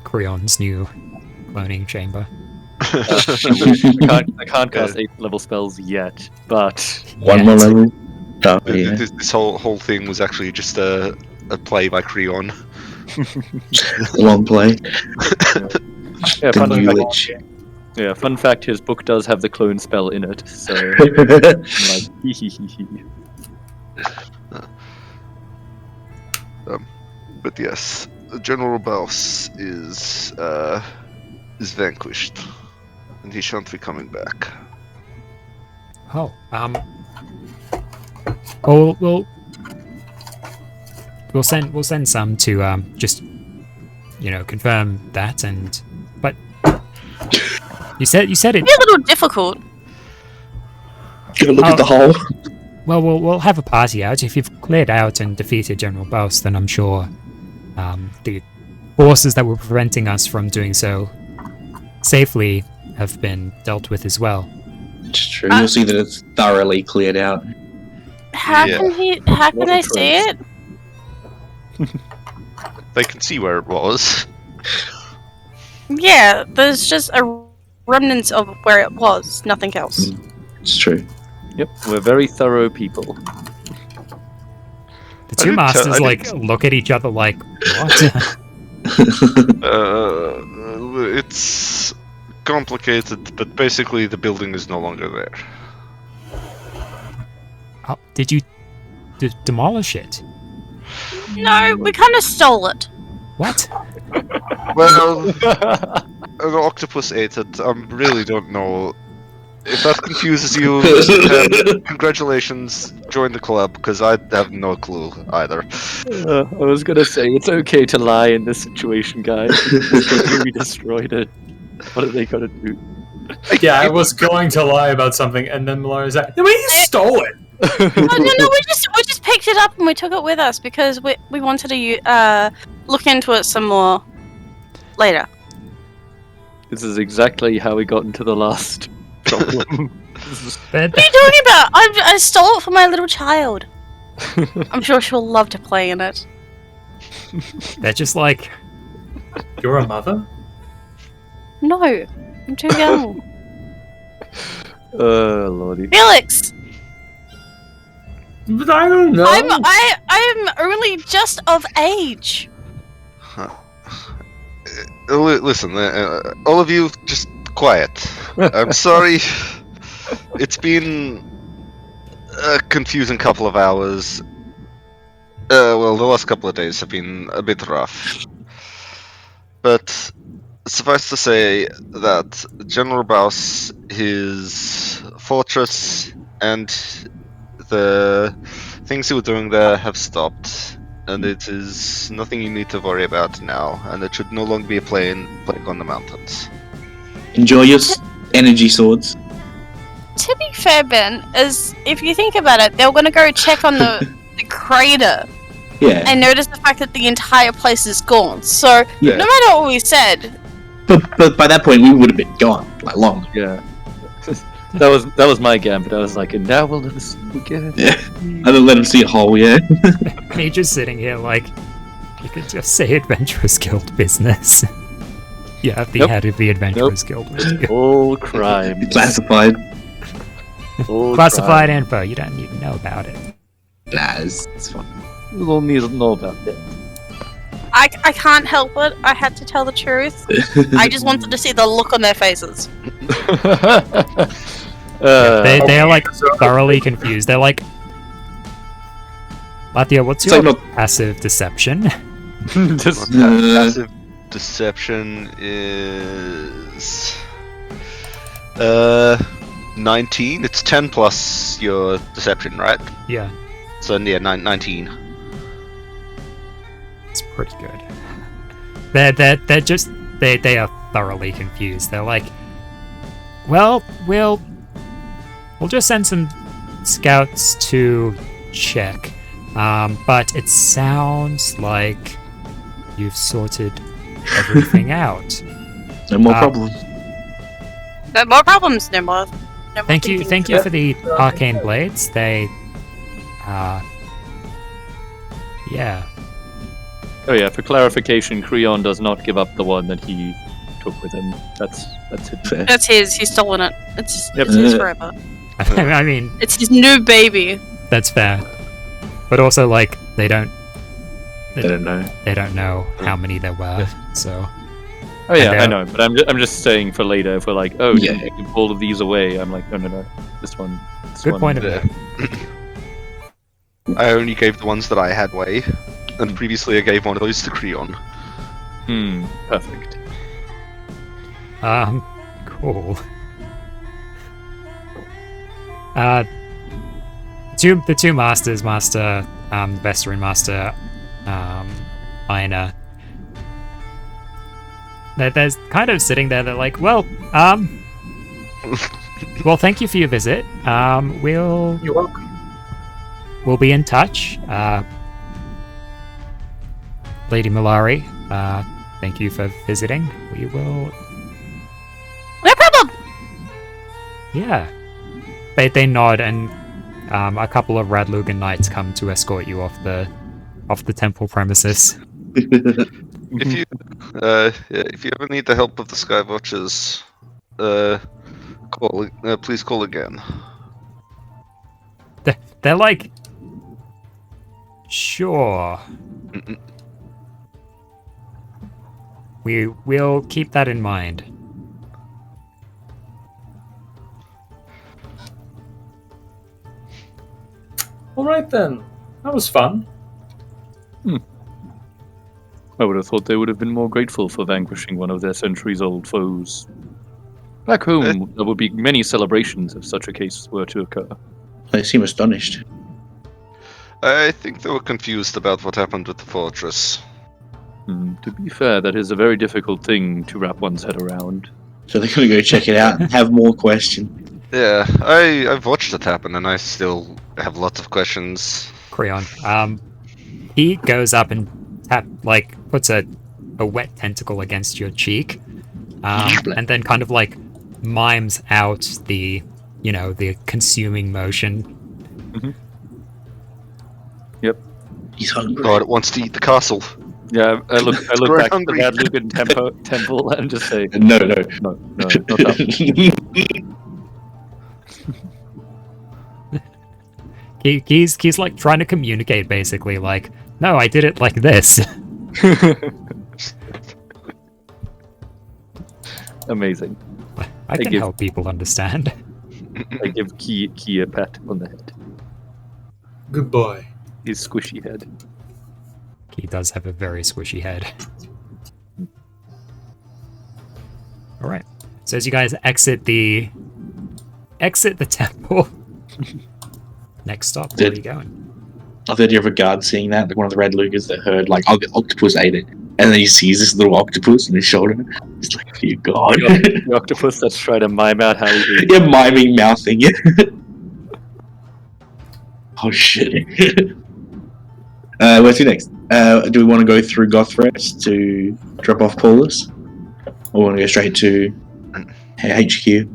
Creon's new cloning chamber. I can't cast 8th level spells yet, but One more level. Oh, yeah. This whole thing was actually just a play by Creon. Long play. yeah, The new Lich. fun fact, his book does have the clone spell in it, so I'm like, hee hee hee hee. But yes, General Baus is vanquished, and he shan't be coming back. Oh, we'll send some to just confirm that, and but you said it. It's a little difficult. Gonna look at the hole. Well, we'll have a party out. If you've cleared out and defeated General Baus, then I'm sure the forces that were preventing us from doing so safely have been dealt with as well. It's true. You'll see that it's thoroughly cleared out. How Yeah. can I see it? They can see where it was. Yeah, there's just a remnants of where it was, nothing else. It's true. Yep, we're very thorough people. The two masters look at each other like, what? It's complicated, but basically the building is no longer there. Oh, did you demolish it? No, we kind of stole it. What? Well, an octopus ate it. I really don't know. If that confuses you, congratulations, join the club, because I have no clue either. I was gonna say, it's okay to lie in this situation, guys. We destroyed it. What are they gonna do? Yeah, I was going to lie about something, and then Malara's like, "No, you stole it." No, we just picked it up and we took it with us because we wanted to look into it some more later. This is exactly how we got into the last problem. What are you talking about? I stole it for my little child. I'm sure she'll love to play in it. They're just like, You're a mother? No, I'm too young. Lordy. Felix, But I don't know. I'm only just of age. Listen, all of you, just quiet. I'm sorry. It's been a confusing couple of hours. Well, the last couple of days have been a bit rough. But suffice to say that General Baus, his fortress, and the things he was doing there have stopped. And it is nothing you need to worry about now, and it should no longer be a plague on the mountains. Enjoy your energy swords. To be fair, Ben, is if you think about it, they were going to go check on the crater Yeah. and notice the fact that the entire place is gone. So Yeah. no matter what we said, But by that point, we would have been gone, like long. Yeah. That was my gambit. I was like, and now we'll never see you again. Yeah. I don't let him see a hole, yeah. Me just sitting here like, you could just say Adventurers Guild business. You have the Nope. head of the Adventurers Guild with you. All crime. Classified. All Classified crime. info, you don't need to know about it. Nah, it's fine. You don't need to know about it. I can't help it. I had to tell the truth. I just wanted to see the look on their faces. They are like thoroughly confused. They're like, Latia, what's It's your like not- passive deception? Just, Passive deception is 19. It's 10 plus your deception, right? Yeah, So yeah, 19. it's pretty good. They're just they are thoroughly confused. They're like, well, we'll just send some scouts to check. But it sounds like you've sorted everything out. No more problems. No more problems. No more. Thank you for the arcane blades. They, yeah. oh yeah, for clarification, Creon does not give up the one that he took with him. That's it. Fair. That's his. He's stolen it. It's Yep. his forever. I mean, It's his new baby. that's fair. But also, like, they don't I don't know. how many there were. So Oh yeah, And, I know, but I'm just saying for later. If we're like, oh, Yeah. you give all of these away, I'm like, no, this one. This good one. point of Yeah. view. I only gave the ones that I had way, and previously I gave one of those to Creon. Perfect. Cool. The two masters, Master Vester and Master Ina. They're kind of sitting there. They're like, well, well, thank you for your visit. We'll You're welcome. be in touch. Lady Malari, thank you for visiting. We will. No problem. Yeah. They nod, and a couple of Radlugan knights come to escort you off the temple premises. If you, if you ever need the help of the Skywatchers, please call again. They're like, sure. We'll keep that in mind. All right then. That was fun. I would have thought they would have been more grateful for vanquishing one of their centuries-old foes. Back home, there would be many celebrations if such a case were to occur. They seem astonished. I think they were confused about what happened with the fortress. To be fair, that is a very difficult thing to wrap one's head around. So they're gonna go check it out and have more questions. Yeah, I've watched it happen, and I still have lots of questions. Creon. He goes up and puts a wet tentacle against your cheek, and then kind of like mimes out the consuming motion. Yep. He's hungry. God, it wants to eat the castle. Yeah, I look very back hungry. at the Radlugan temple and just say, No. no, not that. He's like trying to communicate, basically, like, no, I did it like this. Amazing. I can give- help people understand. I give Key a pat on the head. Good boy. His squishy head. He does have a very squishy head. Alright. So as you guys exit the temple. Next stop, where are you going? I thought you have a guard seeing that, like one of the red Lugas that heard, like, octopus ate it. And then he sees this little octopus on his shoulder. He's like, dear God. The octopus that's trying to mime out how he eats. Yeah, miming, mouthing it. Oh shit. Where to next? Do we want to go through Gothrest to drop off Paulus? Or want to go straight to HQ?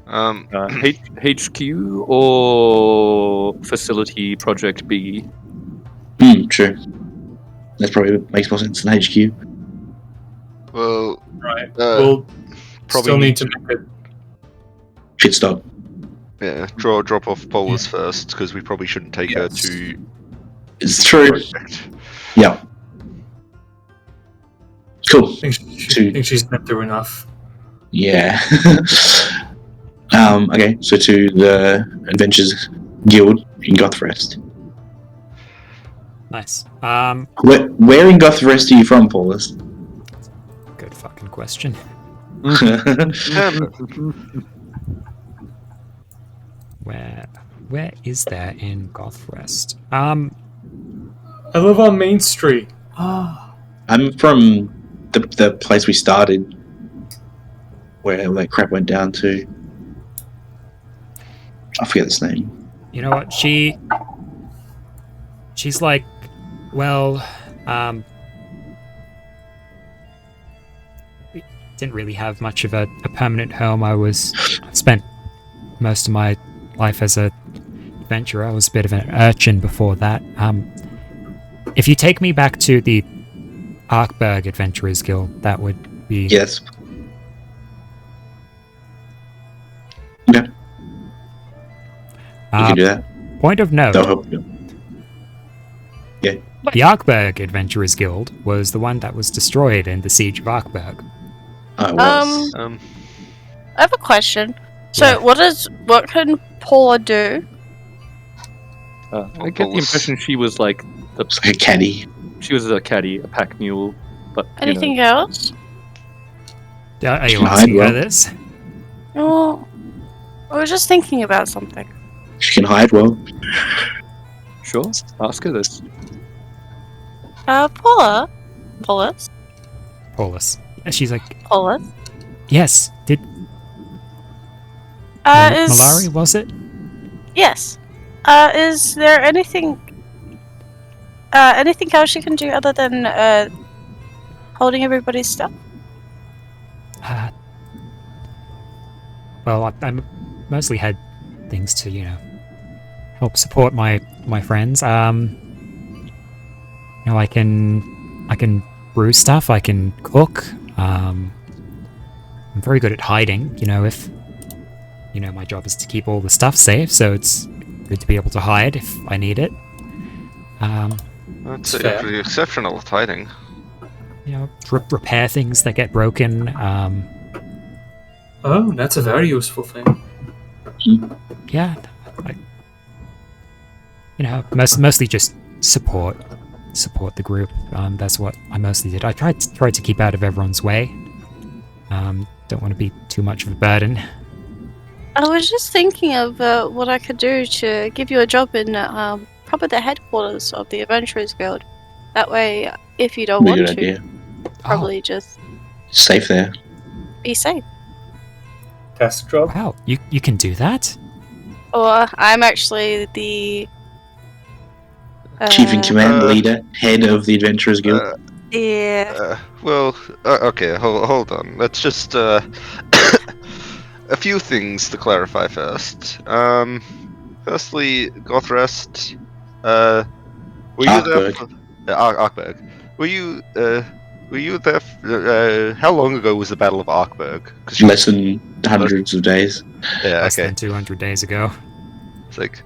HQ or Facility Project B? True. That probably makes more sense than HQ. Well, Right. probably Still need to make it. Pit stop. Yeah, drop off Polis first, because we probably shouldn't take her Yes. to It's the true. project. Yeah. Cool. I think she's been through enough. Yeah. Okay, so to the Adventures Guild in Gothrest. Nice. Where in Gothrest are you from, Paulus? Good fucking question. Where is there in Gothrest? I live on Main Street. I'm from the place we started, where all that crap went down to. I forget its name. You know what? She's like, well, we didn't really have much of a permanent home. I spent most of my life as a adventurer. I was a bit of an urchin before that. If you take me back to the Arkberg Adventurers Guild, that would be... Yes. Okay. You can do that. Point of note. They'll help you. The Arkberg Adventurers Guild was the one that was destroyed in the Siege of Arkberg. Oh, it was. I have a question. So, Yeah. what can Paula do? I get the impression she was like It's like a caddy. she was a caddy, a pack mule, but Anything else? Are you Hide asking her well. this? Oh, I was just thinking about something. She can hide well. Sure, ask her this. Paula? Paulus. And she's like, yes, did... Malari, was it? Yes. Is there anything else you can do other than holding everybody's stuff? Well, I mostly had things to, help support my friends. I can brew stuff. I can cook. I'm very good at hiding. If my job is to keep all the stuff safe, so it's good to be able to hide if I need it. That's pretty exceptional at hiding. Repair things that get broken. Oh, that's a very useful thing. Yeah, mostly just support the group. That's what I mostly did. I tried to keep out of everyone's way. Don't want to be too much of a burden. I was just thinking of what I could do to give you a job in probably the headquarters of the Adventurers Guild. That way, if you don't want Good to, idea. probably just Safe there. be safe. Desk job. Wow, you can do that? Or I'm actually the Chief in command, leader, head of the Adventurers Guild. Okay, hold on. Let's just a few things to clarify first. Firstly, Gothrest. Were you there? Arkberg. Were you there? How long ago was the Battle of Arkberg? Less than hundreds of days. Yeah, Less okay. than 200 days ago. It's like,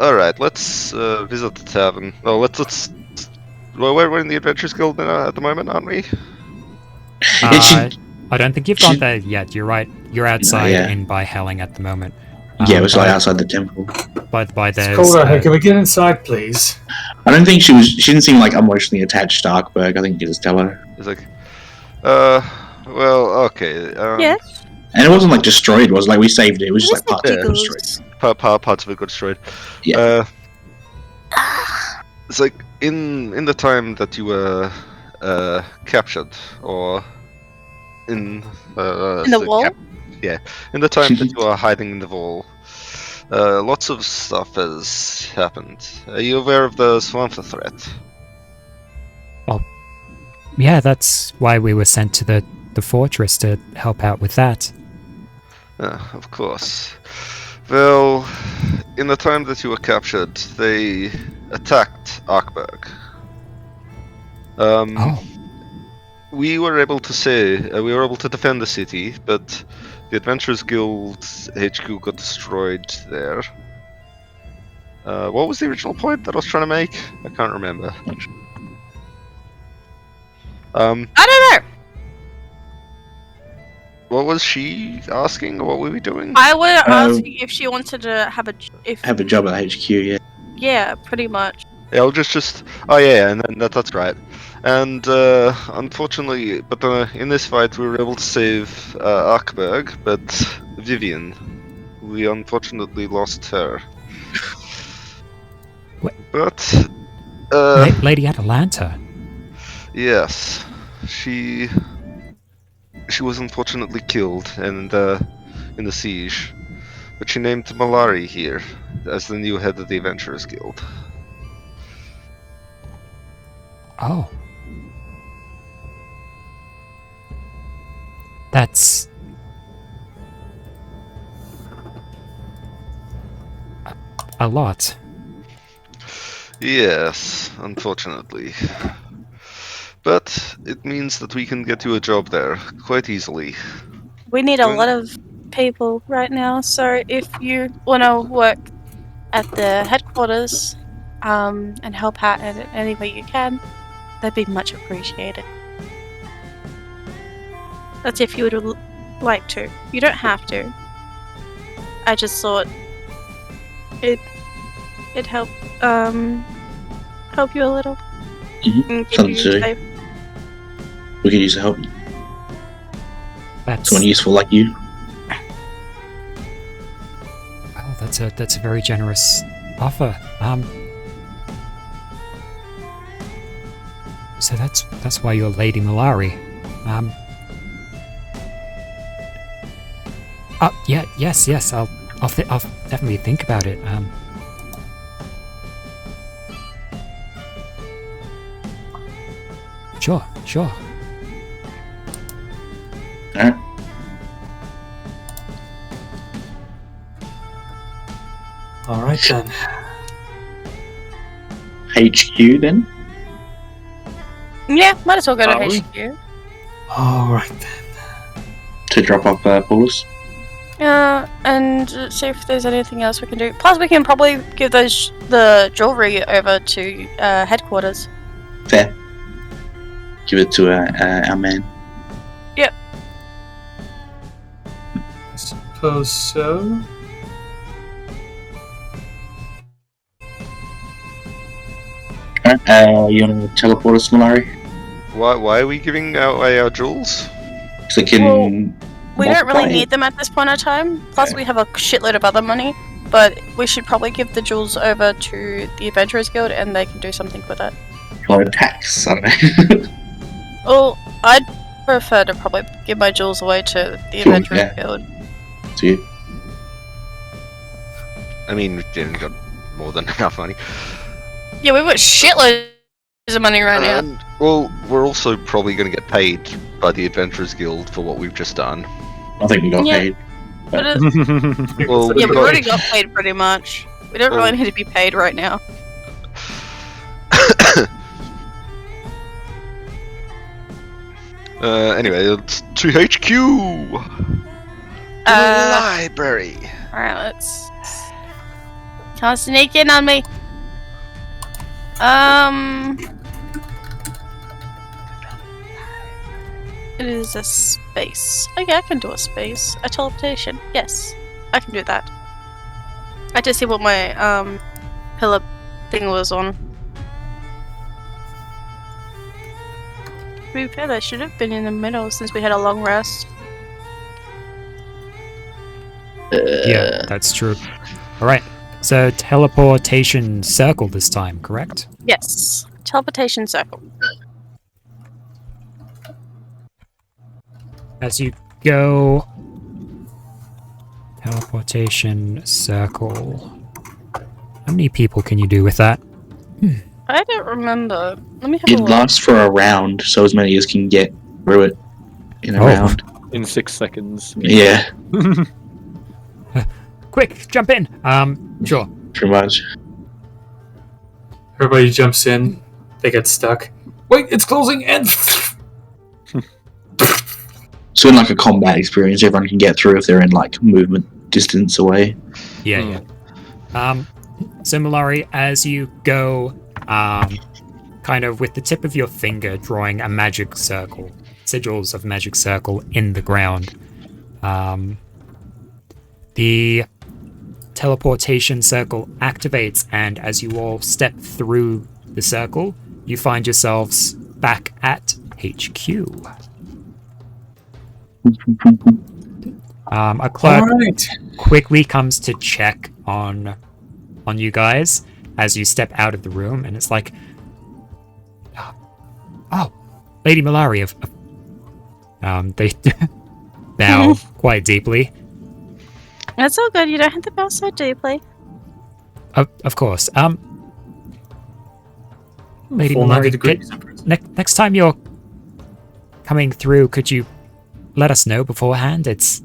all right. Let's visit the tavern. Well, let's. Well, we're in the Adventurers Guild at the moment, aren't we? I don't think you've gone there yet. You're right. You're outside yeah. in by Helling at the moment. Yeah, it was like outside the temple. By there's. Cora, can we get inside, please? I don't think she didn't seem like emotionally attached to Arkberg. I think you just tell her. It's like, well, okay. Yes. And it wasn't like destroyed, was it? Like we saved it. It was just like parts of it got destroyed. Parts of it got destroyed. Yeah. It's like in the time that you were captured, or in the wall? in the time that you are hiding in the wall, lots of stuff has happened. Are you aware of the Svärmfa threat? Yeah, that's why we were sent to the fortress to help out with that. Of course. Well, in the time that you were captured, they attacked Arkberg. Oh. We were able to defend the city, but the Adventurers Guild's HQ got destroyed there. What was the original point that I was trying to make? I can't remember. I don't know. What was she asking? Or what were we doing? I was asking if she wanted to have Have a job at HQ, yeah. Yeah, pretty much. Yeah, I'll just. Oh yeah, and then that's right. And unfortunately, but in this fight we were able to save Arkberg, but Vivian, we unfortunately lost her. What? But Lady Atalanta. yes, she was unfortunately killed in the siege. But she named Malari here as the new head of the Adventurers Guild. Oh. That's... a lot. Yes, unfortunately. But it means that we can get you a job there quite easily. We need a lot of people right now, so if you want to work at the headquarters and help out in any way you can, that'd be much appreciated. That's if you would like to. You don't have to. I just thought it'd help help you a little. And keep you safe. We could use the help. That's... Someone useful like you. Well, that's a very generous offer. So that's why you're Lady Malari. Yeah, yes. I'll definitely think about it. Sure. Alright. Alright then. HQ then? Yeah, might as well go to Are we? HQ. Alright then. To drop off Paulus? And see if there's anything else we can do. Plus, we can probably give the jewelry over to headquarters. Fair. Give it to our man. I suppose so. Alright, you wanna teleport us, Malari? Why are we giving away our jewels? So they can We don't really multiply. need them at this point in time. Plus, we have a shitload of other money. But we should probably give the jewels over to the Adventurers Guild, and they can do something with it. Or a tax, I don't know. Well, I'd prefer to probably give my jewels away to the Sure, Adventurers yeah. Guild. To you. I mean, we didn't got more than enough money. Yeah, we've got shitloads of money right now. And, well, we're also probably going to get paid by the Adventurers Guild for what we've just done. I think we got Yeah. paid. But Well, yeah, we got- already got paid pretty much. We don't really Oh. need to be paid right now. Anyway, it's to HQ! The library! Alright, let's... Can't sneak in on me. It is a space. Okay, I can do a space. A teleportation. Yes, I can do that. I just see what my pillar thing was on. To be fair, that should have been in the middle since we had a long rest. Yeah, that's true. Alright, so teleportation circle this time, correct? Yes, teleportation circle. As you go... Teleportation circle... How many people can you do with that? I don't remember. Let me have It a look. lasts for a round, so as many as can get through it in a Oh. round. In 6 seconds. Yeah. quick, jump in. Sure. Pretty much. Everybody jumps in. They get stuck. Wait, it's closing and... So in like a combat experience, everyone can get through if they're in like movement distance away. Yeah. So Malari, as you go, kind of with the tip of your finger drawing a magic circle, sigils of magic circle in the ground, the teleportation circle activates, and as you all step through the circle, you find yourselves back at HQ. A clerk Alright. quickly comes to check on you guys as you step out of the room, and it's like, oh, Lady Malari they bow quite deeply. That's all good. You don't have to bow so deeply. Of course. Lady Full 90 Malari, degrees. next time you're coming through, could you let us know beforehand? It's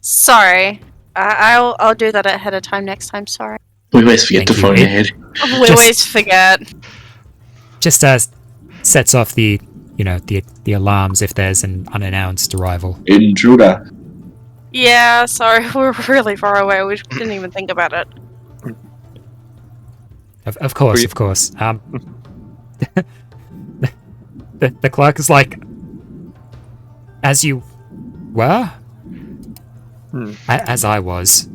Sorry. I'll do that ahead of time next time. Sorry. We always forget Thank to you. phone ahead. We always forget. just sets off the the alarms if there's an unannounced arrival. Intruder. Yeah, sorry. We're really far away. We didn't even think about it. Of course. The clerk is like, as you were, as I was.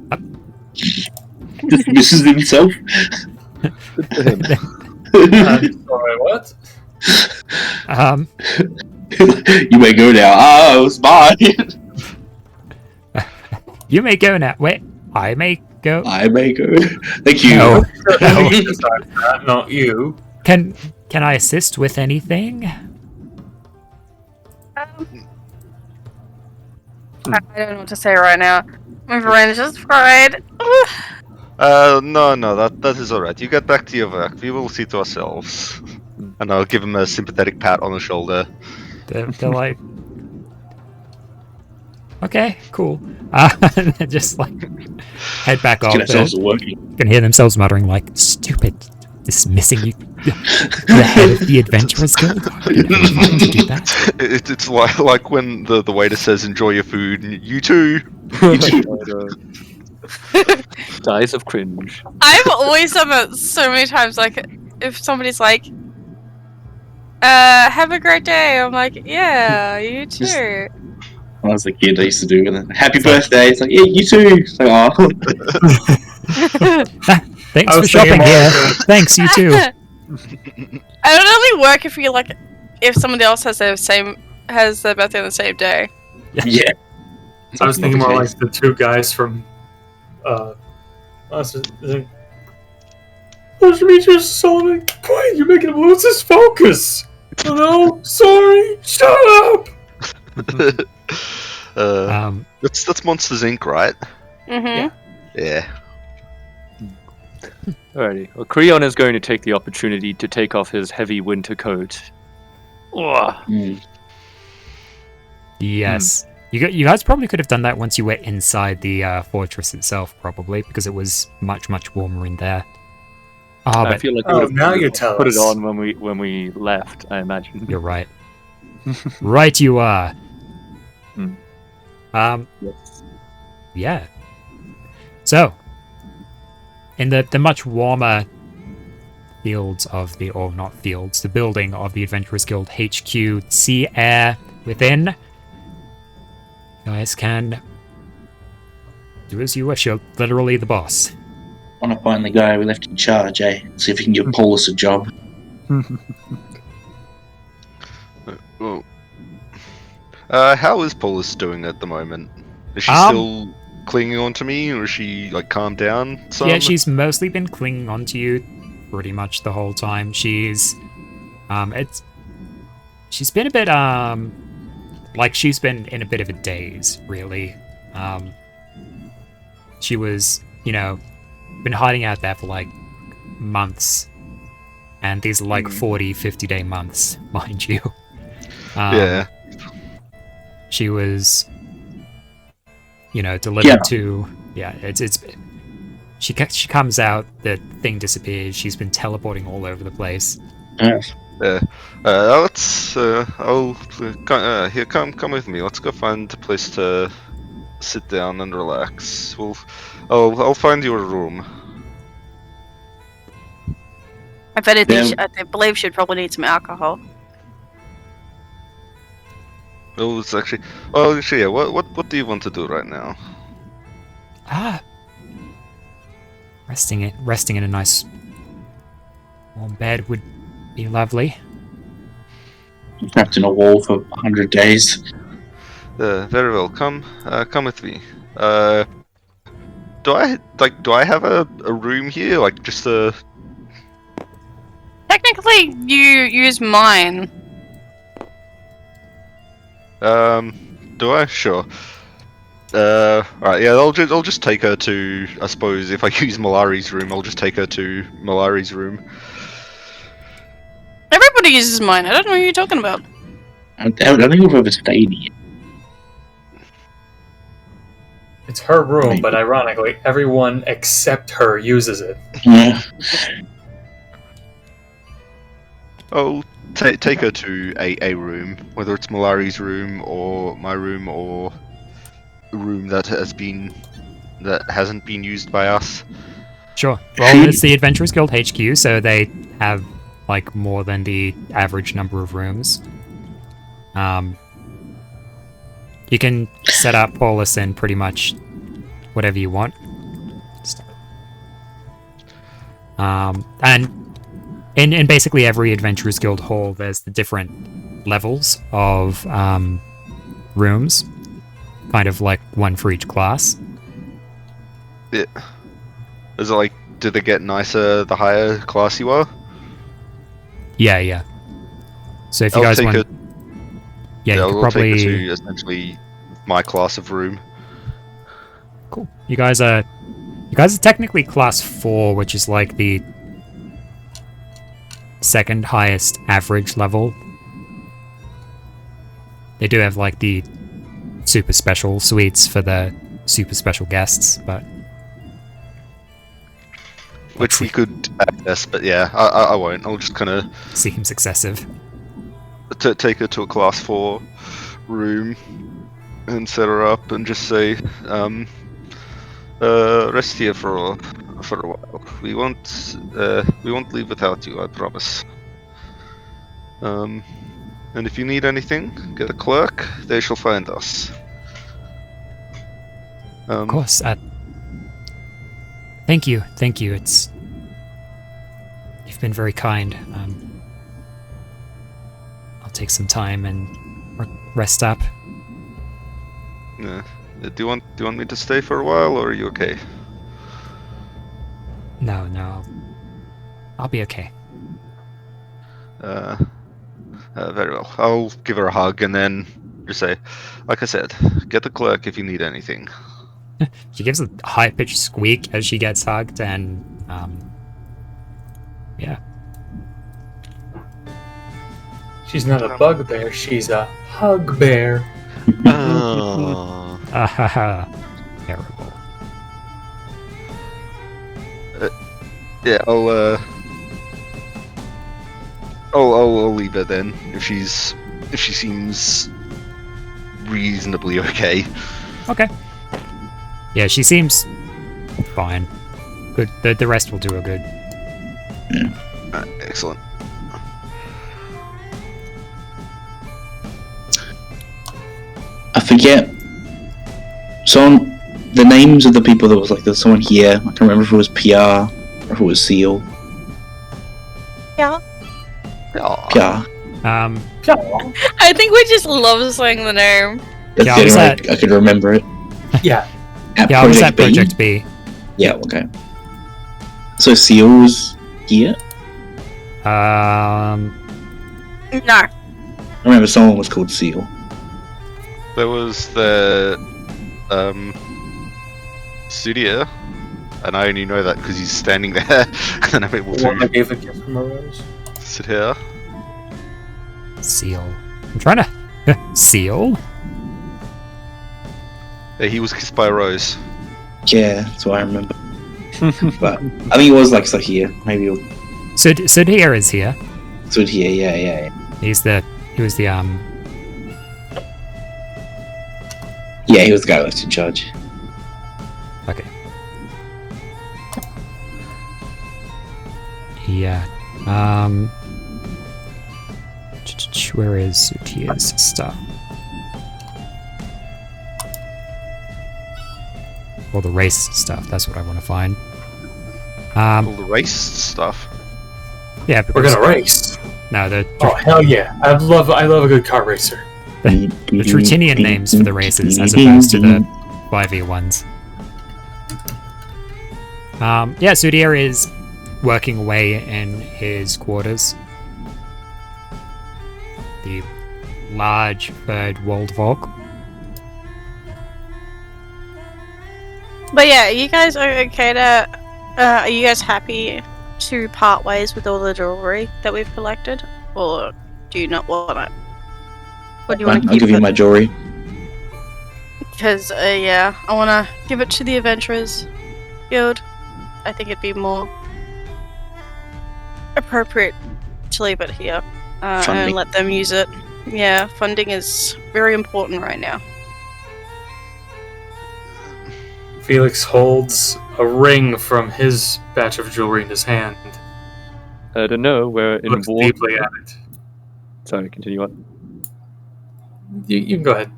Dismisses himself. Sorry, what? You may go now. Oh, it's mine. You may go now. Wait, I may go. I may go. Thank you. No. Not you. Can I assist with anything? I don't know what to say right now. My brain just fried. No, that is alright. You get back to your work. We will see to ourselves. And I'll give him a sympathetic pat on the shoulder. They're like, okay, cool. Just like head back off. Get ourselves working. You can hear themselves muttering like, "Stupid, dismissing you, the head of the Adventurers Guild." I didn't know to do that. It's like when the waiter says, "Enjoy your food," and you too. Dies of cringe. I've always done that so many times. Like, if somebody's like, have a great day. I'm like, yeah, you too. When I was a kid, I used to do it. Happy birthday. It's like, yeah, you too. It's like, oh. Thanks I for was shopping thinking here. more- Thanks, you too. It would only work if you like, if somebody else has their birthday on the same day. Yeah. I was thinking more like the two guys from. Demetrius Solomon, quiet! You're making him lose his focus. Oh no! Sorry. Shut up. That's Monsters Inc., right? Mm-hmm. Yeah. Alrighty. Well, Creon is going to take the opportunity to take off his heavy winter coat. Ugh. Yes. You guys probably could have done that once you were inside the fortress itself, probably, because it was much warmer in there. Oh, I but feel like we Oh, would have now you tell put us. it on when we left, I imagine. you're right. Right, you are. Yes. Yeah. So, in the much warmer fields of the, or not fields, the building of the Adventurers Guild HQ, sea air within, you guys can do as you wish. You're literally the boss. I want to find the guy we left in charge, eh? See if we can give Paulus a job. Well, how is Paulus doing at the moment? Is she Um, still clinging on to me, or is she like calmed down some? Yeah, she's mostly been clinging on to you pretty much the whole time. She's been a bit like she's been in a bit of a daze, really. She was, been hiding out there for like months, and these are like 40, 50-day months, mind you. Yeah. She was delivered Yeah. to. Yeah, it's. She comes out, the thing disappears. She's been teleporting all over the place. Yes. Let's. Here, come with me. Let's go find a place to sit down and relax. I'll find you a room. If anything, Yeah. I believe she'd probably need some alcohol. It's actually. Yeah. What do you want to do right now? Resting in a nice warm bed would be lovely. Trapped in a wall for 100 days. Very well. Come with me. Do I have a room here? Like just a. Technically, you use mine. Do I? Sure. Alright, yeah, I'll just take her to. I suppose if I use Malari's room, I'll just take her to Malari's room. Everybody uses mine. I don't know what you're talking about. I don't think we've ever stayed here. It's her room, but ironically, everyone except her uses it. Yeah. I'll take her to a room, whether it's Malari's room or my room or a room that hasn't been used by us. Sure. Well, it's the Adventurers Guild HQ, so they have like more than the average number of rooms. You can set up Paulus in pretty much whatever you want. And in basically every Adventurers Guild hall, there's the different levels of rooms, kind of like one for each class. Yeah. Is it like, do they get nicer the higher class you are? Yeah. So if you I'll guys take want, her- you could I'll probably. take her to essentially my class of room. Cool. You guys are technically class 4, which is like the second highest average level. They do have like the super special suites for the super special guests, but Which we could access, but yeah, I won't. I'll just kind of seems excessive. take her to a class 4 room and set her up and just say, rest here for a while. We won't leave without you, I promise. And if you need anything, get a clerk. They shall find us. Of course. Thank you. You've been very kind. I'll take some time and rest up. Yeah. Do you want me to stay for a while, or are you okay? No. I'll be okay. Very well. I'll give her a hug and then just say, like I said, get the clerk if you need anything. She gives a high-pitched squeak as she gets hugged, and yeah. She's not a bugbear, she's a hug bear. Oh. Terrible. Yeah, I'll leave her then if she seems reasonably okay. Okay. Yeah, she seems fine. Good. The rest will do her good. Excellent. I forget. The names of the people that was like, there's someone here. I can't remember if it was PR or if it was Seal. Yeah. PR. I think we just love saying the name. That's Yeah, the was only way that- I could remember it. Yeah. Yeah, I was at Project B. Yeah, okay. So Seal was here? No. I remember someone was called Seal. There was the studio, and I only know that because he's standing there, and then I'm able The one that to gave a gift from a rose. sit here. Seal. I'm trying to seal. He was kissed by a rose. Yeah, that's what I remember. But I think it was like here. Maybe it Sudhir is here. was here. Yeah. He was the Yeah, he was the guy left in charge. Okay. Yeah. Where is Sudhir's stuff? Or the race stuff, that's what I want to find. All the race stuff. Yeah, We're because- gonna race. No, the Oh hell yeah! I love a good car racer. the Trutinian names for the races as opposed to the 5v1s. Yeah, Sudhir is working away in his quarters. The large furred Waldvolk. But yeah, you guys are okay to. Are you guys happy to part ways with all the jewelry that we've collected, or do you not want it? Or do you want to I'll keep give you it? my jewelry. Because yeah, I want to give it to the Adventurers Guild. I think it'd be more appropriate to leave it here and Funding. let them use it. Yeah, funding is very important right now. Felix holds a ring from his batch of jewelry in his hand. I don't know. We're in Looks war. deeply at it. Sorry, continue on. You can go ahead.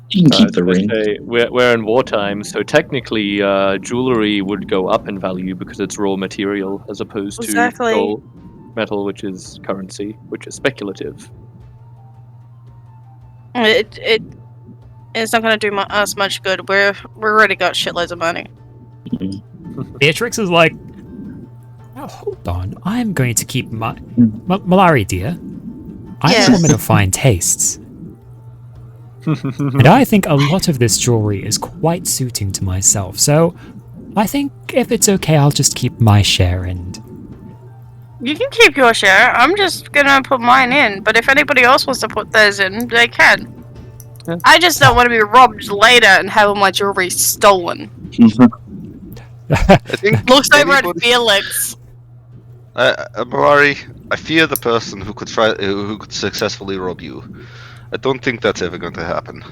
You can keep the I was ring. gonna say, we're in wartime, so technically jewelry would go up in value because it's raw material as opposed Exactly. to gold metal, which is currency, which is speculative. It's not going to do us much good. We're already got shitloads of money. Beatrix is like, oh, hold on, I'm going to keep my... Malari, dear, I'm Yes. a woman of fine tastes. And I think a lot of this jewelry is quite suiting to myself, so I think if it's okay, I'll just keep my share and... You can keep your share. I'm just going to put mine in. But if anybody else wants to put theirs in, they can. Yeah. I just don't want to be robbed later and have all my jewelry stolen. I think Looks over at anybody- Felix. Malari, I fear the person who could successfully rob you. I don't think that's ever going to happen.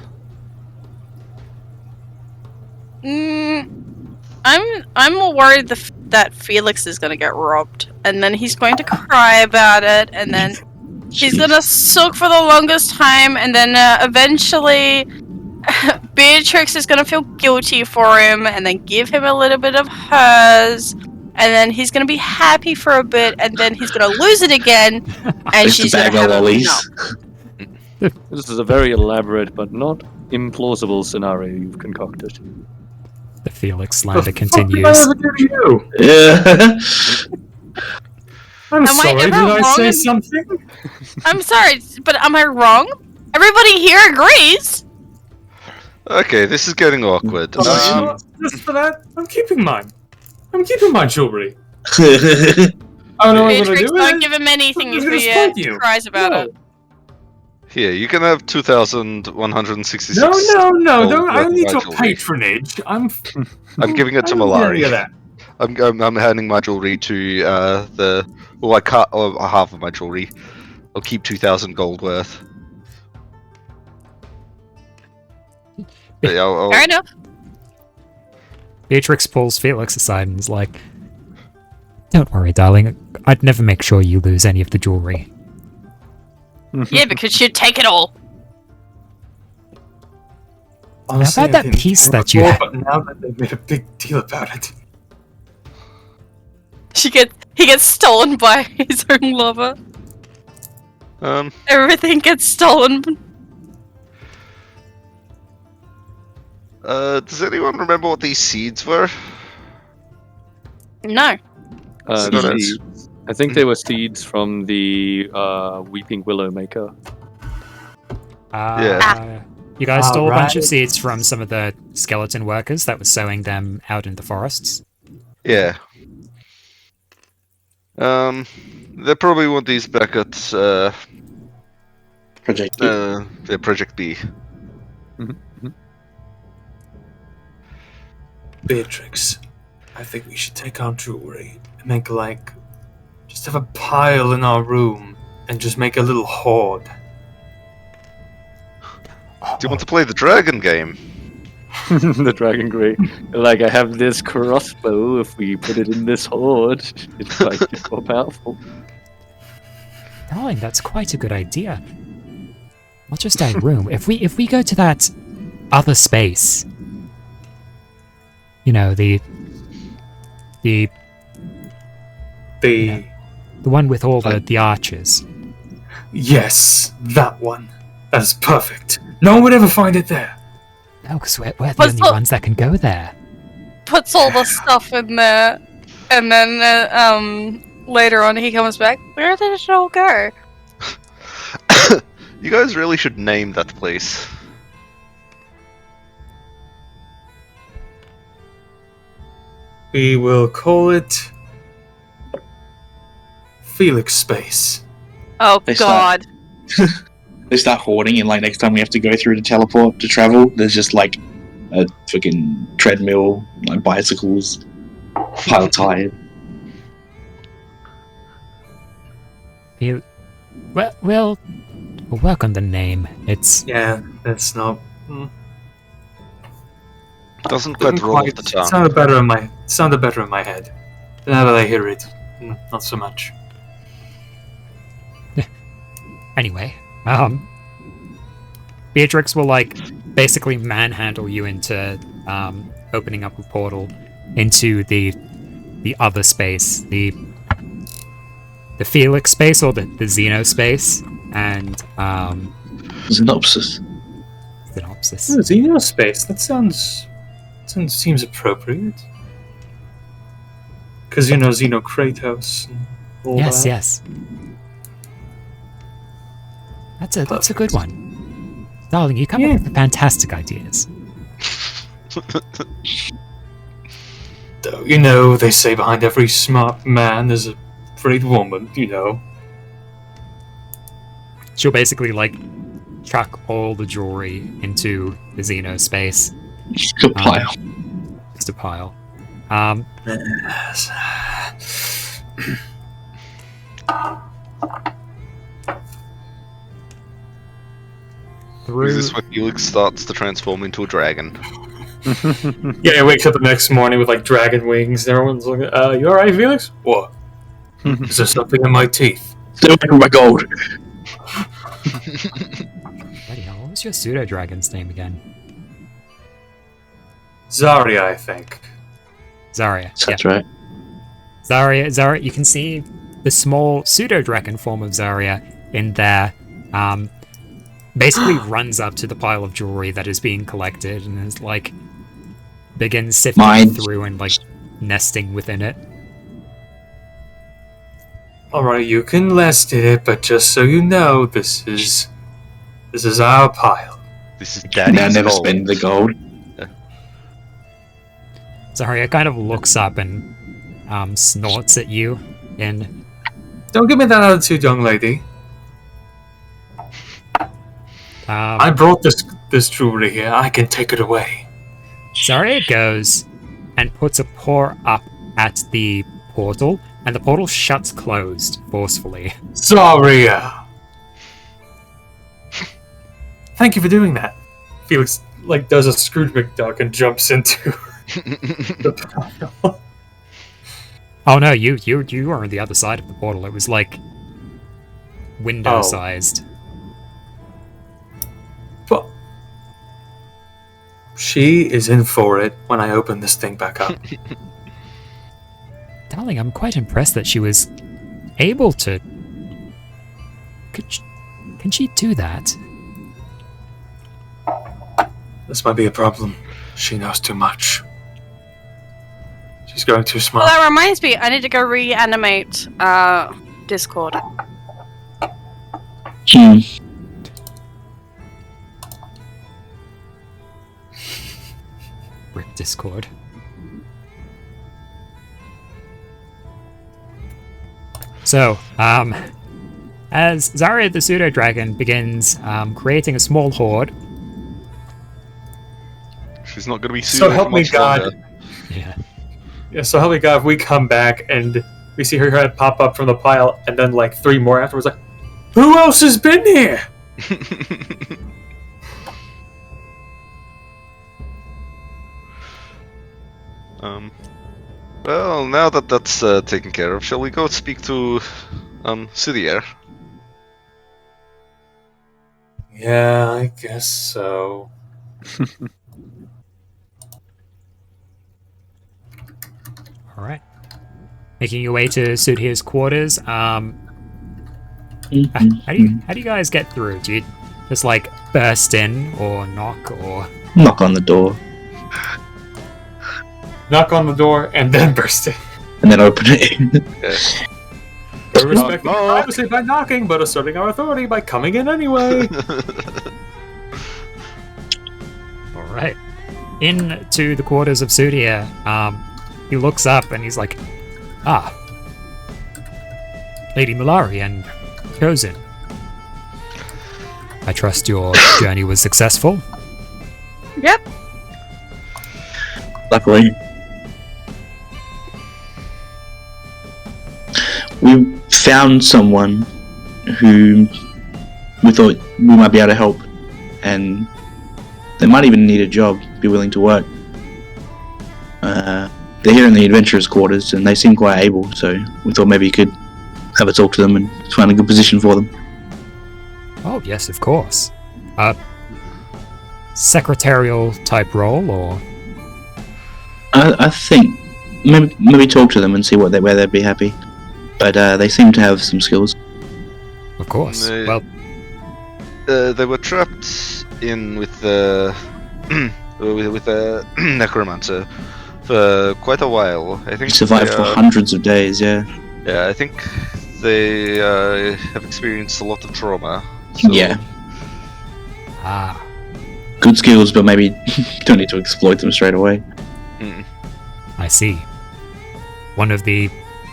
I'm more worried that Felix is going to get robbed, and then he's going to cry about it, and then he's going to sulk for the longest time, and then eventually Beatrix is going to feel guilty for him, and then give him a little bit of hers, and then he's going to be happy for a bit, and then he's going to lose it again, and Just a she's going bag to of have lollies. enough. This is a very elaborate but not implausible scenario you've concocted. The Felix What slander the fuck did I continues. ever do to you? Yeah. I'm Am I sorry, did ever I wrong say in- something? I'm sorry, but am I wrong? Everybody here agrees. Okay, this is getting awkward. Oh, you know what? Just for that, I'm keeping mine. I'm keeping my jewelry. That's I don't know what I'm gonna Beatrix, do don't with give it. him anything I'm if gonna he spite you. cries about No. it. Here, you can have 2,166. No, gold don't. I worth don't of need my your jewelry. patronage. I'm giving it to I don't need any Malari. of that. I'm handing my jewelry to I cut half of my jewelry. I'll keep 2,000 gold worth. But yeah, Fair enough. Beatrix pulls Felix aside and is like, don't worry, darling. I'd never make sure you lose any of the jewelry. Yeah, because you'd take it all. Honestly, about I that didn't piece care that you before, had? But now that they've made a big deal about it. He gets stolen by his own lover. Everything gets stolen. Does anyone remember what these seeds were? No. Seeds. Seeds. I think they were seeds from the Weeping Willow Maker. You guys stole a bunch of Alright. seeds from some of the skeleton workers that were sowing them out in the forests. Yeah. They probably want these back at Project. Project B. Beatrix, I think we should take our jewelry and make just have a pile in our room and just make a little hoard. Do you want to play the dragon game? The dragon great. Like, I have this crossbow. If we put it in this hoard, it might get more powerful. Darling, that's quite a good idea. Not just our room. If we go to that other space, you know, the one with all the arches. Yes, that one. That is perfect. No one would ever find it there. No, because we're the only ones that can go there. Puts all the stuff in there, and then later on he comes back. Where did it all go? You guys really should name that place. We will call it Felix Space. Oh They God! They start hoarding, and next time we have to go through to teleport to travel, there's just a fucking treadmill, bicycles, pile of tires. We'll work on the name. It's Yeah, that's not. Doesn't quite roll off the tongue. Sounded better in my head. Now that I hear it, not so much. anyway. Beatrix will basically manhandle you into opening up a portal into the other space, the Felix space or the Xeno space, and Synopsis. Synopsis. Oh, Xeno Space. That seems appropriate. Because Xeno Kratos. And all Yes, that. yes. That's a good one, darling. You come up with fantastic ideas. Though, they say behind every smart man there's a great woman. She'll basically chuck all the jewelry into the Xeno space. Just a pile. Just a pile. Is this when Felix starts to transform into a dragon? Yeah, he wakes up the next morning with dragon wings, and everyone's looking. You alright, Felix? What? Is there something in my teeth? Still in my gold. Bloody hell, what was your pseudo dragon's name again? Zarya, I think. Zarya. That's right. Zarya, you can see the small pseudo dragon form of Zarya in there. Basically runs up to the pile of jewelry that is being collected and is begins sifting through and nesting within it. Alright, you can list it, but just so you know, this is our pile. This is Daddy's Now never gold. spend the gold. Zarya kind of looks up and snorts at you in... Don't give me that attitude, young lady. I brought this jewelry here. I can take it away. Zarya goes and puts a paw up at the portal, and the portal shuts closed forcefully. Zarya! Thank you for doing that. Felix, does a Scrooge McDuck and jumps into the pile. Oh no, you were on the other side of the portal. It was window-sized. But she is in for it when I open this thing back up. Darling, I'm quite impressed that she was able to... Can she do that? This might be a problem. She knows too much. She's going too smart. Well, that reminds me. I need to go reanimate Discord. Rip Discord. So, as Zarya the pseudo dragon begins creating a small hoard. She's not going to be So pseudo help for me much God. longer. Yeah. Yeah, so Helga, if we come back and we see her head pop up from the pile, and then like 3 more afterwards, like, who else has been here? Well, now that that's taken care of, shall we go speak to Sidier? Yeah, I guess so. All right. Making your way to Sudhir's quarters. How do you guys get through? Do you just like burst in or knock or Knock on the door Knock on the door and then burst in. and then open it. We're respecting privacy by knocking, but asserting our authority by coming in anyway. all right. Into the quarters of Sudhir. He looks up and he's like, "Ah, Lady Malari and Chosen. I trust your journey was successful." Yep. Luckily, we found someone who we thought we might be able to help, and they might even need a job, be willing to work. They're here in the adventurers' quarters, and they seem quite able, so we thought maybe you could have a talk to them and find a good position for them. Oh, yes, of course. Secretarial type role, or I think maybe talk to them and see where they'd be happy. But they seem to have some skills. of course. They- Well, they were trapped in with the with the necromancer for quite a while. I think Survived they, for hundreds of days, yeah. Yeah, I think they have experienced a lot of trauma. So, Yeah. Good skills, but maybe don't need to exploit them straight away. I see. One of the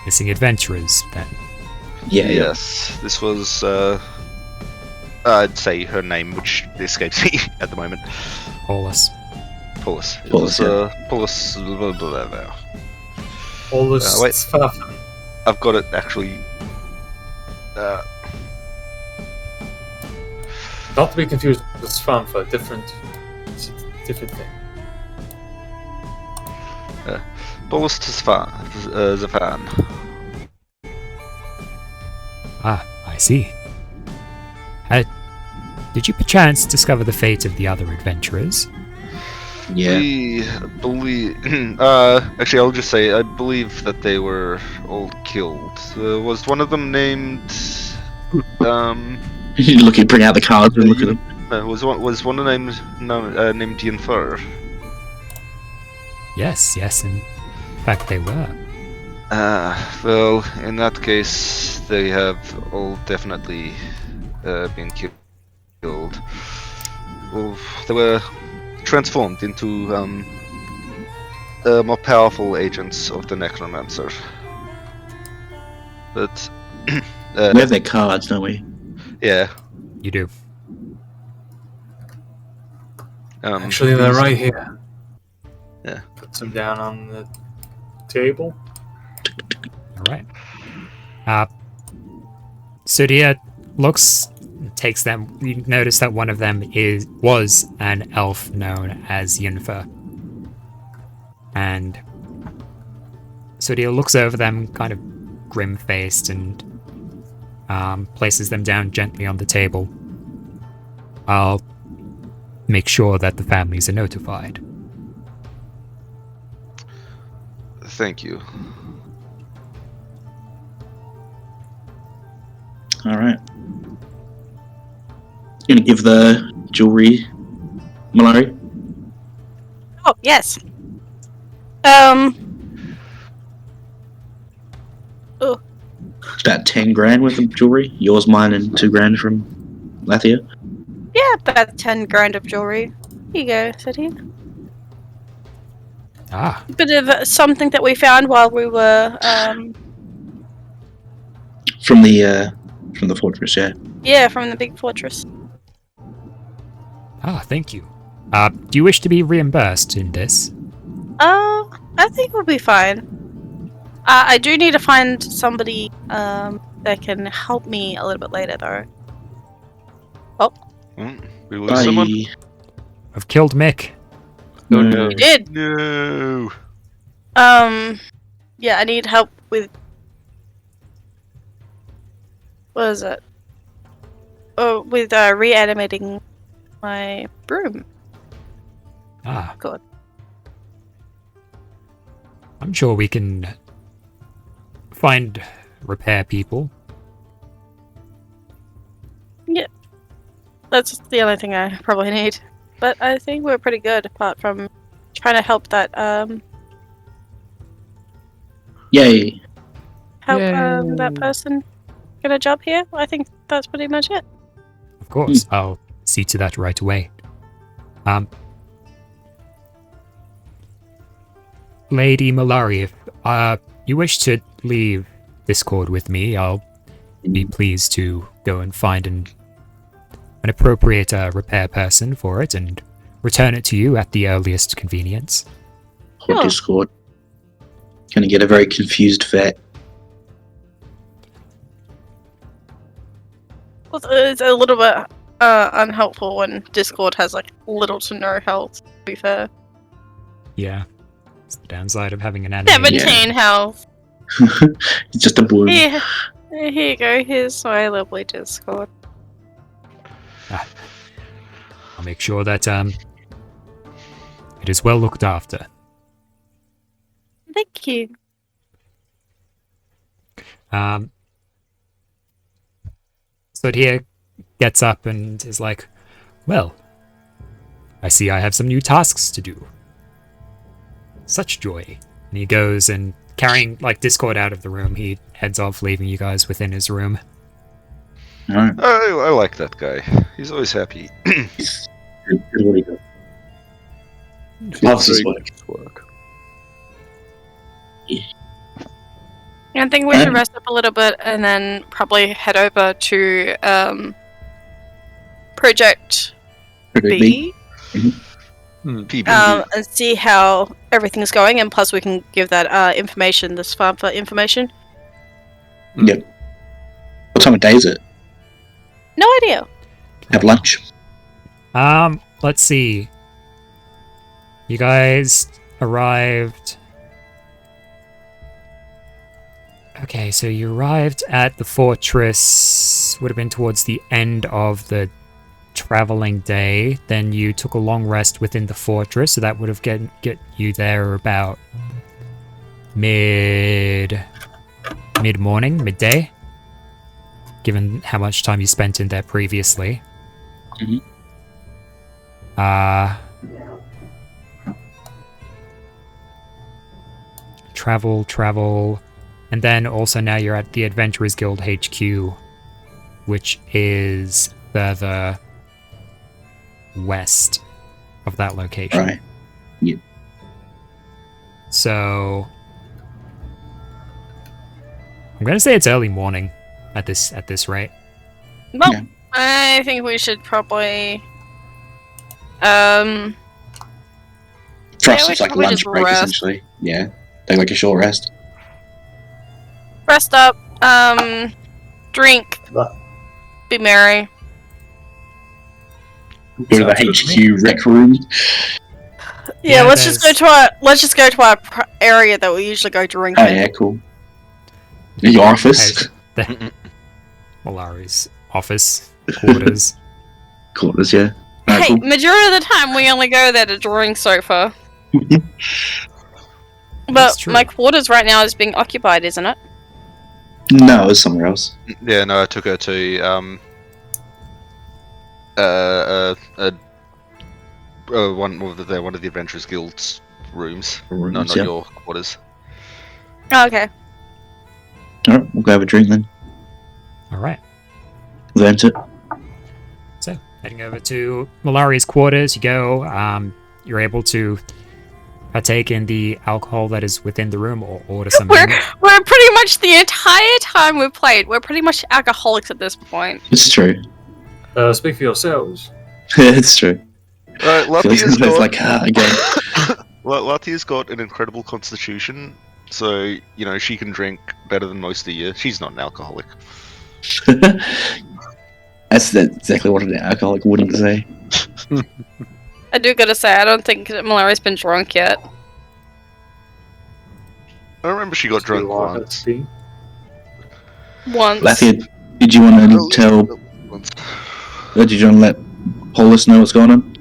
missing adventurers, then. Yeah, yeah. Yes, this was. I'd say her name, which escapes me at the moment. Paulus. Paulus. It Paulus, was, Paulus. Blah, blah, blah. Wait. Svärmfa. I've got it actually. Not to be confused with Svärmfa, different thing. Paulus Zafan. Ah, I see. Did you perchance discover the fate of the other adventurers? Yeah. We believe. Actually, I'll just say I believe that they were all killed. Was one of them named? You bring out the cards and look at them. Was one named named Yenfer? Yes, in fact they were. Well, in that case, they have all definitely been killed. Well, they were transformed into more powerful agents of the necromancer. But We have their cards, don't we? yeah. You do. Actually, they're right here. Yeah. Put them down on the table. Alright. Sudhir looks, takes them. You notice that one of them was an elf known as Yenfer. And Sudhir looks over them, kind of grim-faced, and places them down gently on the table. I'll make sure that the families are notified. Thank you. Alright. Gonna give the jewelry, Malari. Oh, yes. Oh, About 10 grand worth of jewelry. Yours, mine, and 2 grand from Lathia. yeah, about 10 grand of jewelry. Here you go, City. Ah, Bit of something that we found while we were, From the fortress, yeah. yeah, from the big fortress. thank you. Do you wish to be reimbursed in this? I think we'll be fine. I do need to find somebody that can help me a little bit later, though. We lose someone? I've killed Mick. Oh no. You did. No. Yeah, I need help with. What is it? Oh, with reanimating my broom. Ah. God. I'm sure we can find repair people. Yeah. That's the only thing I probably need. But I think we're pretty good, apart from trying to help that Yay. that person get a job here. I think that's pretty much it. Of course, I'll see to that right away. Lady Malari, if you wish to leave Discord with me, I'll be pleased to go and find an appropriate repair person for it and return it to you at the earliest convenience. Or Sure. Discord. Gonna get a very confused vet. Well, it's a little bit unhelpful when Discord has like little to no health, to be fair. Yeah, it's the downside of having an animated. 17 health. It's just a balloon. Here you go. Here's my lovely Discord. I'll make sure that it is well looked after. Thank you. So here gets up and is like, well, I see I have some new tasks to do. Such joy. And he goes and carrying like Discord out of the room, he heads off, leaving you guys within his room. Alright. I like that guy. He's always happy. Good what he does. Loves his work. I think we should rest up a little bit and then probably head over to Project B. PB. And see how everything's going, and plus we can give that information, this Svärmfa information. Yep. What time of day is it? No idea. Have lunch. Let's see. You guys arrived. Okay, so you arrived at the fortress, would have been towards the end of the traveling day. Then you took a long rest within the fortress, so that would have get you there about mid-morning, midday, given how much time you spent in there previously. Mhm. Travel. And then also now you're at the Adventurers Guild HQ, which is further west of that location. Right. Yep. So I'm gonna say it's early morning at this rate. Well, Yeah. I think we should probably For Yeah, us, we it's should like a probably lunch just break, rest. essentially. Yeah. Take like a short rest. rest up, drink, be merry. Go to the HQ rec room. Yeah, Yeah, let's just go to our area that we usually go drinking. Oh yeah, cool. Your office. Malari's office quarters. Quarters, yeah. Alright, Hey, cool. majority of the time we only go there to drink so far. That's But true. my quarters right now is being occupied, isn't it? No, it was somewhere else. Yeah, no, I took her to one of the Adventurers Guild's rooms. No, Rooms, not yeah. your quarters. Oh, okay. Alright, we'll go have a drink then. All right. We'll enter. So heading over to Malari's quarters, you go. You're able to partake in the alcohol that is within the room, or order something. We're pretty much the entire time we've played, we're pretty much alcoholics at this point. It's true. Speak for yourselves. It's true. Right, Lucky Feels is gone. like again. Latia's got an incredible constitution, so she can drink better than most of you. She's not an alcoholic. That's exactly what an alcoholic wouldn't say. I do gotta say, I don't think Malaria's been drunk yet. I remember she got drunk once. Once. Lathia, did you want to tell? Did you want to let Paulus know what's going on?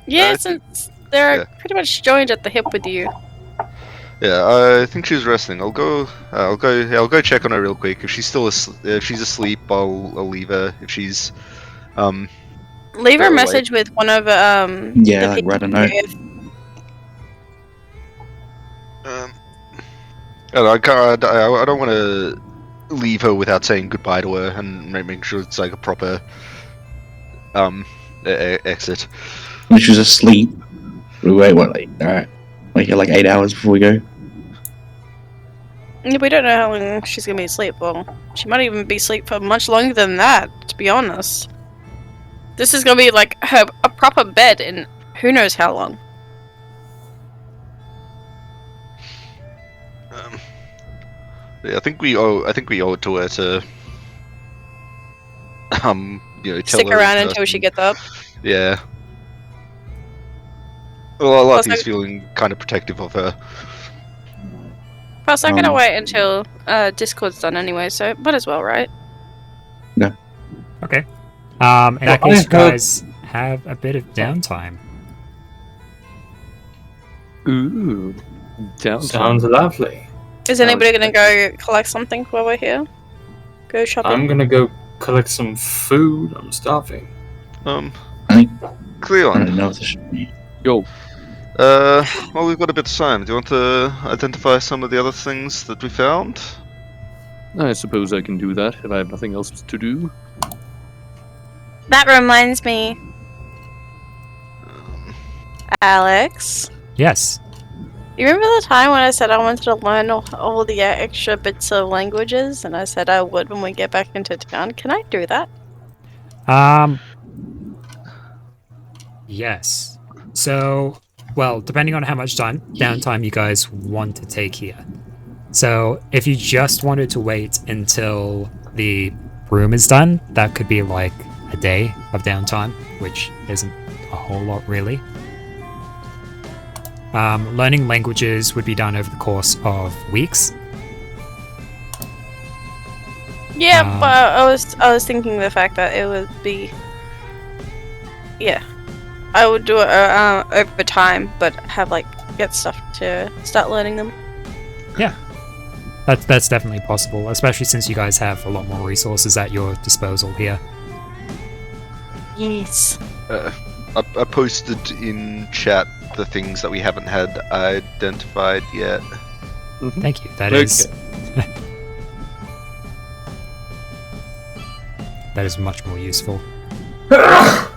Yeah, since they're pretty much joined at the hip with you. Yeah, I think she's resting. I'll go check on her real quick. If she's still if she's asleep, I'll leave her. If she's leave her a message with one of yeah, like write a note. I don't want to leave her without saying goodbye to her and making sure it's like a proper exit. When she was asleep, we wait. What? Like, all right, wait here like 8 hours before we go. Yeah, we don't know how long she's gonna be asleep. Well, she might even be asleep for much longer than that, to be honest. This is gonna be like a proper bed in who knows how long. Yeah, I think we owe it to her to tell Stick her around until she gets up. Yeah. Well, Plus, Latia's feeling kind of protective of her. Plus, I'm gonna wait until Discord's done anyway, so might as well, right? No. Okay. In that case, you guys have a bit of downtime. Ooh, downtime. Sounds lovely. Is anybody gonna go collect something while we're here? Go shopping? I'm gonna go collect some food. I'm starving. Cleon. I don't know if this should be. Yo. Well, we've got a bit of time. Do you want to identify some of the other things that we found? I suppose I can do that if I have nothing else to do. That reminds me, Alex. Yes. You remember the time when I said I wanted to learn all the extra bits of languages, and I said I would when we get back into town? Can I do that? Yes. So, well, depending on how much downtime you guys want to take here. So, if you just wanted to wait until the room is done, that could be like a day of downtime, which isn't a whole lot really. Learning languages would be done over the course of weeks. Yeah, but I was thinking the fact that it would be, yeah, I would do it over time, but have get stuff to start learning them. Yeah, that's definitely possible, especially since you guys have a lot more resources at your disposal here. Yes. I posted in chat the things that we haven't had identified yet. Mm-hmm. Thank you. That is that is much more useful. I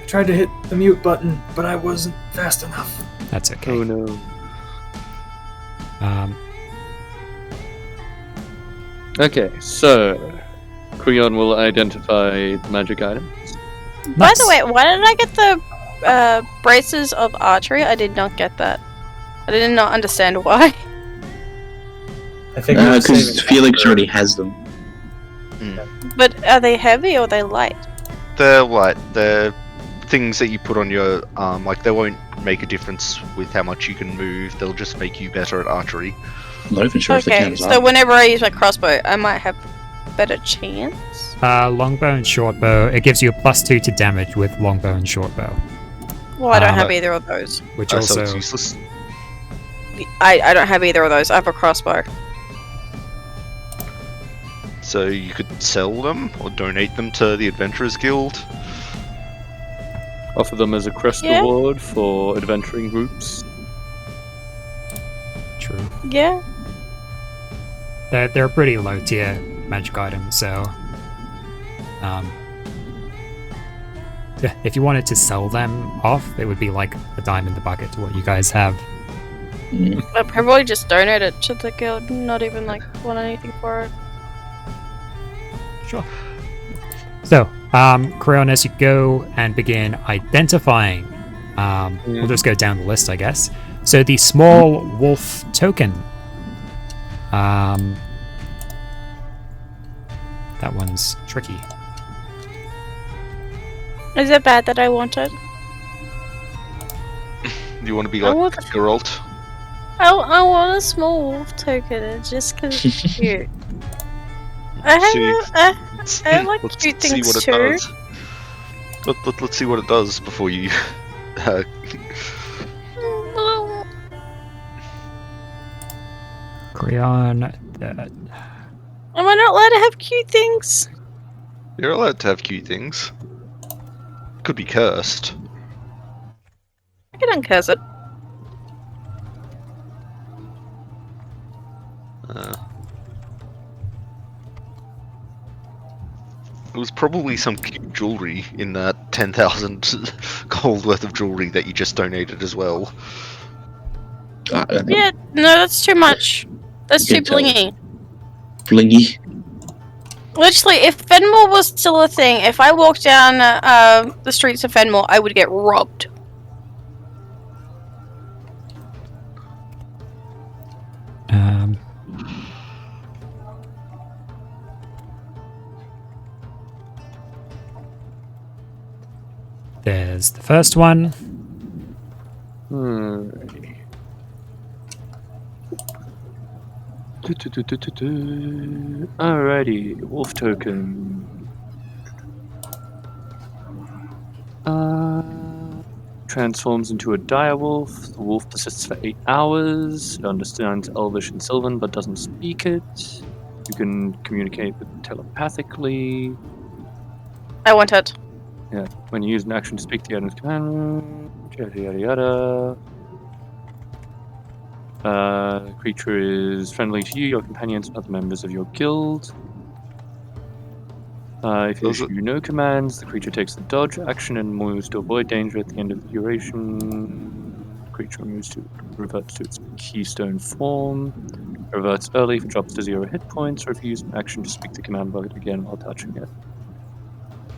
tried to hit the mute button, but I wasn't fast enough. That's okay. Oh no. Okay, so Creon will identify the magic items. By the way, why did I get the braces of archery? I did not get that. I did not understand why. I think because Felix already has them. But are they heavy or are they light? They're light. They're things that you put on your arm. Like, they won't make a difference with how much you can move. They'll just make you better at archery. I'm not even sure if they Okay, count as so armor. whenever I use my crossbow, I might have better chance. Longbow and shortbow. It gives you a +2 to damage with longbow and shortbow, Well, I don't have either of those. which So also it's useless. I don't have either of those. I have a crossbow. So you could sell them or donate them to the Adventurers Guild. Offer them as a crest Yeah. reward for adventuring groups. true. Yeah. They're a pretty low tier magic items, so yeah, if you wanted to sell them off, it would be like a dime in the bucket to what you guys have. I'd probably just donate it to the guild, not even want anything for it. Sure. So, Creon, as you go and begin identifying, we'll just go down the list, I guess. So the small wolf token. That one's tricky. Is it bad that I want it? You want to be like Geralt? I want a small wolf token. It's just because it's cute. I like Let's cute see things what it too. does. Let's see what it does before you. Creon. Am I not allowed to have cute things? You're allowed to have cute things. Could be cursed. I can uncurse it. It was probably some cute jewelry in that 10,000 gold worth of jewelry that you just donated as well. Yeah, no, that's too much. That's too Can't tell. blingy. Blingy. Literally, if Fenmore was still a thing, if I walked down the streets of Fenmore, I would get robbed. There's the first one. Alrighty, wolf token. Transforms into a direwolf. The wolf persists for 8 hours. It understands Elvish and Sylvan but doesn't speak it. You can communicate with it telepathically. I want it. Yeah, when you use an action to speak the item's command, yada yada yada. The creature is friendly to you, your companions, and other members of your guild. If you issue no commands, the creature takes the dodge action and moves to avoid danger at the end of the duration. The creature reverts to its keystone form. Reverts early if it drops to 0 hit points, or if you use an action to speak the command word again while touching it.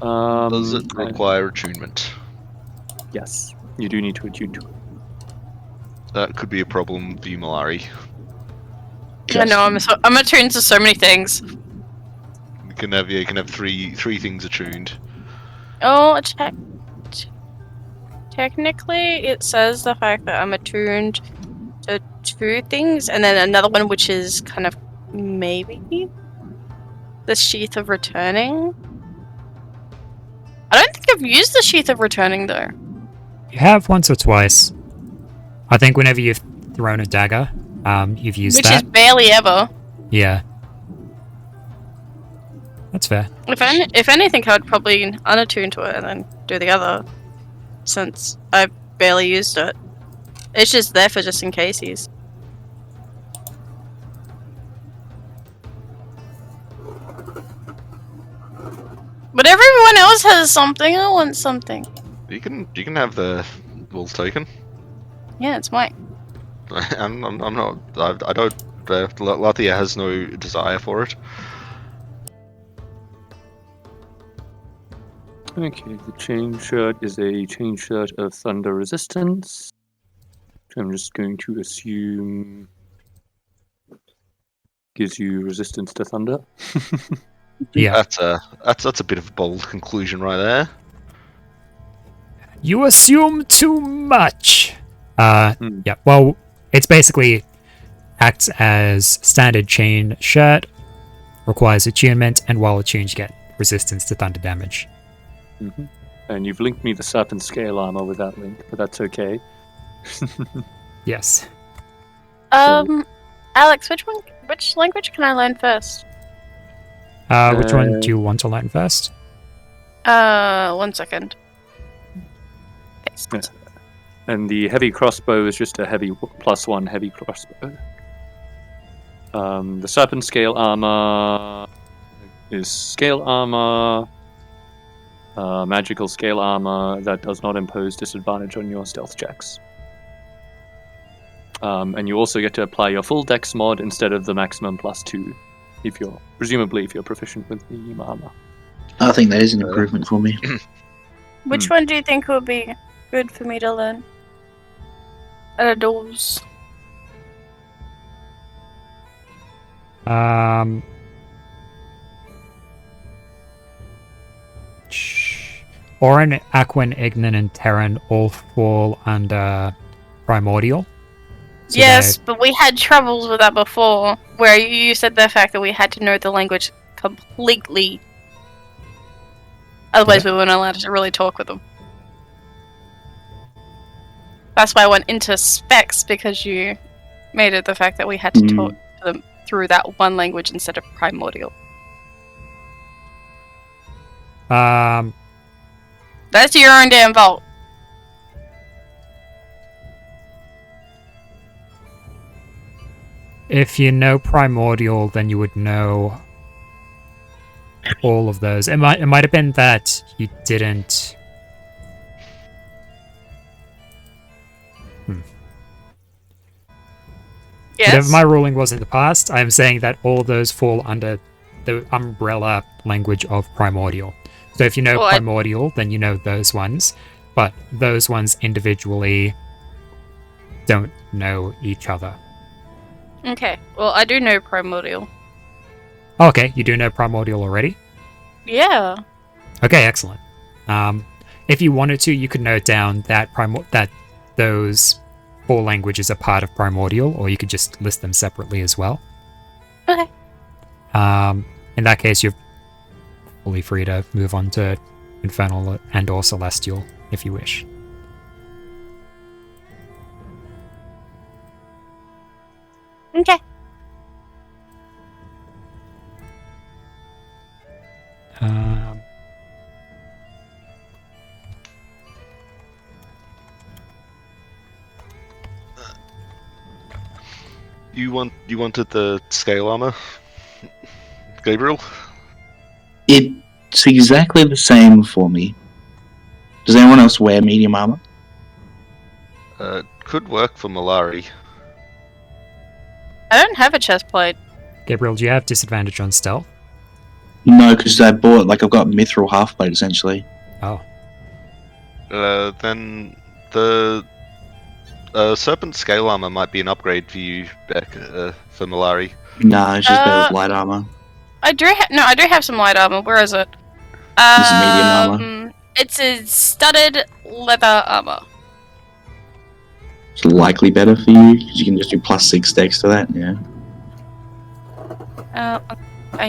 Does it require attunement? Yes, you do need to attune to it. That could be a problem for you, Malari. I know, I'm attuned to so many things. You can have three things attuned. Oh, technically, it says the fact that I'm attuned to 2 things, and then another one which is kind of maybe the Sheath of Returning. I don't think I've used the Sheath of Returning though. You have once or twice. I think whenever you've thrown a dagger, you've used Which that. is barely ever. Yeah. That's fair. If anything, I would probably unattune to it and then do the other, since I've barely used it. It's just there for just in cases. But everyone else has something. I want something. You can have the wolf token. Yeah, it's mine. I'm not. I don't. Lathia has no desire for it. Okay, the chain shirt is a chain shirt of thunder resistance. Which I'm just going to assume gives you resistance to thunder. Yeah. That's a bit of a bold conclusion right there. You assume too much. Yeah, well, it's basically acts as standard chain shirt, requires attunement, and while attuned you get resistance to thunder damage. Mm-hmm. And you've linked me the serpent scale armor with that link, but that's okay. Yes. Alex, which language can I learn first? Which one do you want to learn first? 1 second. Yeah. And the heavy crossbow is just a heavy +1 heavy crossbow. The serpent scale armor is scale armor, magical scale armor that does not impose disadvantage on your stealth checks. And you also get to apply your full dex mod instead of the maximum +2, if you're proficient with the armor. I think that is an improvement for me. Which one do you think would be good for me to learn? Out of those. Orin, Aquan, Ignan, and Terran all fall under Primordial. So Yes, but we had troubles with that before, where you said the fact that we had to know the language completely. Otherwise, we weren't allowed to really talk with them. That's why I went into specs, because you made it the fact that we had to talk to them through that one language instead of Primordial. That's your own damn fault. If you know Primordial, then you would know all of those. It might have been that you didn't. Yes. Whatever my ruling was in the past, I am saying that all those fall under the umbrella language of Primordial. So if you know Primordial, then you know those ones, but those ones individually don't know each other. Okay, well, I do know Primordial. Okay, you do know Primordial already? Yeah. Okay, excellent. If you wanted to, you could note down that those 4 languages are part of Primordial, or you could just list them separately as well. Okay. In that case, you're fully free to move on to Infernal and or Celestial if you wish. Okay. You wanted the scale armor, Gabriel? It's exactly the same for me. Does anyone else wear medium armor? Could work for Malari. I don't have a chest plate. Gabriel, do you have disadvantage on stealth? No, because I bought, I've got mithril half-plate, essentially. Oh. Then the Serpent scale armor might be an upgrade for you, Beck, for Malari. Nah, it's just better with light armor. I do have some light armor. Where is it? This is medium armor. It's a studded leather armor. It's likely better for you, because you can just do +6 dex to that, yeah.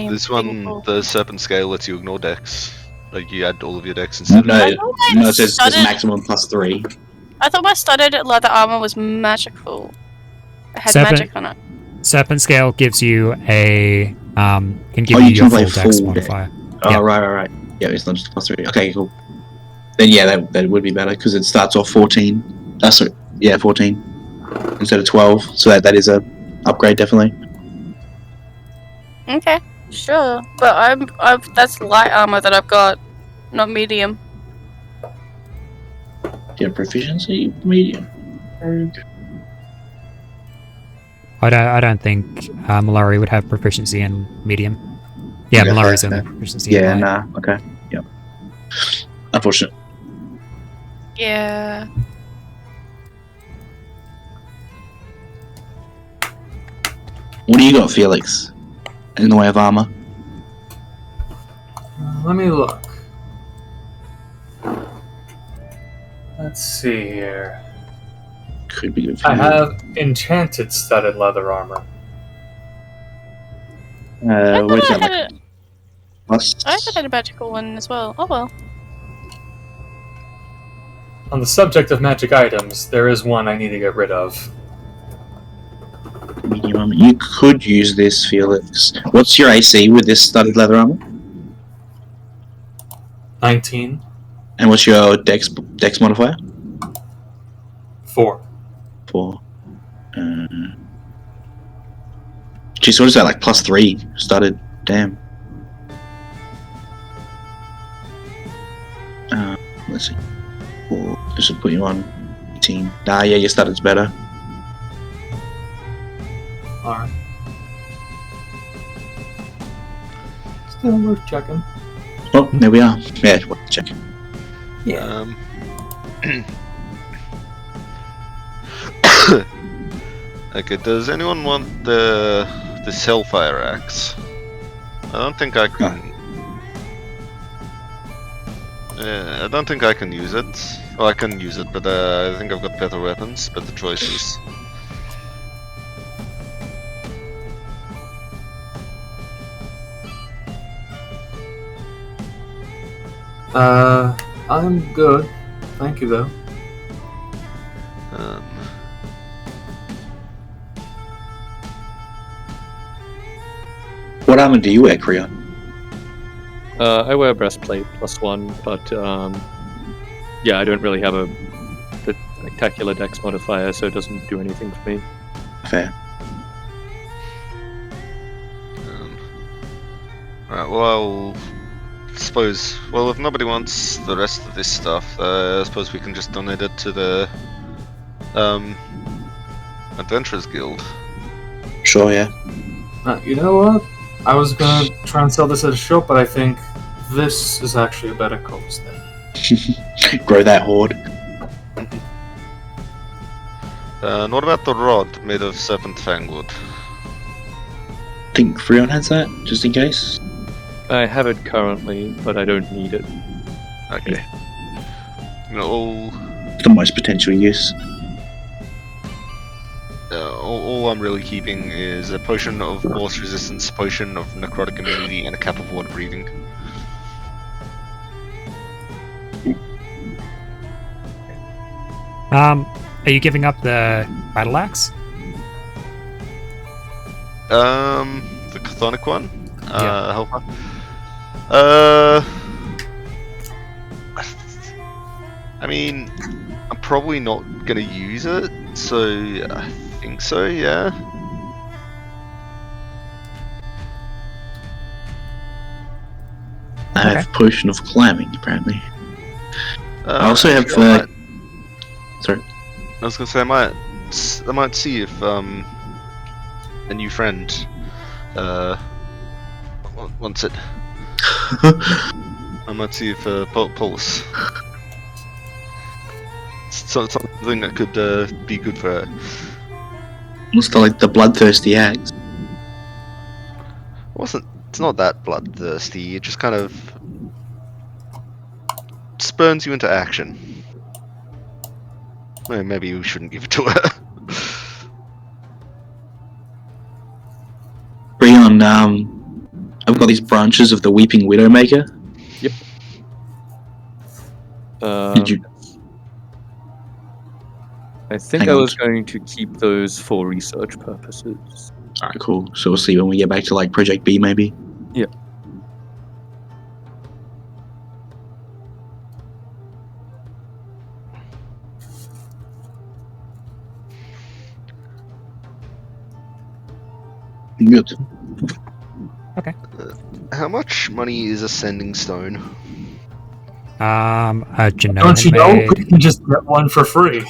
This one, the Serpent scale lets you ignore dex. Like, you add all of your dex instead No, of... no, it says maximum +3. I thought my studded leather armor was magical. It had magic on it. Serpent scale gives you a can give you your full dex modifier. Oh, yeah. right. Yeah, it's not just +3. Okay, cool. Then yeah, that would be better because it starts off 14. Sorry, yeah, 14 instead of 12. So that is a upgrade definitely. Okay, sure, but that's light armor that I've got, not medium. Do you have proficiency medium? I don't think Malari would have proficiency in medium. Yeah, Okay, Malari's only proficiency in light. Okay, yep. Unfortunate. Yeah. What do you got, Felix? In the way of armor? Let me look. Let's see here. Could be good for I you. have enchanted studded leather armor. Where's that? I had a magical one as well. Oh well. On the subject of magic items, there is one I need to get rid of. Medium armor. You could use this, Felix. What's your AC with this studded leather armor? 19. And what's your dex modifier? 4. 4. Geez, what is that, like +3 studded? Damn. Let's see. 4. This will put you on 18. Nah, yeah, your studded's better. Alright. Still worth checking. Well, there we are. Yeah, just wanted to check. Yeah. Okay, does anyone want the Hellfire axe? I don't think I can. I don't think I can use it. Oh, I can use it, but I think I've got better weapons, better choices. I'm good. Thank you, though. What armor do you wear, Creon? I wear breastplate +1, but yeah, I don't really have a spectacular dex modifier, so it doesn't do anything for me. Fair. Alright, well, I'll suppose. Well, if nobody wants the rest of this stuff, I suppose we can just donate it to the Adventurers Guild. Sure, yeah. You know what? I was gonna try and sell this at a shop, but I think this is actually a better cause then. Grow that horde. And what about the rod made of serpent fangwood? I think Freon has that, just in case. I have it currently, but I don't need it. Okay. You know, The most potential use. all I'm really keeping is a potion of force resistance, potion of necrotic immunity, and a cap of water breathing. Are you giving up the battle axe? The chthonic one? Yeah. Helper? I mean, I'm probably not gonna use it, so I think so, yeah. I have potion of climbing, apparently. I also have. Actually, Sorry. I was gonna say I might see if a new friend wants it. I might see if Pulse. Something that could be good for her. Looks like the bloodthirsty axe. It's not that bloodthirsty. It just kind of spurns you into action. Well, maybe we shouldn't give it to her. Freon, I've got these branches of the Weeping Widowmaker. Yep. Did you? I think Hang I on. was going to keep those for research purposes. Alright, cool. So we'll see when we get back to like Project B, maybe. Yeah. Good. How much money is a sending stone? Genoa Don't you know? made... We can just get one for free.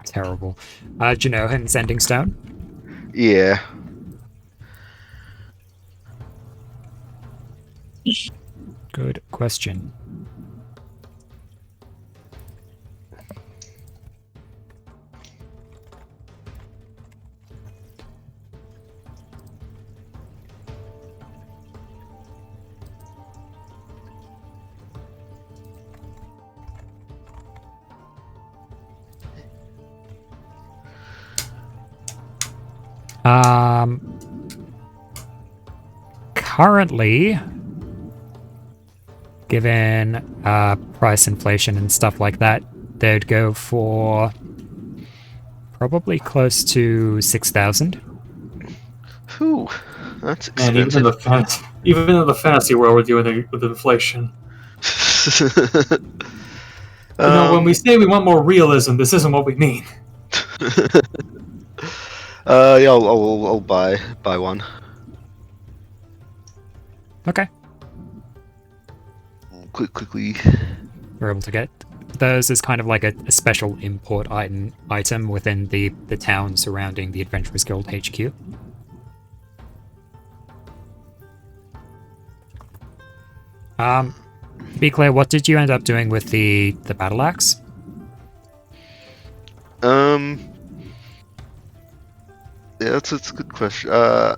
Terrible. Genohan sending stone? Yeah. Good question. Currently, given price inflation and stuff like that, they'd go for probably close to 6,000. Whew, that's And even in expensive. the fantasy world, we're dealing with inflation. You know, when we say we want more realism, this isn't what we mean. Yeah, I'll buy one. Okay. Quickly. We're able to get those as kind of like a special import item within the town surrounding the Adventurers Guild HQ. To be clear, what did you end up doing with the battle axe? Yeah, it's a good question. Lottie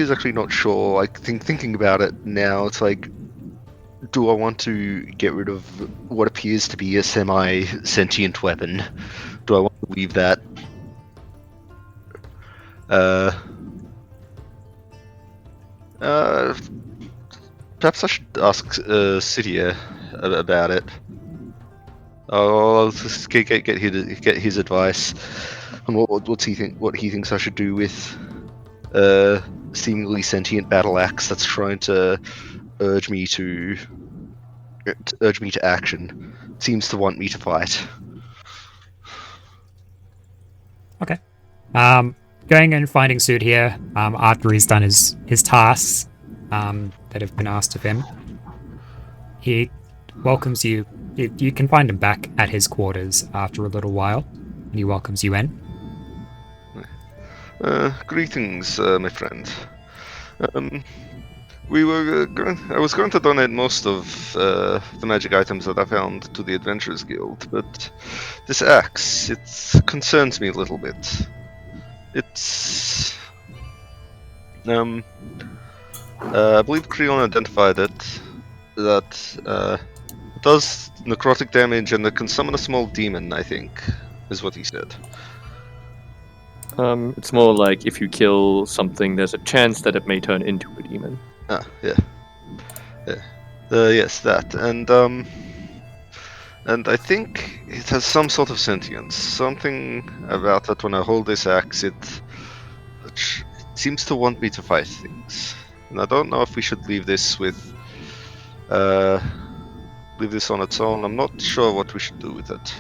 is actually not sure. Like thinking about it now, it's like, do I want to get rid of what appears to be a semi-sentient weapon? Do I want to leave that? Perhaps I should ask Cydia about it. I'll just get his advice on what he thinks I should do with seemingly sentient battle axe that's trying to urge me to action. Seems to want me to fight. Okay. Going and finding Sud here, after he's done his tasks that have been asked of him, he welcomes you. You can find him back at his quarters after a little while, and he welcomes you in. Greetings, my friend. I was going to donate most of the magic items that I found to the Adventurers Guild, but this axe, it concerns me a little bit. It's... I believe Creon identified it, that it does necrotic damage and it can summon a small demon, I think, is what he said. It's more like if you kill something, there's a chance that it may turn into a demon. Ah, yeah. Yes, that. And I think it has some sort of sentience. Something about it when I hold this axe, it seems to want me to fight things. And I don't know if we should leave this on its own. I'm not sure what we should do with it.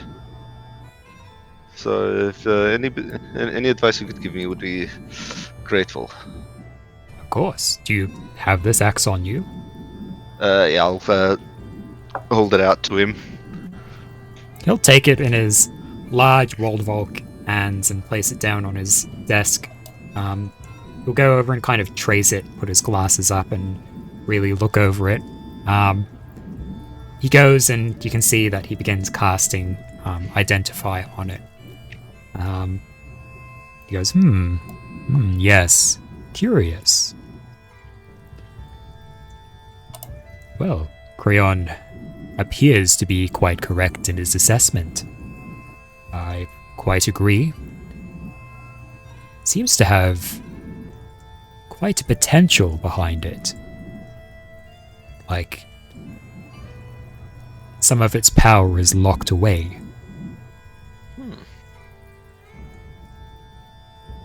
So if any advice you could give me would be grateful. Of course. Do you have this axe on you? Yeah, I'll hold it out to him. He'll take it in his large Waldvolk hands and place it down on his desk. He'll go over and kind of trace it, put his glasses up and really look over it. He goes and you can see that he begins casting Identify on it. He goes, yes, curious. Well, Creon appears to be quite correct in his assessment. I quite agree. Seems to have quite a potential behind it. Like, some of its power is locked away.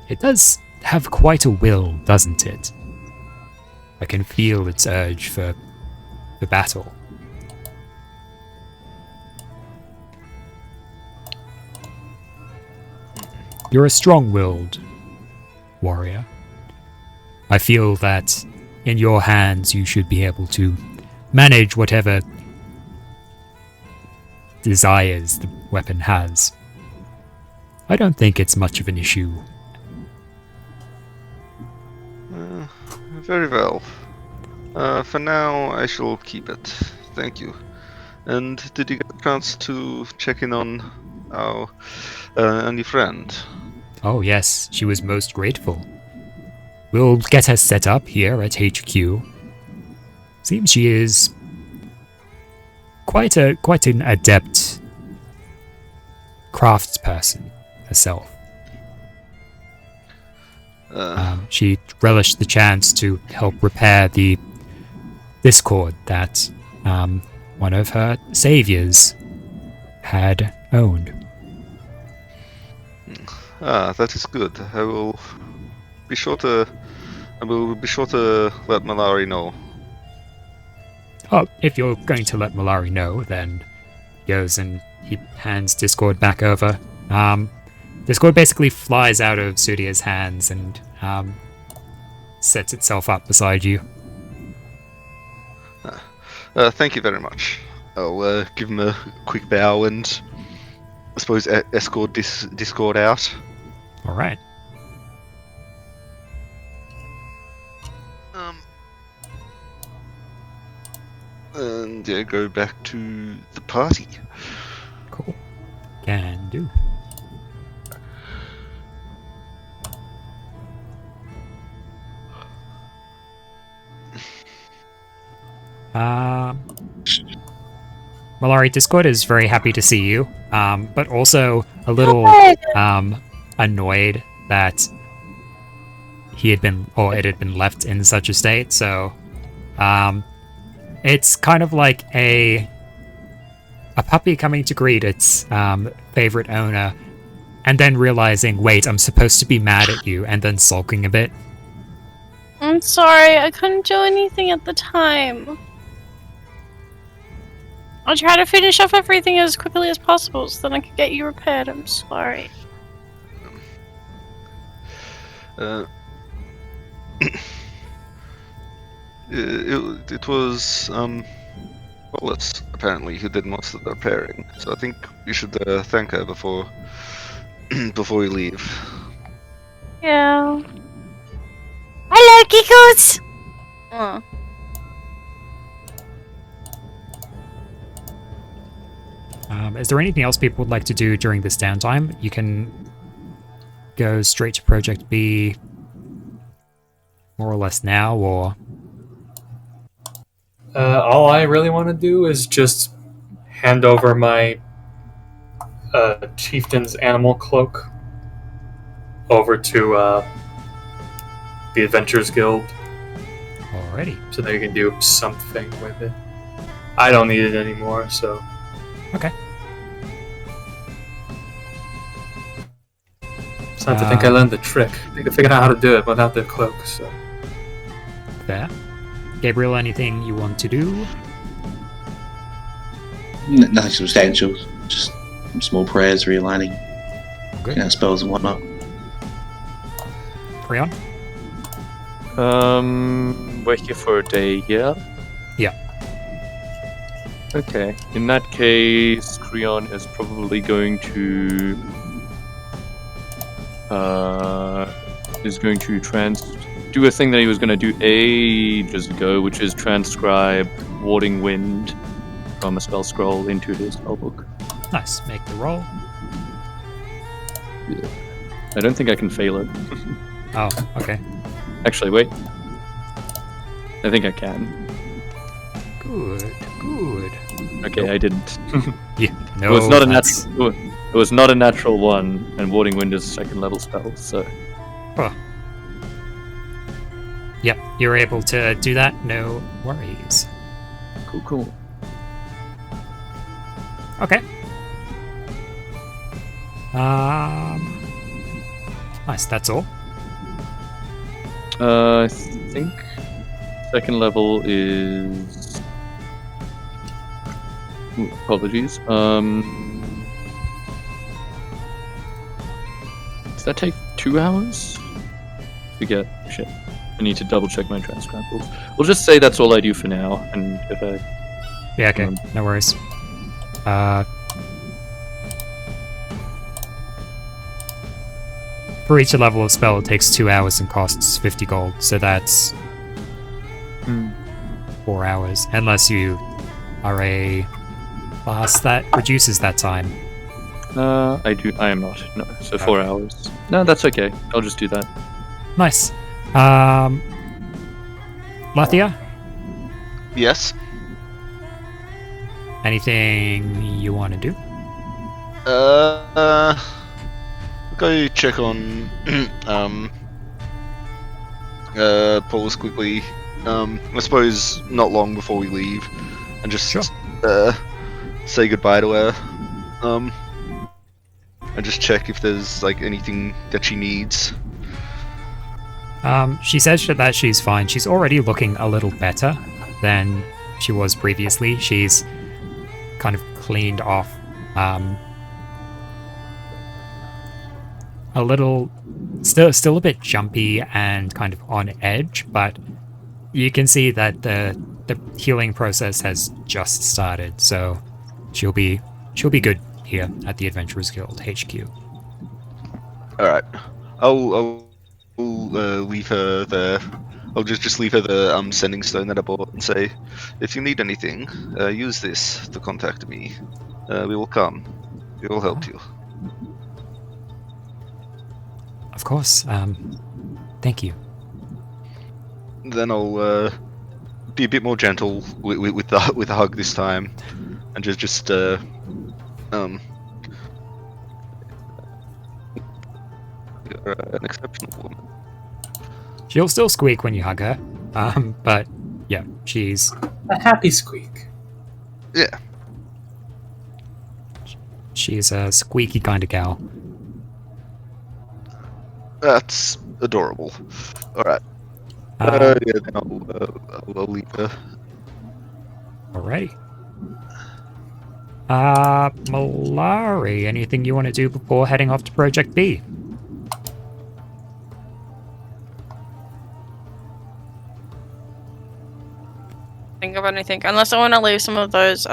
It does have quite a will, doesn't it? I can feel its urge for battle. You're a strong-willed warrior. I feel that in your hands you should be able to manage whatever desires the weapon has. I don't think it's much of an issue. Very well. For now, I shall keep it. Thank you. And did you get a chance to check in on our new friend? Oh yes, she was most grateful. We'll get her set up here at HQ. Seems she is quite an adept craftsperson herself. She relished the chance to help repair the discord that one of her saviors had owned. That is good. I will be sure to let Malari know. Oh, if you're going to let Malari know, then he goes and he hands Discord back over. Discord basically flies out of Sudia's hands and sets itself up beside you. Thank you very much. I'll give him a quick bow and I suppose escort Discord out. All right. and yeah, go back to the party. Cool. Can do. Malari, Discord is very happy to see you, but also a little annoyed that he had been, or it had been left in such a state. So, it's kind of like a puppy coming to greet its favorite owner, and then realizing, wait, I'm supposed to be mad at you, and then sulking a bit. I'm sorry, I couldn't do anything at the time. I'll try to finish off everything as quickly as possible so then I can get you repaired. I'm sorry. It was Wallace, apparently, who did most of the repairing. So I think you should thank her before before we leave. Yeah. Hello, Giggles! Oh. Is there anything else people would like to do during this downtime? You can go straight to Project B more or less now, or... All I really want to do is just hand over my chieftain's animal cloak over to the Adventurers Guild. Alrighty. So they can do something with it. I don't need it anymore, so... Okay. It's time to think I learned the trick. I think I figured out how to do it without the cloak, so... Fair. Gabriel, anything you want to do? Nothing substantial. Just some small prayers, realigning spells and whatnot. Creon? We're here for a day, yeah? Yeah. Okay. In that case, Creon is probably going to do a thing that he was going to do ages ago, which is transcribe Warding Wind from a spell scroll into his spellbook. Nice. Make the roll. Yeah. I don't think I can fail it. Oh, okay. Actually, wait. I think I can. Good, good. Okay, Nope. I didn't. Yeah, no, it was not a that's- natural. It was not a natural one, and Warding Wind is a second level spell. So Huh. Yep, you're able to do that, no worries. cool. Okay. Nice, that's all. I think second level is. Ooh, apologies. Does that take 2 hours? Forget. Shit. I need to double check my transcripts. We'll just say that's all I do for now, and if I. Yeah, okay, no worries. For each level of spell, it takes 2 hours and costs 50 gold, so that's 4 hours. Unless you are a class that reduces that time. I am not. No. So 4 hours. No, that's okay. I'll just do that. Nice. Lathia, Yes. anything you want to do? Go check on Paulus quickly. I suppose not long before we leave, and just say goodbye to her. And just check if there's like anything that she needs. She says that she's fine. She's already looking a little better than she was previously. She's kind of cleaned off a little, still a bit jumpy and kind of on edge, but you can see that the healing process has just started, so she'll be good here at the Adventurers Guild HQ. All right, I'll leave her there I'll just leave her the sending stone that I bought and say, if you need anything, use this to contact me. We will come. We will help you. Of course. Thank you. Then I'll be a bit more gentle with the hug this time, and just you're an exceptional woman. She'll still squeak when you hug her. But yeah, she's A happy squeak. Yeah. she's a squeaky kind of gal. That's adorable. All right. Um, Yeah, then I'll leave her. Alrighty. Malari, anything you want to do before heading off to Project B? Think of anything unless I want to leave some of those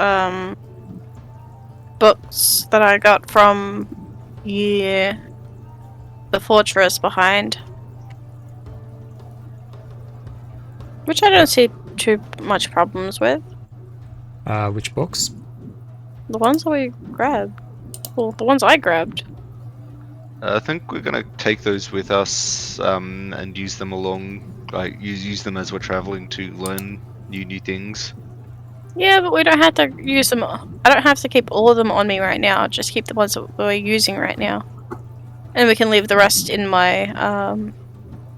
books that I got from the fortress behind, which I don't see too much problems with. Which books? The ones that we grabbed. Well, the ones I grabbed. I think we're gonna take those with us and use them along, like use them as we're traveling to learn new things. Yeah, but we don't have to use them. I don't have to keep all of them on me right now. Just keep the ones that we're using right now, and we can leave the rest in my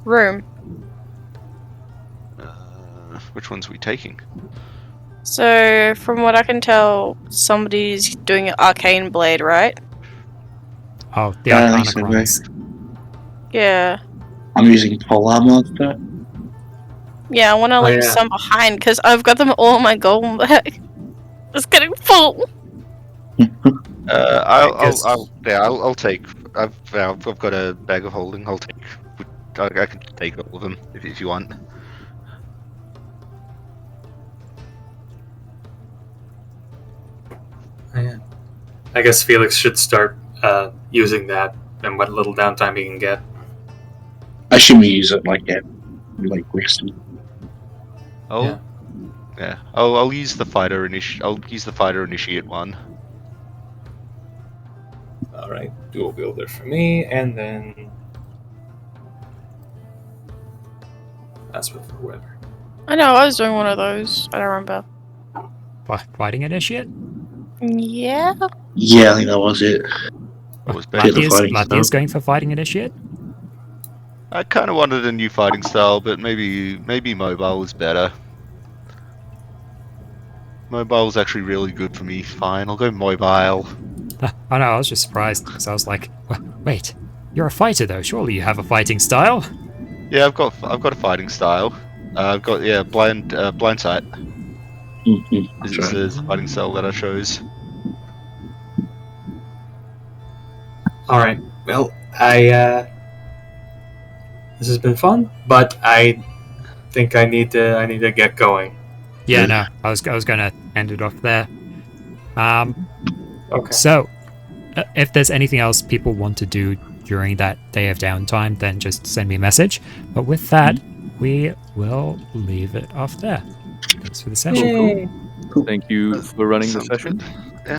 room. Which ones are we taking? So, from what I can tell, somebody's doing an arcane blade, right? Oh, the I think so, Arcanochrons. Yeah. I'm using Polar Monster. Yeah, I want to leave yeah. some behind because I've got them all in my golem bag. It's getting full. I'll take. I've got a bag of holding. I'll take. I can take all of them if you want. Yeah. I guess Felix should start using that and what little downtime he can get. I should use it like resting. I'll use the fighter initiate one. All right, dual wielder for me, and then that's what for whoever. I know, I was doing one of those. I don't remember. Fighting initiate? Yeah? Yeah, I think that was it. That was Get the better. fighting Matthias style. going for fighting initiate? I kind of wanted a new fighting style, but maybe mobile is better. Mobile is actually really good for me. Fine, I'll go mobile. Oh no, I was just surprised because I was like, wait, you're a fighter though. Surely you have a fighting style. Yeah, I've got a fighting style. I've got blind sight. Mm-hmm. This is the fighting style that I chose. All right. Well, this has been fun, but I think I need to get going. Yeah, no, I was gonna end it off there. Okay. So, if there's anything else people want to do during that day of downtime, then just send me a message. But with that, we will leave it off there. Thanks for the session. Yay. Thank you for running the Sounds session. good. Yeah,